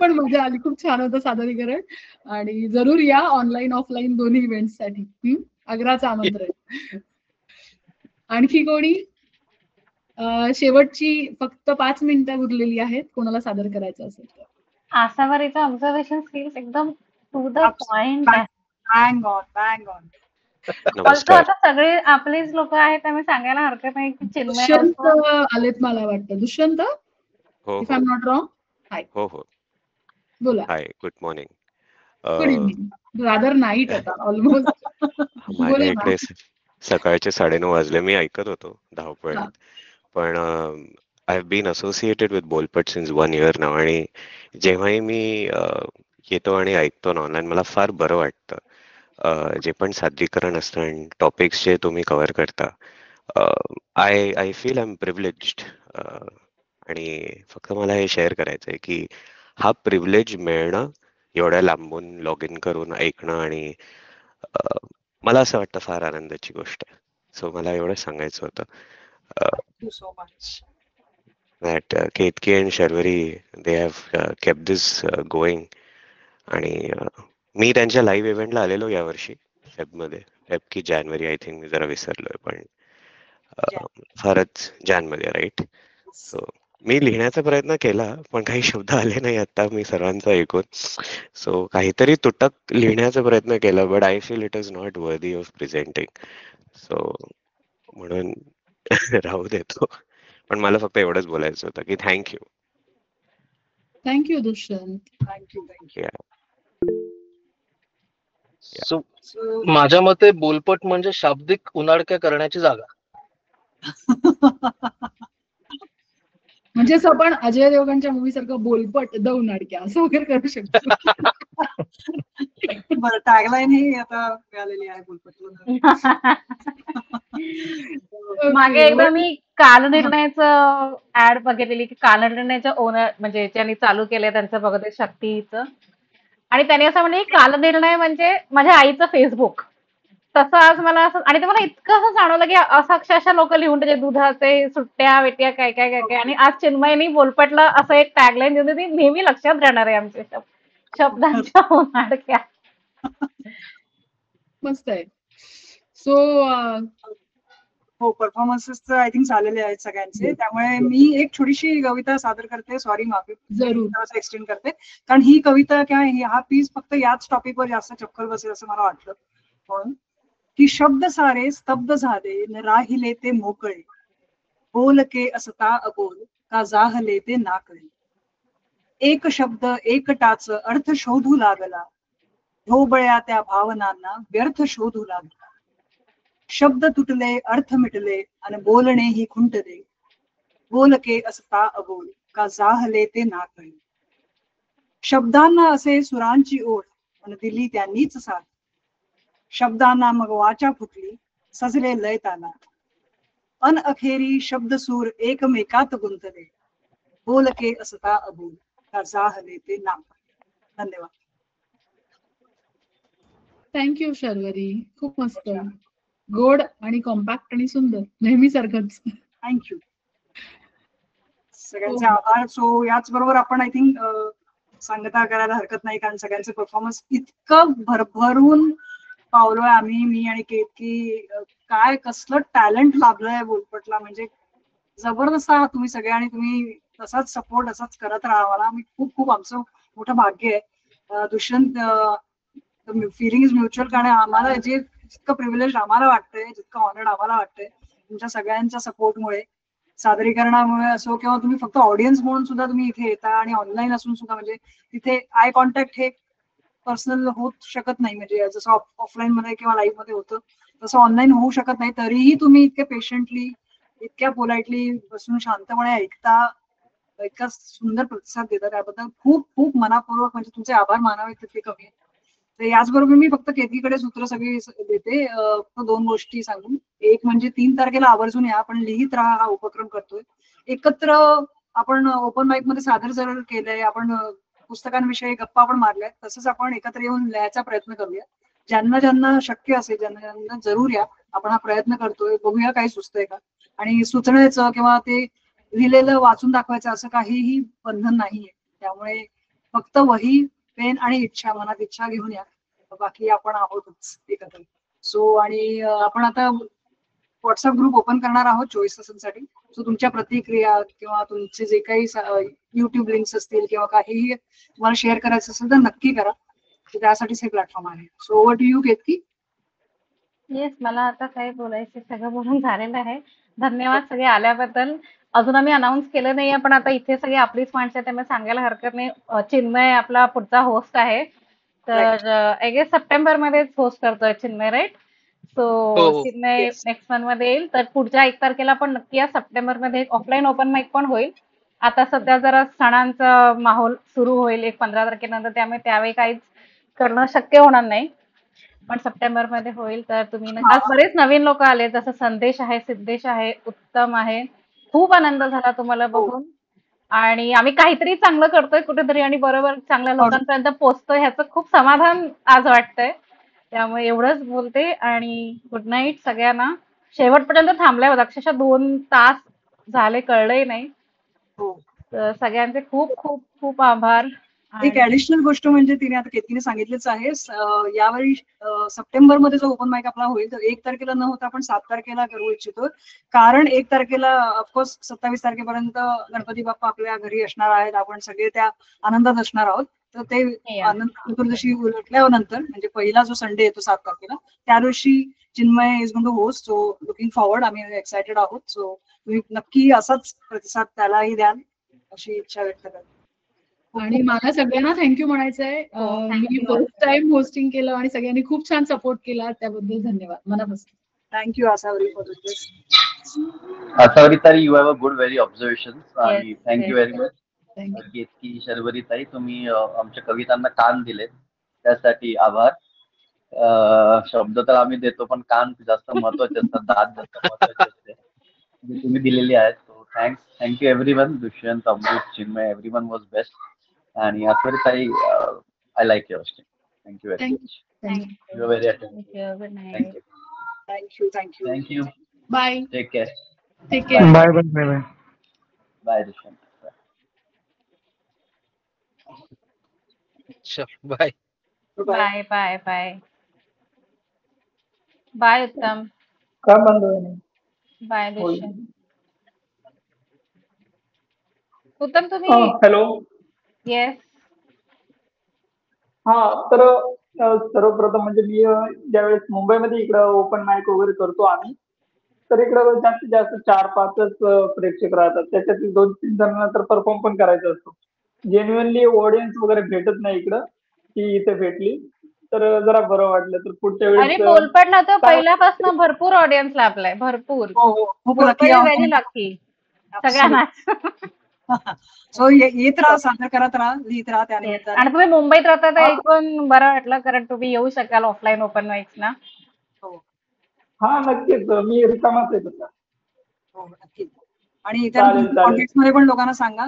पण मजा आली, खूप छान होतं सादरीकरण. आणि जरूर या ऑनलाईन ऑफलाईन दोन्ही इव्हेंट्ससाठी. आग्राचं आमंत्रण. आणखी कोणी? शेवटची फक्त 5 मिनिटं उरलेली आहेत, कोणाला सादर करायचं असेल तर. आसावरीचं ऑब्झर्वेशन स्किल्स एकदम टू द पॉइंट आहे. Bang on, bang on. Also आता सगळे आपलेच लोक आहेत त्यामुळे सांगायला हरकत नाही की चिन्मय दुष्यंत आलेत मला वाटतं. दुष्यंत हो if I am not wrong. Hi, हो हो बोला. Hi, good morning. Good evening, rather night आता ऑलमोस्ट. माझ्या बोला ना. इकडे सकाळचे 9:30 वाजले. मी ऐकत होतो धावपळीत. हा. पण I have been associated with बोलपट सिन्स 1 year नाव, आणि जेव्हाही मी येतो आणि ऐकतो ना ऑनलाईन, मला फार बरं वाटतं. जे पण सादरीकरण असतं आणि टॉपिक्स जे तुम्ही कव्हर करता, I feel I am privileged. आणि फक्त मला हे शेअर करायचं आहे की हा प्रिव्हिलेज मिळणं, एवढ्या लांबून लॉग इन करून ऐकणं, आणि मला असं वाटतं फार आनंदाची गोष्ट आहे. सो मला एवढं सांगायचं होतं thank you so much. that Ketki and Sharvari, they have kept this going. आणि मी त्यांच्या लाईव्ह इव्हेंटला आलेलो यावर्षी फेबमध्ये, फेब की जानेवारी, आय थिंक, मी जरा विसरलोय, पण फारच जानमध्ये, राईट. सो मी लिहिण्याचा प्रयत्न केला, पण काही शब्द आले नाही आता मी सर्वांचं ऐकून. सो काहीतरी तुटक लिहिण्याचा प्रयत्न केला, but I feel it is not worthy of presenting. So म्हणून राहू देतो. पण मला फक्त एवढंच बोलायचं होतं की thank you. Thank you Dushyant. Thank you. So माझ्या मते बोलपट म्हणजे शाब्दिक उनाडक्या करण्याची जागा. म्हणजे असं आपण अजय देवगणच्या मूवी सारखं बोलपट द उनाडक्या असं वगैरे करू शकतो. बरं, टॅगलाईन ही आता मिळालेली आहे बोलपट. मागे एकदा मी कालनिर्णयाचं ऍड बघितलेली की कालनिर्णयाच्या ओनर म्हणजे ज्यांनी चालू केलंय त्यांचं बघते शक्तीचं, आणि त्यांनी असं म्हणले की कालनिर्णय म्हणजे माझ्या आईचं फेसबुक. तसं आज मला असं, आणि ते मला इतकं असं जाणवलं की असं अक्षरशः लोक लिहून त्याचे दुधाचे सुट्ट्या वेट्या काय काय काय काय. आणि आज चिन्मयनी बोलपटला असं एक टॅगलाईन दिली, ती नेहमी लक्षात राहणार आहे आमच्या शब्दांच्या उनाडक्या. मस्त आहे. सो हो, परफॉर्मन्सेस तर आय थिंक झालेले आहेत सगळ्यांचे. त्यामुळे मी एक छोटीशी कविता सादर करते. सॉरी, माफी, जरूर एक्सटेंड करते, कारण ही कविता किंवा हा पीस फक्त याच टॉपिकवर जास्त चक्कर बसेल असं मला वाटलं. म्हणून की शब्द सारे स्तब्ध झाले न राहिले ते मोकळे, बोल के असता अबोल का जाहले ते नाकळे. एक शब्द एकटाच अर्थ शोधू लागला, ढोबळ्या त्या भावनांना व्यर्थ शोधू लागला. शब्द तुटले अर्थ मिटले आणि बोलणे ही खुंटले, बोल के असता अबोल का जाहले ते नाकळे. शब्दांना असे सुरांची ओढ आणि दिली त्यांनीच साथ, शब्दांना मग वाचा फुटली सजले लय ताला. अन अखेरी शब्द सूर एकमेकात गुंतले, बोल के असता अबोल का जाहले ते नाकळे. धन्यवाद. थँक्यू शर्वरी, खूप मस्त, गोड आणि कॉम्पॅक्ट आणि सुंदर, नेहमी सारखंच. थँक्यू, सगळ्यांचे आभार. सो याच बरोबर आपण आय थिंक सांगता करायला हरकत नाही, कारण सगळ्यांचे परफॉर्मन्स इतकं भरभरून पावलोय आम्ही, मी आणि केतकी. काय कसलं टॅलेंट लाभलंय बोलपटला, म्हणजे जबरदस्त आहात तुम्ही सगळे, आणि तुम्ही तसाच सपोर्ट असाच करत राहा मला. मी खूप खूप, आमचं मोठं भाग्य आहे. दुष्यंत, फिलिंग इज म्युच्युअल, कारण आम्हाला जे जितकं प्रिव्हिलेज आम्हाला वाटतंय, जितकं ऑनर्ड आम्हाला वाटतंय तुमच्या सगळ्यांच्या सपोर्टमुळे, सादरीकरणामुळे असो, किंवा तुम्ही फक्त ऑडियन्स म्हणून सुद्धा तुम्ही इथे येता, आणि ऑनलाईन असून सुद्धा, म्हणजे तिथे आय कॉन्टॅक्ट हे पर्सनल होऊ शकत नाही, म्हणजे जसं ऑफलाईन मध्ये किंवा लाईव्ह मध्ये होतं तसं ऑनलाईन होऊ शकत नाही. तरीही तुम्ही इतके पेशंटली, इतक्या पोलाइटली बसून शांतपणे ऐकता, इतका सुंदर प्रतिसाद देता, त्याबद्दल खूप खूप मनापूर्वक, म्हणजे तुमचे आभार मानावे तितके कमी आहे. तर याचबरोबर मी फक्त केतकीकडे सूत्र सगळी देते. फक्त 2 गोष्टी सांगून, एक म्हणजे 3 तारखेला आवर्जून या, आपण लिहित राहा हा उपक्रम करतोय. एकत्र आपण ओपन माईक मध्ये सादर जर केलंय, आपण पुस्तकांविषयी गप्पा पण मारल्यात, तसंच आपण एकत्र येऊन लिहायचा प्रयत्न करूया. ज्यांना ज्यांना शक्य असेल, ज्यांना ज्यांना जरूर या. आपण हा प्रयत्न करतोय, बघूया काही सुचतंय का. आणि सुचण्याचं किंवा ते लिहिलेलं वाचून दाखवायचं असं काहीही बंधन नाहीये. त्यामुळे फक्त वही, पेन आणि इच्छा, मनात इच्छा घेऊन या, बाकी आपण आहोतच एकत्र. सो आणि आपण आता व्हॉट्सअप ग्रुप ओपन करणार आहोत 24 तासांसाठी. सो तुमच्या प्रतिक्रिया किंवा तुमचे जे काही युट्यूब लिंक्स असतील किंवा काहीही तुम्हाला शेअर करायचं असेल तर नक्की करा. त्यासाठीच हे प्लॅटफॉर्म आहे. So over to you Ketaki. Yes, मला आता काही बोलायचं सगळं बोलून झालेलं आहे. धन्यवाद सगळे आल्याबद्दल. अजून आम्ही अनाऊन्स केलं नाहीये, पण आता इथे सगळी आपलीच माणसं आहेत त्यामुळे सांगायला हरकत नाही. चिन्मय आपला पुढचा होस्ट आहे. तर आय गेस सप्टेंबर मध्येच होस्ट करतोय चिन्मय, राईट? सो हो. चिन्मय येस. नेक्स्ट मंथ मध्ये येईल. तर पुढच्या 1 तारखेला पण नक्की या सप्टेंबर मध्ये एक ऑफलाईन ओपन माईक पण होईल. आता सध्या जरा सणांचा माहोल सुरू होईल 15 तारखेनंतर, त्यामुळे त्यावेळी काहीच करणं शक्य होणार नाही. पण सप्टेंबर मध्ये होईल. तर तुम्ही आज बरेच नवीन लोक आले, जसं संदेश आहे, सिद्धेश आहे, उत्तम आहे. खूप आनंद झाला तुम्हाला बघून. आणि आम्ही काहीतरी चांगलं करतोय कुठेतरी आणि बरोबर चांगल्या लोकांपर्यंत पोहोचतोय ह्याचं खूप समाधान आज वाटतंय. त्यामुळे एवढंच बोलते आणि गुड नाईट सगळ्यांना. शेवटपर्यंत थांबलाय होता, अक्षरशः 2 तास झाले कळलंही नाही. तर सगळ्यांचे खूप खूप खूप आभार. एक ऍडिशनल गोष्ट म्हणजे तिने आता केतकीने सांगितलंच आहे, यावेळी सप्टेंबर मध्ये जो ओपन माईक आपला होईल तर 1 तारखेला न होता आपण 7 तारखेला करू इच्छितो. कारण 1 तारखेला ऑफकोर्स 27 तारखेपर्यंत गणपती बाप्पा आपल्या घरी असणार आहेत, आपण सगळे त्या आनंदात असणार आहोत. तर ते अनंत चतुर्दशी उलटल्यानंतर म्हणजे पहिला जो संडे येतो 7 तारखेला, त्या दिवशी Chinmay is going to host. So looking forward, आम्ही एक्सायटेड आहोत. सो तुम्ही नक्की असाच प्रतिसाद त्यालाही द्याल अशी इच्छा व्यक्त करते. आणि मला सगळ्यांना थँक्यू म्हणायचं आहे. मी फर्स्ट टाइम होस्टिंग केलं आणि सगळ्यांनी खूप छान सपोर्ट केला, त्याबद्दल धन्यवाद मनापासून. Thank you Asavari for this. Asavari ताई, you have a good very observation आणि thank you very much. Ketaki, Sharvari ताई, तुम्ही आमच्या कवितांना कान दिले त्यासाठी आभार. शब्द तर आम्ही देतो पण कान जास्त महत्वाचे असतात, दात जास्त महत्वाचे असते जे तुम्ही दिलेले आहेत. Thank you everyone. Dushyant, Amrut, Chinmay, everyone was best. आणि आसावरी ताई, I like your hosting. Thank you very much. You are very attentive. Thank you. Thank you. Bye. Take care. Take care. Bye bye bye bye. Bye Dushyant. Bye bye bye bye bye Uttam. काय म्हणतो बाय दुष्यंत. उत्तम तुम्ही. हॅलो. येस. हा, तर सर्वप्रथम म्हणजे मी ज्यावेळेस मुंबईमध्ये इकडं ओपन माईक वगैरे करतो आम्ही, तर इकडं जास्तीत जास्त 4-5च प्रेक्षक राहतात. त्याच्यातील 2-3 जणांना तर परफॉर्म पण करायचा असतो. जेन्युअनली ऑडियन्स वगैरे भेटत नाही इकडं, ती इथे भेटली तर जरा बरं वाटलं. तर पुढच्या आणि वेळेस बोलपटला तर पहिल्यापासून भरपूर ऑडियन्स लाभलाय, भरपूर. खूप लकी व्हेरी लकी सगळ्यांना. सो येत राहा, सादर करत राहा, लिहित राहा त्यानिमित्ताने. आणि तुम्ही मुंबईत राहता तर ऐकून बरं वाटलं, कारण तुम्ही येऊ शकाल ऑफलाईन ओपन माईक्स ना. हा, नक्कीच मी रिकामाच आहे तसा. हो, नक्कीच. आणि इतर कॉन्टॅक्ट मध्ये पण लोकांना सांगा,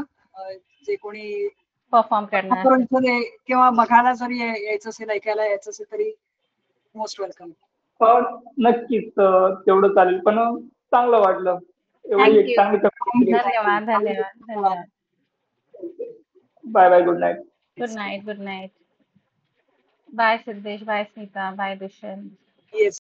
जे कोणी परफॉर्म करणार किंवा बघायला जरी यायचं असेल, ऐकायला यायचं असेल तरी मोस्ट वेलकम. नक्कीच तेवढं चालेल, पण चांगलं वाटलं. एवढी एक चांगली. धन्यवाद धन्यवाद धन्यवाद. Bye bye. Good night. Good night. Good night. Bye Siddhesh, bye Smita, bye Dushyant. Yes.